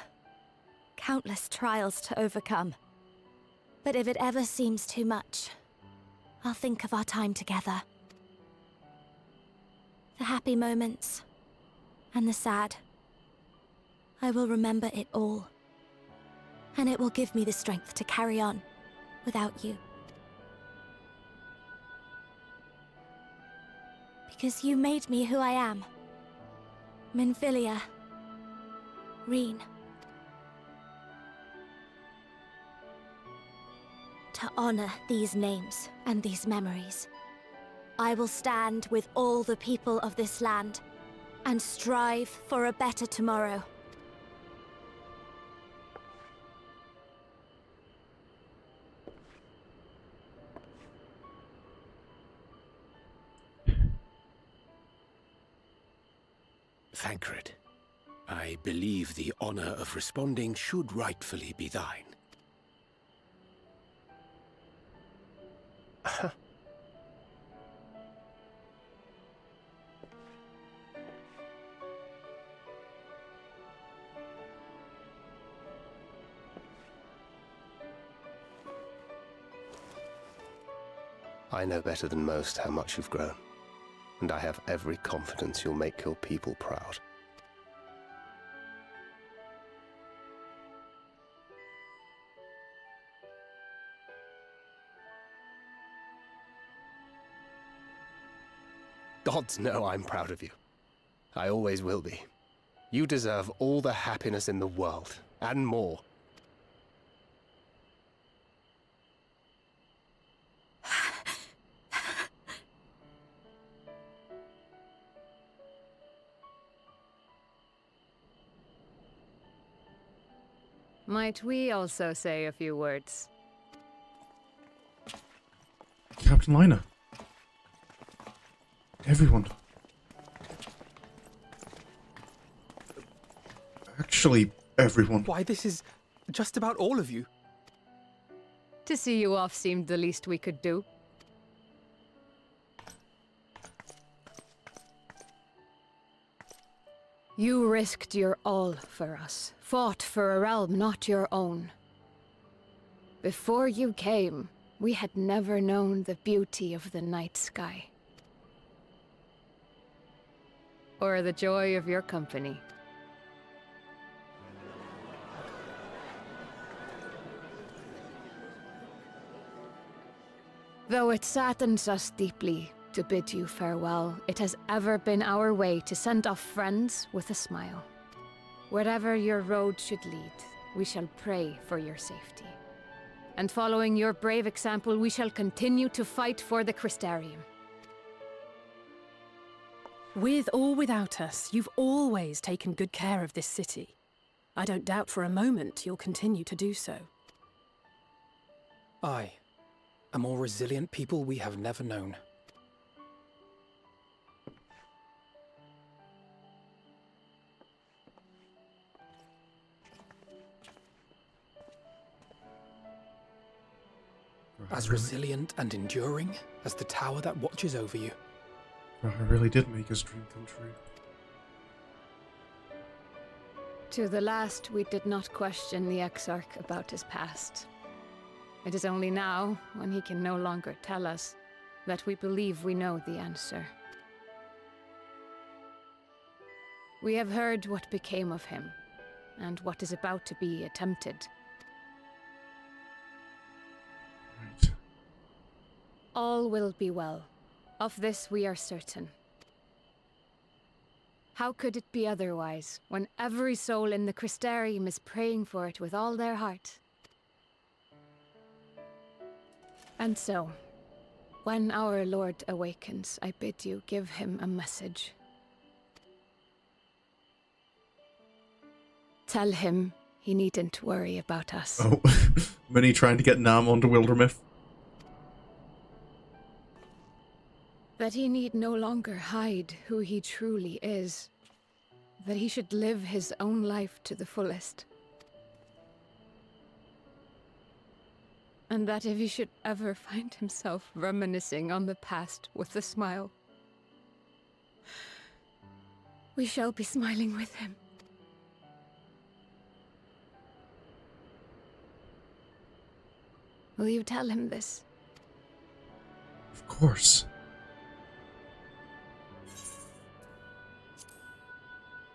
[SPEAKER 12] Countless trials to overcome. But if it ever seems too much, I'll think of our time together. The happy moments, and the sad. I will remember it all. And it will give me the strength to carry on without you. Because you made me who I am. Minfilia. Reen. To honor these names and these memories, I will stand with all the people of this land and strive for a better tomorrow.
[SPEAKER 9] Thancred, I believe the honor of responding should rightfully be thine.
[SPEAKER 4] I know better than most how much you've grown, and I have every confidence you'll make your people proud. Gods know I'm proud of you. I always will be. You deserve all the happiness in the world, and more.
[SPEAKER 2] Might we also say a few words?
[SPEAKER 1] Captain Lina. Everyone. Actually, everyone.
[SPEAKER 5] Why, this is just about all of you.
[SPEAKER 2] To see you off seemed the least we could do. You risked your all for us, fought for a realm not your own. Before you came, we had never known the beauty of the night sky. Or the joy of your company.
[SPEAKER 10] Though it saddens us deeply to bid you farewell, it has ever been our way to send off friends with a smile. Wherever your road should lead, we shall pray for your safety. And following your brave example, we shall continue to fight for the Crystarium.
[SPEAKER 14] With or without us, you've always taken good care of this city. I don't doubt for a moment you'll continue to do so.
[SPEAKER 5] Aye. A more resilient people we have never known. As resilient and enduring as the tower that watches over you.
[SPEAKER 1] I really did make his dream come true.
[SPEAKER 10] To the last, we did not question the Exarch about his past. It is only now, when he can no longer tell us, that we believe we know the answer. We have heard what became of him, and what is about to be attempted.
[SPEAKER 1] Right.
[SPEAKER 10] All will be well. Of this we are certain. How could it be otherwise, when every soul in the Crystarium is praying for it with all their heart? And so, when our Lord awakens, I bid you give him a message. Tell him he needn't worry about us.
[SPEAKER 1] Oh, Minnie trying to get Nam onto Wildermyth.
[SPEAKER 10] That he need no longer hide who he truly is. That he should live his own life to the fullest. And that if he should ever find himself reminiscing on the past with a smile, we shall be smiling with him. Will you tell him this?
[SPEAKER 1] Of course.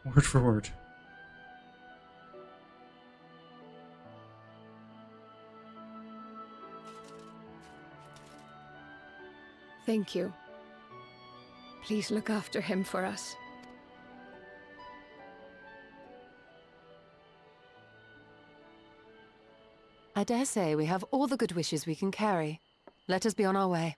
[SPEAKER 1] Word for word.
[SPEAKER 10] Thank you. Please look after him for us.
[SPEAKER 2] I dare say we have all the good wishes we can carry. Let us be on our way.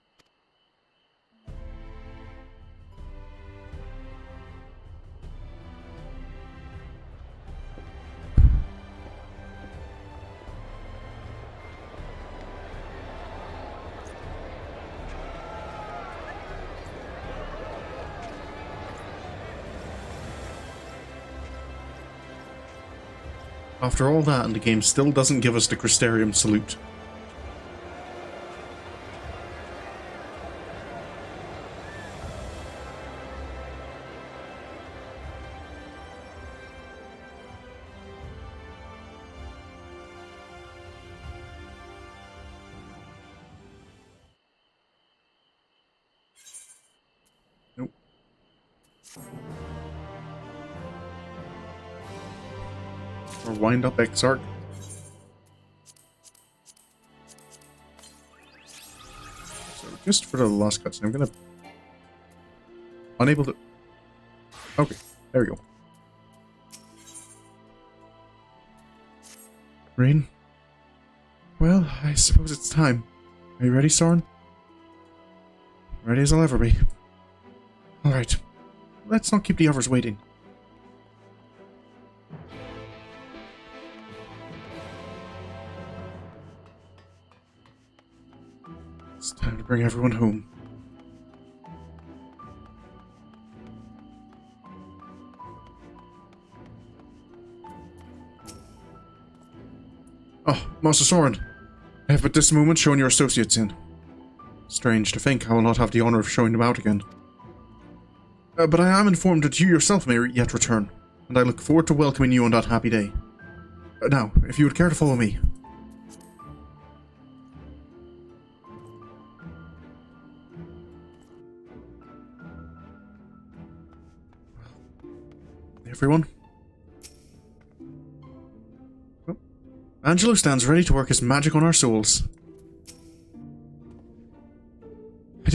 [SPEAKER 1] After all that, and the game still doesn't give us the Crystarium salute. Nope. Or wind up Exarch. So just for the last cutscene, I'm gonna unable to. Okay, there we go. Rain. Well, I suppose it's time. Are you ready, Sorin? Ready as I'll ever be. Alright. Let's not keep the others waiting. It's time to bring everyone home. Oh, Master Sorin. I have at this moment shown your associates in. Strange to think I will not have the honor of showing them out again. But I am informed that you yourself may yet return, and I look forward to welcoming you on that happy day. Now, if you would care to follow me. Everyone? Oh. Angelo stands ready to work his magic on our souls.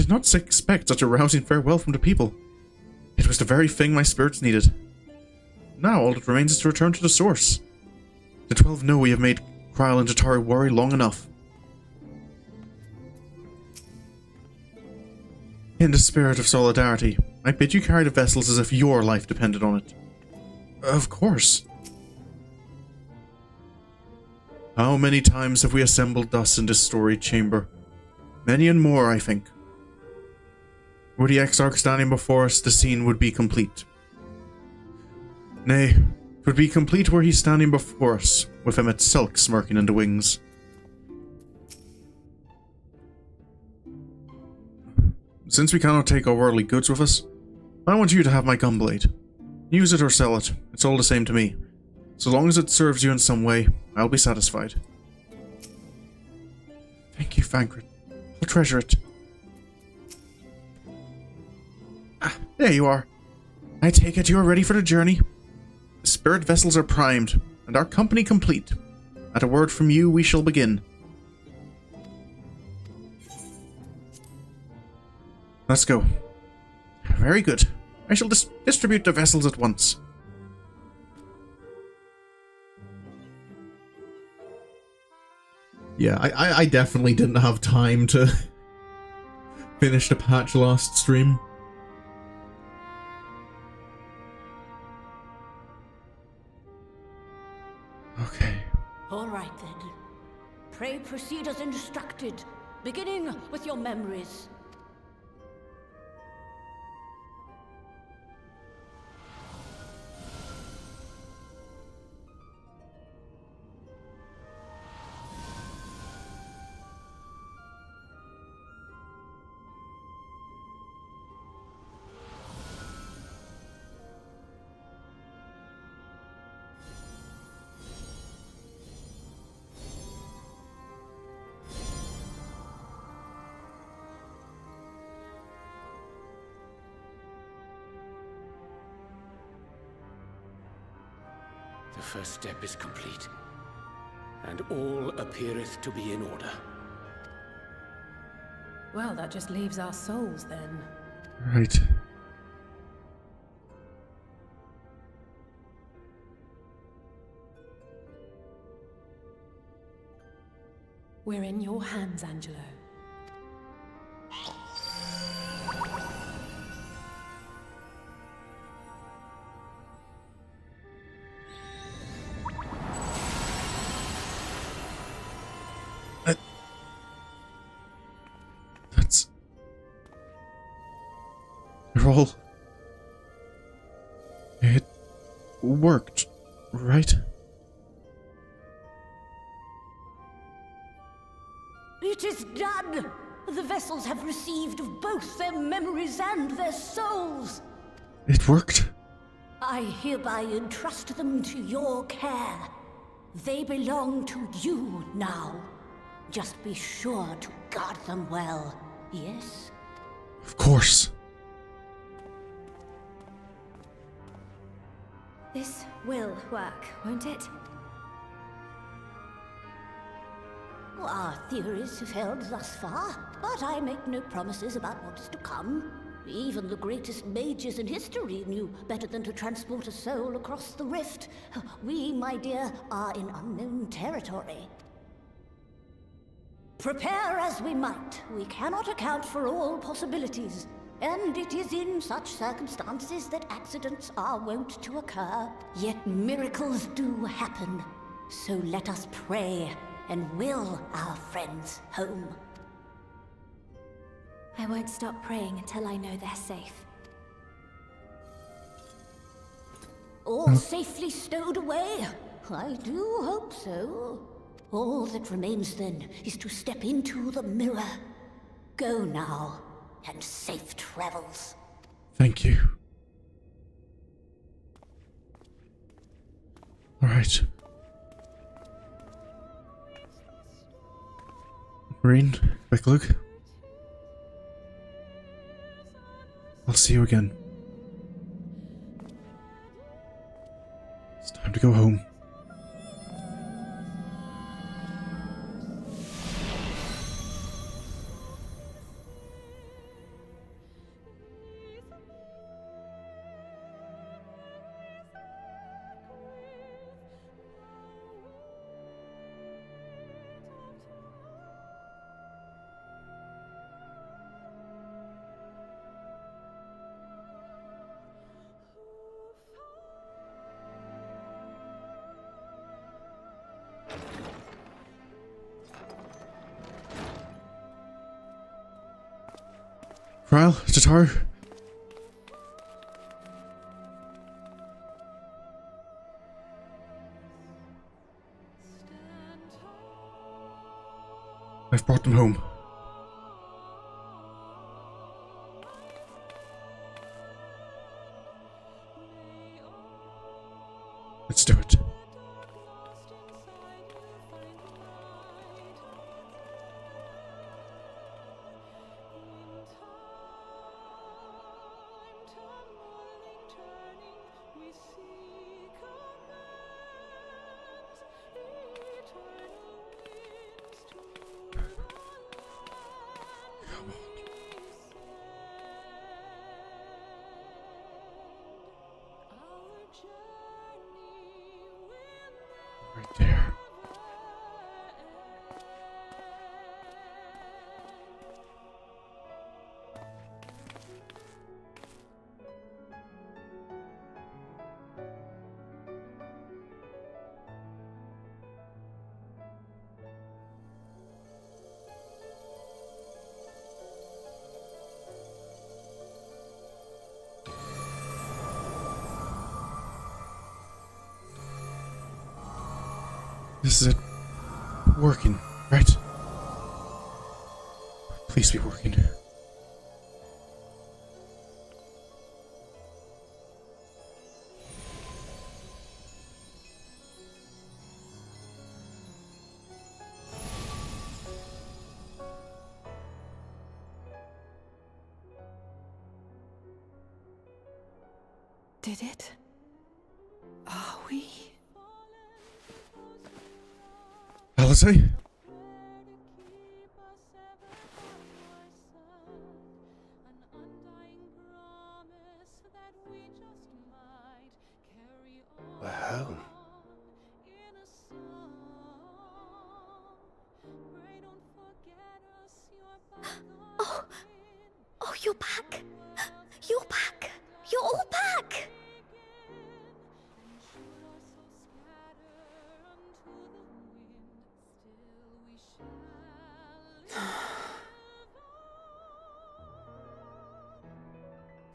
[SPEAKER 1] did not expect such a rousing farewell from the people. It was the very thing my spirits needed. Now all that remains is to return to the source. The 12 know we have made Krile and Jatari worry long enough. In the spirit of solidarity, I bid you carry the vessels as if your life depended on it. Of course. How many times have we assembled thus in this storied chamber? Many and more, I think. Were the Exarch standing before us, the scene would be complete. Nay, it would be complete were he standing before us, with Emet-Selch smirking in the wings. Since we cannot take our worldly goods with us, I want you to have my gunblade. Use it or sell it, it's all the same to me. So long as it serves you in some way, I'll be satisfied. Thank you, Thancred. I'll treasure it. Ah, there you are. I take it you are ready for the journey. The spirit vessels are primed, and our company complete. At a word from you, we shall begin. Let's go. Very good. I shall distribute the vessels at once.
[SPEAKER 15] Yeah, I definitely didn't have time to finish the patch last stream.
[SPEAKER 1] Okay.
[SPEAKER 6] All right then. Pray proceed as instructed, beginning with your memories.
[SPEAKER 9] The first step is complete, and all appeareth to be in order.
[SPEAKER 14] Well, that just leaves our souls then.
[SPEAKER 1] Right.
[SPEAKER 14] We're in your hands, Angelo.
[SPEAKER 1] Roll. It worked, right?
[SPEAKER 6] It is done! The vessels have received both their memories and their souls!
[SPEAKER 1] It worked?
[SPEAKER 6] I hereby entrust them to your care. They belong to you now. Just be sure to guard them well, yes?
[SPEAKER 1] Of course.
[SPEAKER 12] This will work, won't it?
[SPEAKER 6] Our theories have held thus far, but I make no promises about what is to come. Even the greatest mages in history knew better than to transport a soul across the rift. We, my dear, are in unknown territory. Prepare as we might, we cannot account for all possibilities. And it is in such circumstances that accidents are wont to occur. Yet miracles do happen. So let us pray and will our friends home.
[SPEAKER 12] I won't stop praying until I know they're safe.
[SPEAKER 6] All safely stowed away? I do hope so. All that remains then is to step into the mirror. Go now. And safe travels.
[SPEAKER 1] Thank you. Alright. Marine, quick look. I'll see you again. It's time to go home.
[SPEAKER 15] Trial, Tataru. I've brought them home. Let's do it. Right there. This is it. Working, right? Please be working.
[SPEAKER 2] Did it? Are we?
[SPEAKER 15] Alizé?
[SPEAKER 4] We're home.
[SPEAKER 12] Oh, you're back. You're back. You're all back.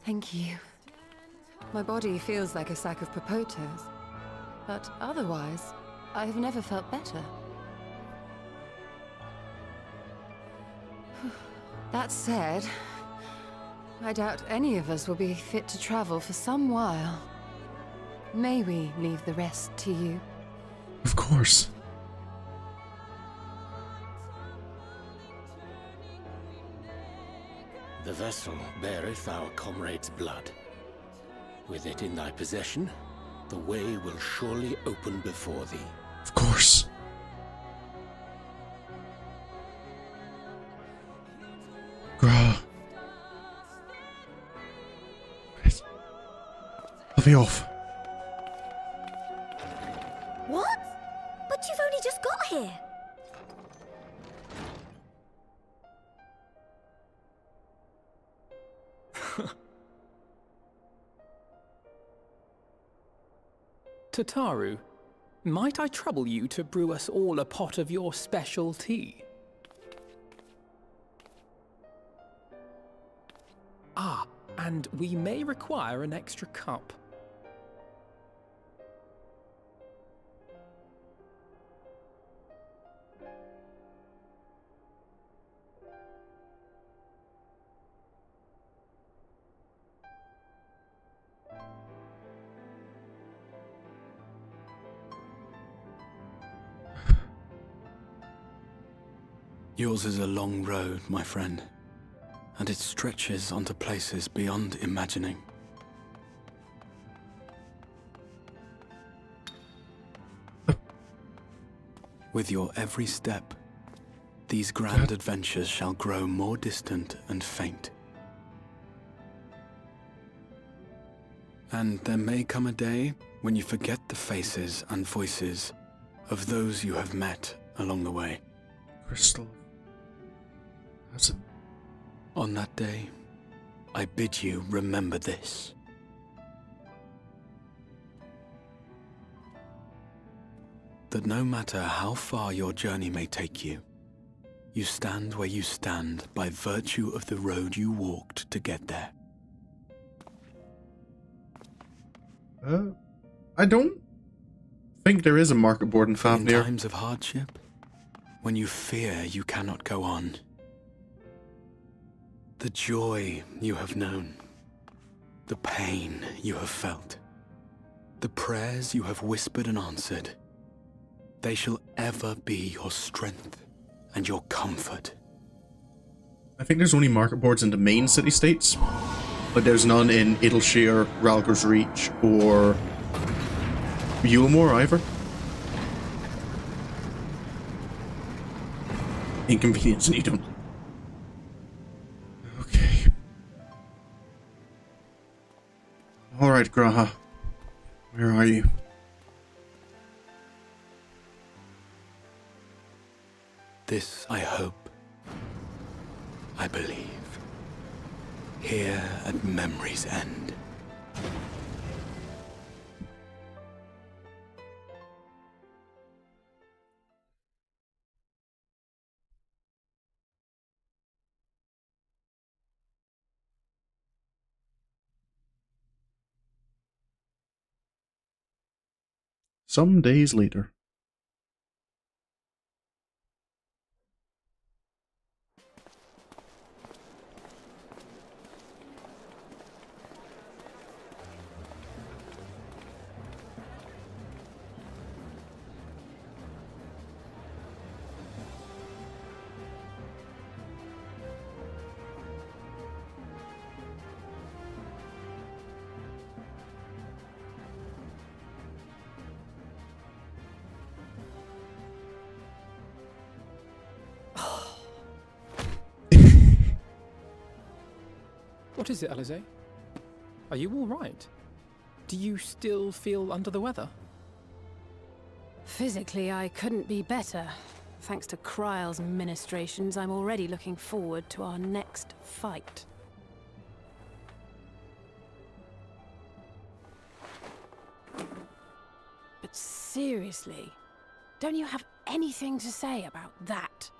[SPEAKER 2] Thank you. My body feels like a sack of potatoes, but otherwise, I have never felt better. That said, I doubt any of us will be fit to travel for some while. May we leave the rest to you?
[SPEAKER 15] Of course.
[SPEAKER 9] The vessel beareth our comrade's blood. With it in thy possession, the way will surely open before thee.
[SPEAKER 15] Of course. Gra. I'll be off.
[SPEAKER 12] What? But you've only just got here.
[SPEAKER 5] Tataru, might I trouble you to brew us all a pot of your special tea? Ah, and we may require an extra cup.
[SPEAKER 7] Yours is a long road, my friend, and it stretches onto places beyond imagining. With your every step, these grand adventures shall grow more distant and faint. And there may come a day when you forget the faces and voices of those you have met along the way.
[SPEAKER 15] Crystal. How's it?
[SPEAKER 7] On that day, I bid you remember this. That no matter how far your journey may take you, You stand where you stand by virtue of the road you walked to get there.
[SPEAKER 1] I don't think there is a market board in
[SPEAKER 7] In
[SPEAKER 1] Fafnir.
[SPEAKER 7] times of hardship, when you fear you cannot go on, the joy you have known, the pain you have felt, the prayers you have whispered and answered, they shall ever be your strength and your comfort.
[SPEAKER 1] I think there's only market boards in the main city-states, but there's none in Idleshire, Ralger's Reach, or Yulmore either. Inconvenience and you don't. Okay. Alright, Graha. Where are you?
[SPEAKER 7] This I hope, I believe, here at memory's end.
[SPEAKER 1] Some days later.
[SPEAKER 5] What is it, Alize? Are you all right? Do you still feel under the weather?
[SPEAKER 14] Physically, I couldn't be better. Thanks to Kryle's ministrations, I'm already looking forward to our next fight. But seriously, don't you have anything to say about that?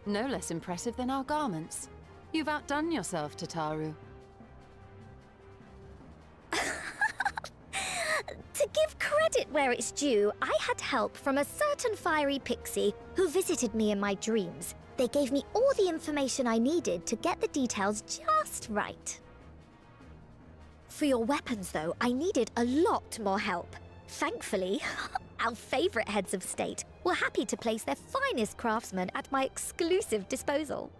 [SPEAKER 2] No less impressive than our garments. You've outdone yourself, Tataru.
[SPEAKER 12] To give credit where it's due, I had help from a certain fiery pixie who visited me in my dreams. They gave me all the information I needed to get the details just right. For your weapons, though, I needed a lot more help. Thankfully, our favorite heads of state were happy to place their finest craftsmen at my exclusive disposal.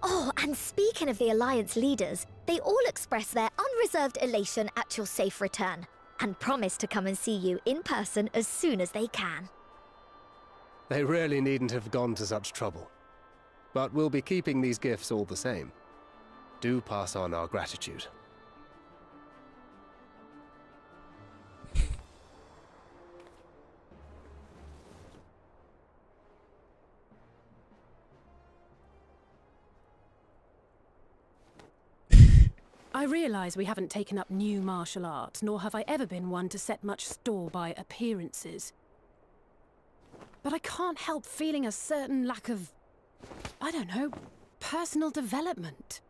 [SPEAKER 12] Oh, and speaking of the Alliance leaders, they all expressed their unreserved elation at your safe return, and promise to come and see you in person as soon as they can.
[SPEAKER 4] They really needn't have gone to such trouble. But we'll be keeping these gifts all the same. Do pass on our gratitude.
[SPEAKER 14] I realise we haven't taken up new martial arts, nor have I ever been one to set much store by appearances. But I can't help feeling a certain lack of, I don't know, personal development.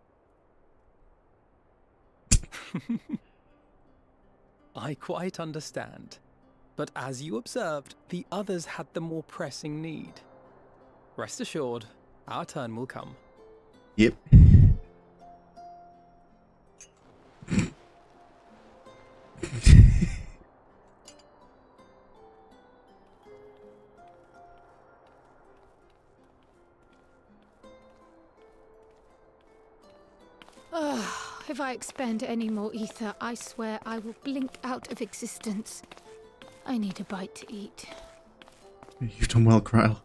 [SPEAKER 5] I quite understand. But as you observed, the others had the more pressing need. Rest assured, our turn will come.
[SPEAKER 1] Yep.
[SPEAKER 10] If I expend any more ether, I swear I will blink out of existence. I need a bite to eat.
[SPEAKER 1] You've done well, Kryl.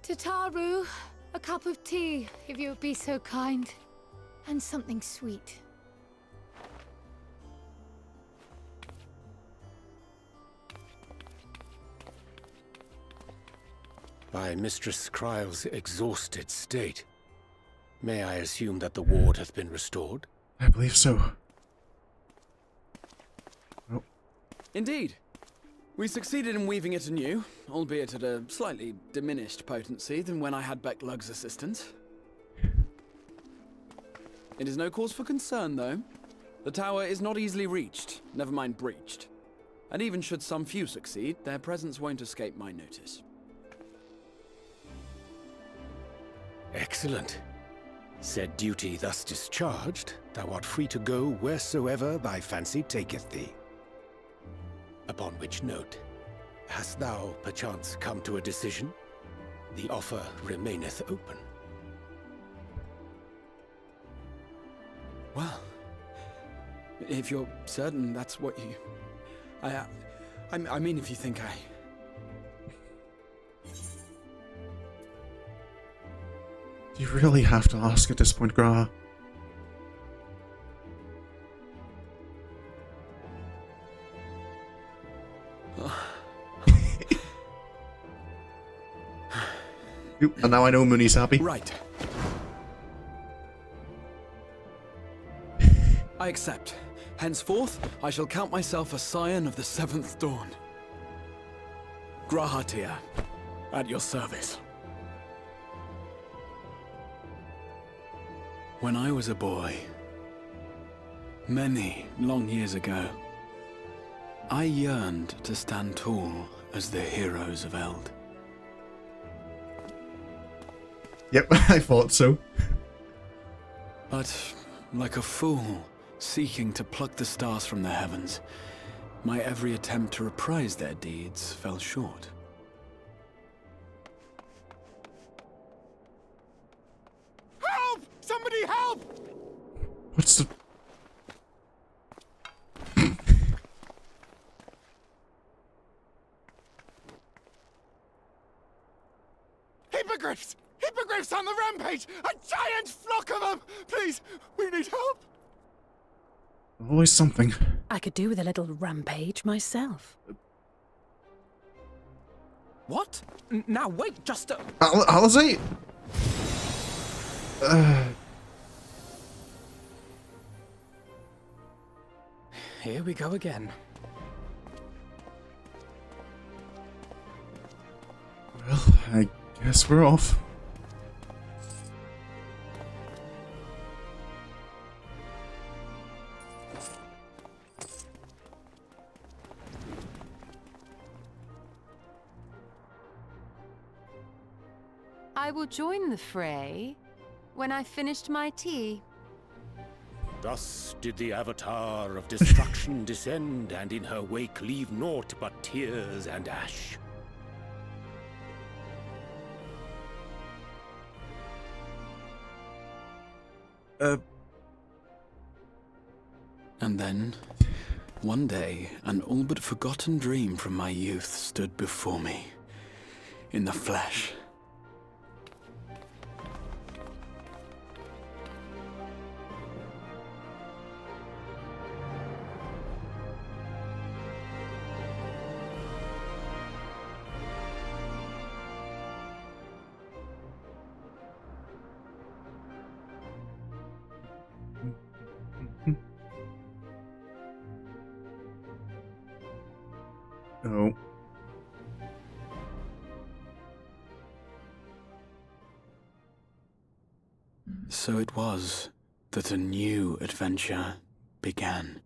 [SPEAKER 10] Tataru, a cup of tea, if you would be so kind. And something sweet.
[SPEAKER 9] By Mistress Kryl's exhausted state, may I assume that the ward hath been restored?
[SPEAKER 1] I believe so. Oh.
[SPEAKER 7] Indeed. We succeeded in weaving it anew, albeit at a slightly diminished potency than when I had Becklug's assistance. It is no cause for concern, though. The tower is not easily reached, never mind breached. And even should some few succeed, their presence won't escape my notice.
[SPEAKER 9] Excellent. Said duty thus discharged, thou art free to go wheresoever thy fancy taketh thee. Upon which note, hast thou perchance come to a decision? The offer remaineth open.
[SPEAKER 7] Well, if you're certain that's what you... I mean, if you think I...
[SPEAKER 1] Do you really have to ask at this point, Graha? And now I know Mooney's happy.
[SPEAKER 7] Right. I accept. Henceforth, I shall count myself a scion of the 7th dawn. Grahatir, at your service. When I was a boy, many long years ago, I yearned to stand tall as the heroes of Eld.
[SPEAKER 1] Yep, I thought so.
[SPEAKER 7] But, like a fool seeking to pluck the stars from the heavens, my every attempt to reprise their deeds fell short.
[SPEAKER 3] Help! Somebody help!
[SPEAKER 1] What's the...
[SPEAKER 3] Hippogriffs! Hippogriffs on the rampage! A giant flock of them! Please, we need help!
[SPEAKER 1] Always something.
[SPEAKER 14] I could do with a little rampage myself.
[SPEAKER 5] What? Now wait, just a...
[SPEAKER 1] Alizé?
[SPEAKER 5] Here we go again.
[SPEAKER 1] Well, I guess we're off.
[SPEAKER 2] I will join the fray when I've finished my tea.
[SPEAKER 9] Thus did the Avatar of Destruction descend, and in her wake leave naught but tears and ash.
[SPEAKER 7] And then, one day, an all but forgotten dream from my youth stood before me, in the flesh.
[SPEAKER 1] Oh.
[SPEAKER 7] So it was that a new adventure began.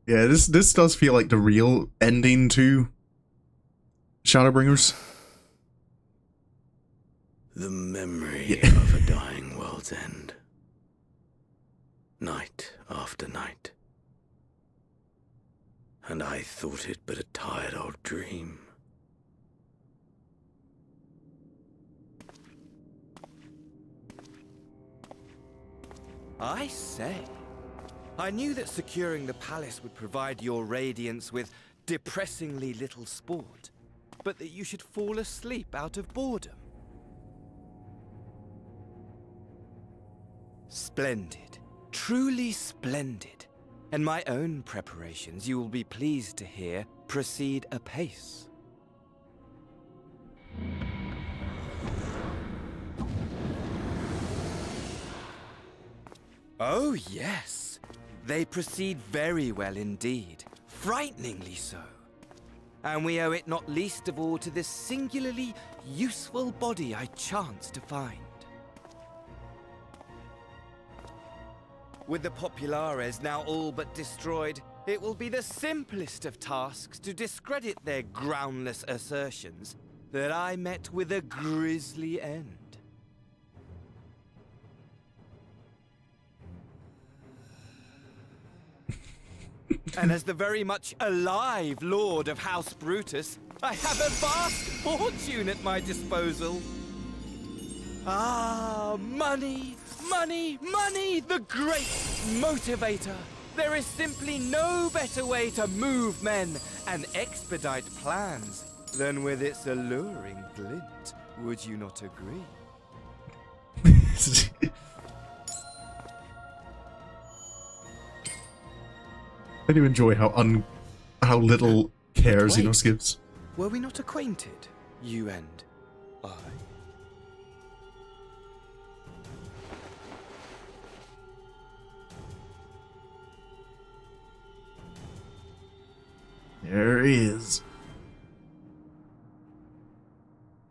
[SPEAKER 1] Yeah, this does feel like the real ending to Shadowbringers.
[SPEAKER 9] The memory of a dying world's end. Night after night. And I thought it but a tired old dream.
[SPEAKER 16] I say, I knew that securing the palace would provide your radiance with depressingly little sport, but that you should fall asleep out of boredom. Splendid. Truly splendid. And my own preparations, you will be pleased to hear, proceed apace. Oh, yes. They proceed very well indeed. Frighteningly so. And we owe it not least of all to this singularly useful body I chanced to find. With the Populares now all but destroyed, it will be the simplest of tasks to discredit their groundless assertions that I met with a grisly end. And as the very much alive Lord of House Brutus, I have a vast fortune at my disposal. Ah, money, money, money, the great motivator. There is simply no better way to move men and expedite plans than with its alluring glint. Would you not agree?
[SPEAKER 15] I do enjoy how little care Xenos gives.
[SPEAKER 16] Were we not acquainted, you and I?
[SPEAKER 15] There is.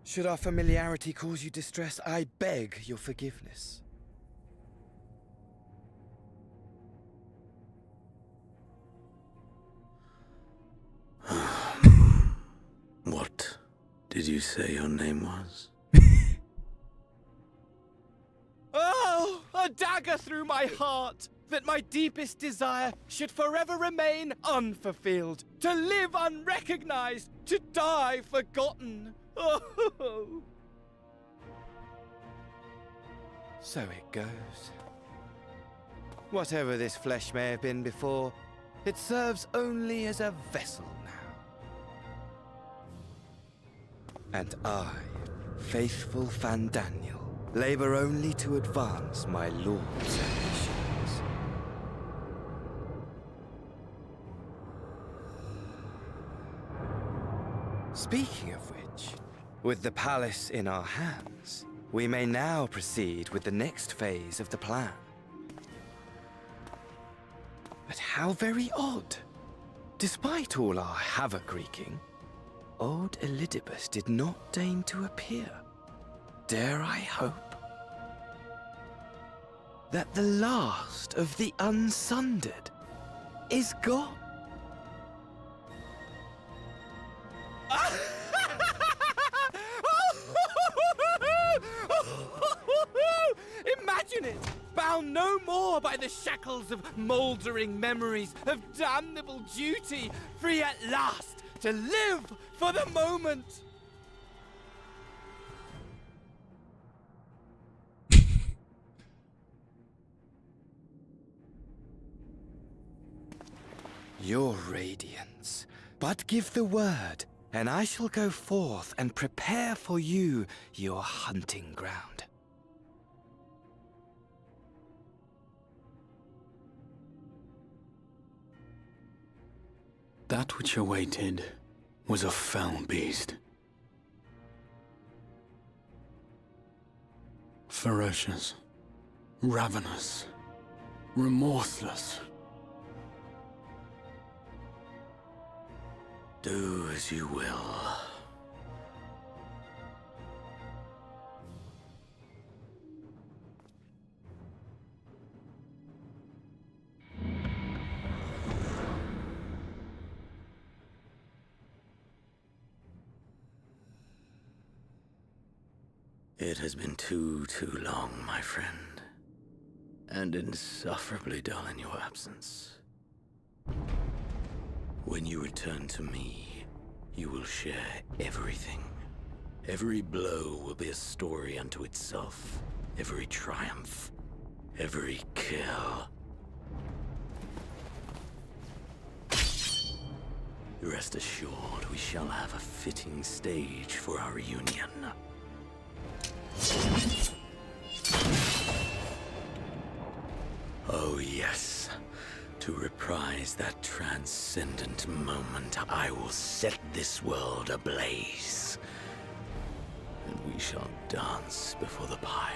[SPEAKER 16] Should our familiarity cause you distress, I beg your forgiveness.
[SPEAKER 9] What did you say your name was?
[SPEAKER 16] Oh, a dagger through my heart! That my deepest desire should forever remain unfulfilled, to live unrecognized, to die forgotten. Oh. So it goes. Whatever this flesh may have been before, it serves only as a vessel now. And I, faithful Fandaniel, labor only to advance my lord's ambitions. Speaking of which, with the palace in our hands, we may now proceed with the next phase of the plan. But how very odd. Despite all our havoc-wreaking, old Elidibus did not deign to appear. Dare I hope that the last of the unsundered is gone? Imagine it! Bound no more by the shackles of mouldering memories of damnable duty, free at last to live for the moment! Your radiance, but give the word, and I shall go forth and prepare for you your hunting ground.
[SPEAKER 7] That which awaited was a fell beast. Ferocious, ravenous, remorseless.
[SPEAKER 9] Do as you will. It has been too long, my friend, and insufferably dull in your absence. When you return to me, you will share everything. Every blow will be a story unto itself. Every triumph, every kill. Rest assured, we shall have a fitting stage for our reunion. Oh yes, to reprise that transcendent moment, I will set this world ablaze. And we shall dance before the pyre.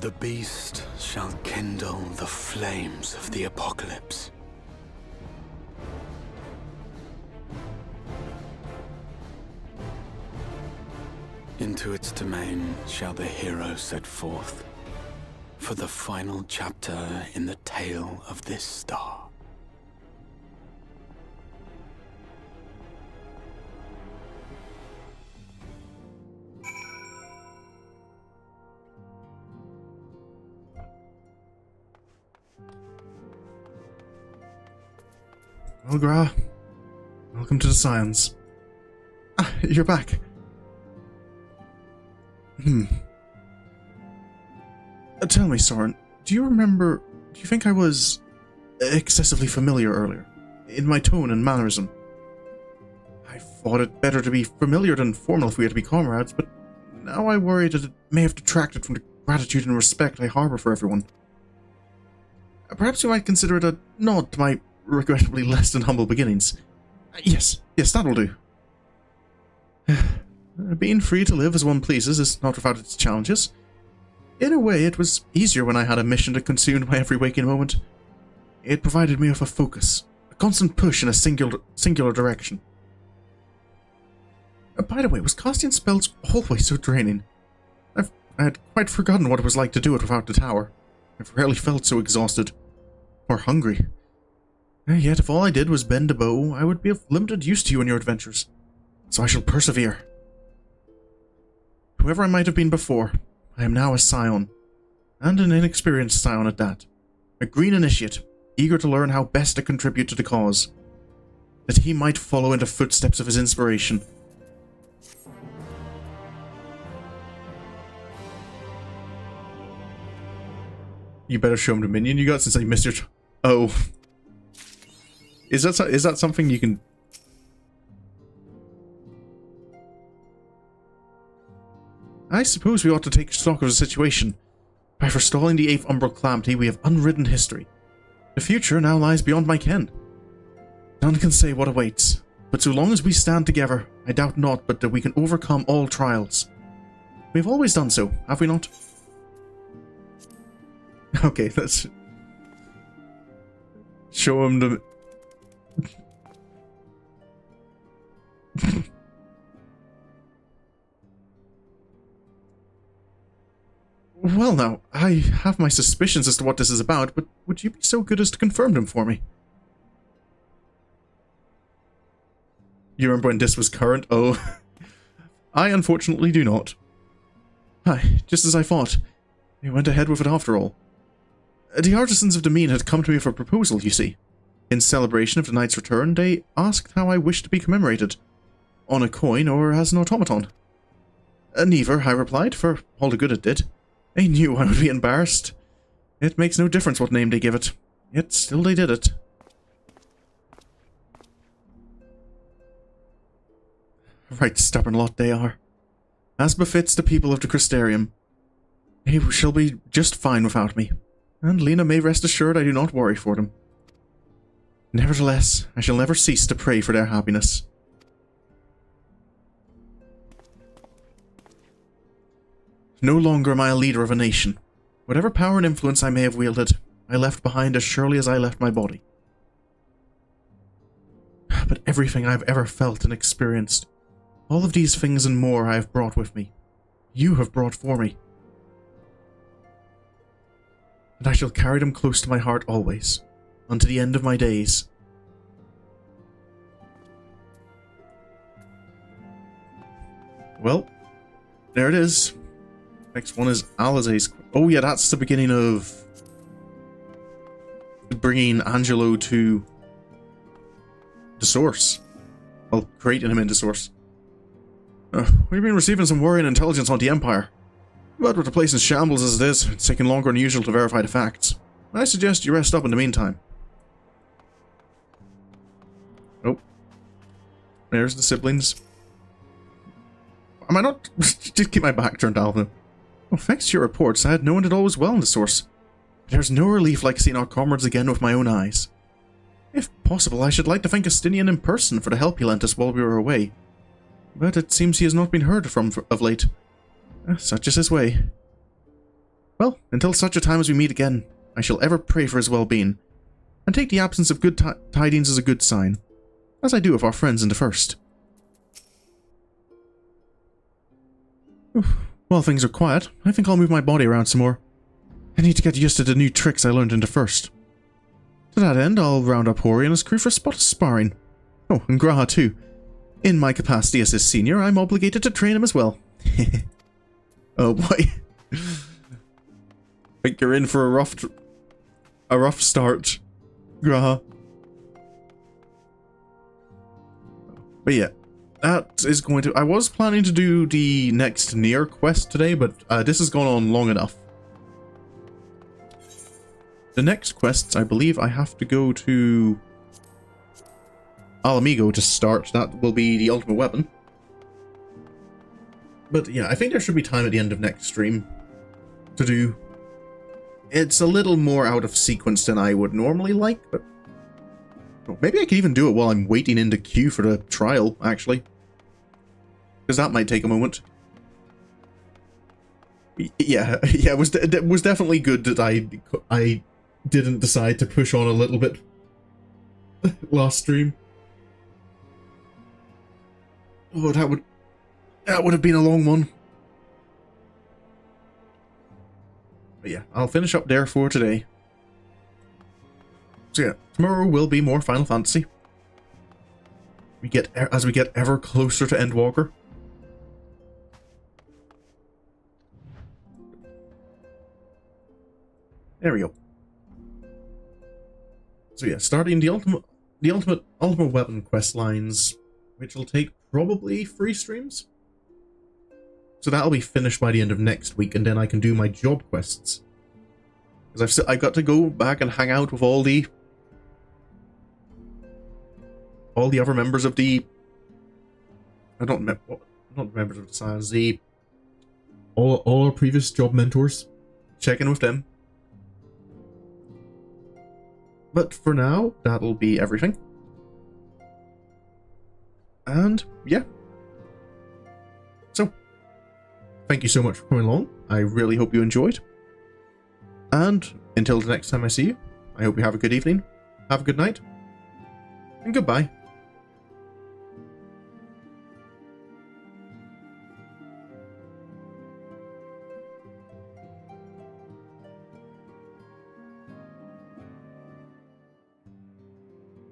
[SPEAKER 7] The beast shall kindle the flames of the apocalypse. Into its domain shall the hero set forth, for the final chapter in the tale of this star.
[SPEAKER 1] Well, Gra, welcome to the Scions. Ah, you're back. Tell me, Sorin, do you think I was excessively familiar earlier? In my tone and mannerism? I thought it better to be familiar than formal if we had to be comrades, but now I worry that it may have detracted from the gratitude and respect I harbour for everyone. Perhaps you might consider it a nod to my regrettably less than humble beginnings. Yes, that'll do. Being free to live as one pleases is not without its challenges. In a way, it was easier when I had a mission that consumed my every waking moment. It provided me with a focus, a constant push in a singular direction. By the way, was casting spells always so draining? I had quite forgotten what it was like to do it without the tower. I've rarely felt so exhausted. Or hungry. Yet if all I did was bend a bow, I would be of limited use to you in your adventures. So I shall persevere. Whoever I might have been before, I am now a scion. And an inexperienced scion at that. A green initiate, eager to learn how best to contribute to the cause. That he might follow in the footsteps of his inspiration. You better show him the minion you got since I missed your... Oh. Is that something you can... I suppose we ought to take stock of the situation. By forestalling the 8th Umbral Calamity, we have unwritten history. The future now lies beyond my ken. None can say what awaits, but so long as we stand together, I doubt not but that we can overcome all trials. We've always done so, have we not? Okay, let's... show him the... Well now, I have my suspicions as to what this is about, but would you be so good as to confirm them for me? You remember when this was current? Oh. I unfortunately do not. Aye, just as I thought. We went ahead with it after all. The artisans of Demene had come to me for a proposal, you see. In celebration of the knight's return, they asked how I wished to be commemorated. On a coin or as an automaton. Neither, I replied, for all the good it did. They knew I would be embarrassed. It makes no difference what name they give it. Yet still they did it. Right stubborn lot they are. As befits the people of the Crystarium. They shall be just fine without me. And Lena may rest assured I do not worry for them. Nevertheless, I shall never cease to pray for their happiness. No longer am I a leader of a nation. Whatever power and influence I may have wielded, I left behind as surely as I left my body. But everything I have ever felt and experienced, all of these things and more I have brought with me. You have brought for me. And I shall carry them close to my heart always. unto the end of my days. Well, there it is. Next one is Alizé's. Oh yeah, that's the beginning of bringing Angelo to the source. Well, creating him into source. We've been receiving some worrying intelligence on the Empire. But with the place in shambles as it is, it's taking longer than usual to verify the facts. I suggest you rest up in the meantime. Oh. There's the siblings. Am I not... Just keep my back turned, Alvin. Oh, thanks to your reports, I had known it all was well in the source. But there's no relief like seeing our comrades again with my own eyes. If possible, I should like to thank Justinian in person for the help he lent us while we were away. But it seems he has not been heard from of late. Such is his way. Well, until such a time as we meet again, I shall ever pray for his well-being, and take the absence of good tidings as a good sign, as I do of our friends in the first. While things are quiet, I think I'll move my body around some more. I need to get used to the new tricks I learned in the first. To that end, I'll round up Hori and his crew for a spot of sparring. Oh, and Graha too. In my capacity as his senior, I'm obligated to train him as well. Oh boy. Think you're in for a rough start, Graha. But yeah, that is going to... I was planning to do the next Nier quest today, but this has gone on long enough. The next quests, I believe I have to go to Alamigo to start. That will be the ultimate weapon. But yeah, I think there should be time at the end of next stream to do. It's a little more out of sequence than I would normally like, but maybe I can even do it while I'm waiting in the queue for the trial, actually. Because that might take a moment. Yeah, it was definitely good that I didn't decide to push on a little bit last stream. Oh, that would have been a long one. But yeah, I'll finish up there for today. So yeah, tomorrow will be more Final Fantasy. As we get ever closer to Endwalker. There we go. So yeah, starting the ultimate weapon quest lines, which will take probably 3 streams. So that'll be finished by the end of next week, and then I can do my job quests. Because I've got to go back and hang out with all the other members of the... not members of the Scions, all our previous job mentors. Check in with them. But for now, that'll be everything. And yeah. So, thank you so much for coming along. I really hope you enjoyed. And until the next time I see you, I hope you have a good evening, have a good night, and goodbye.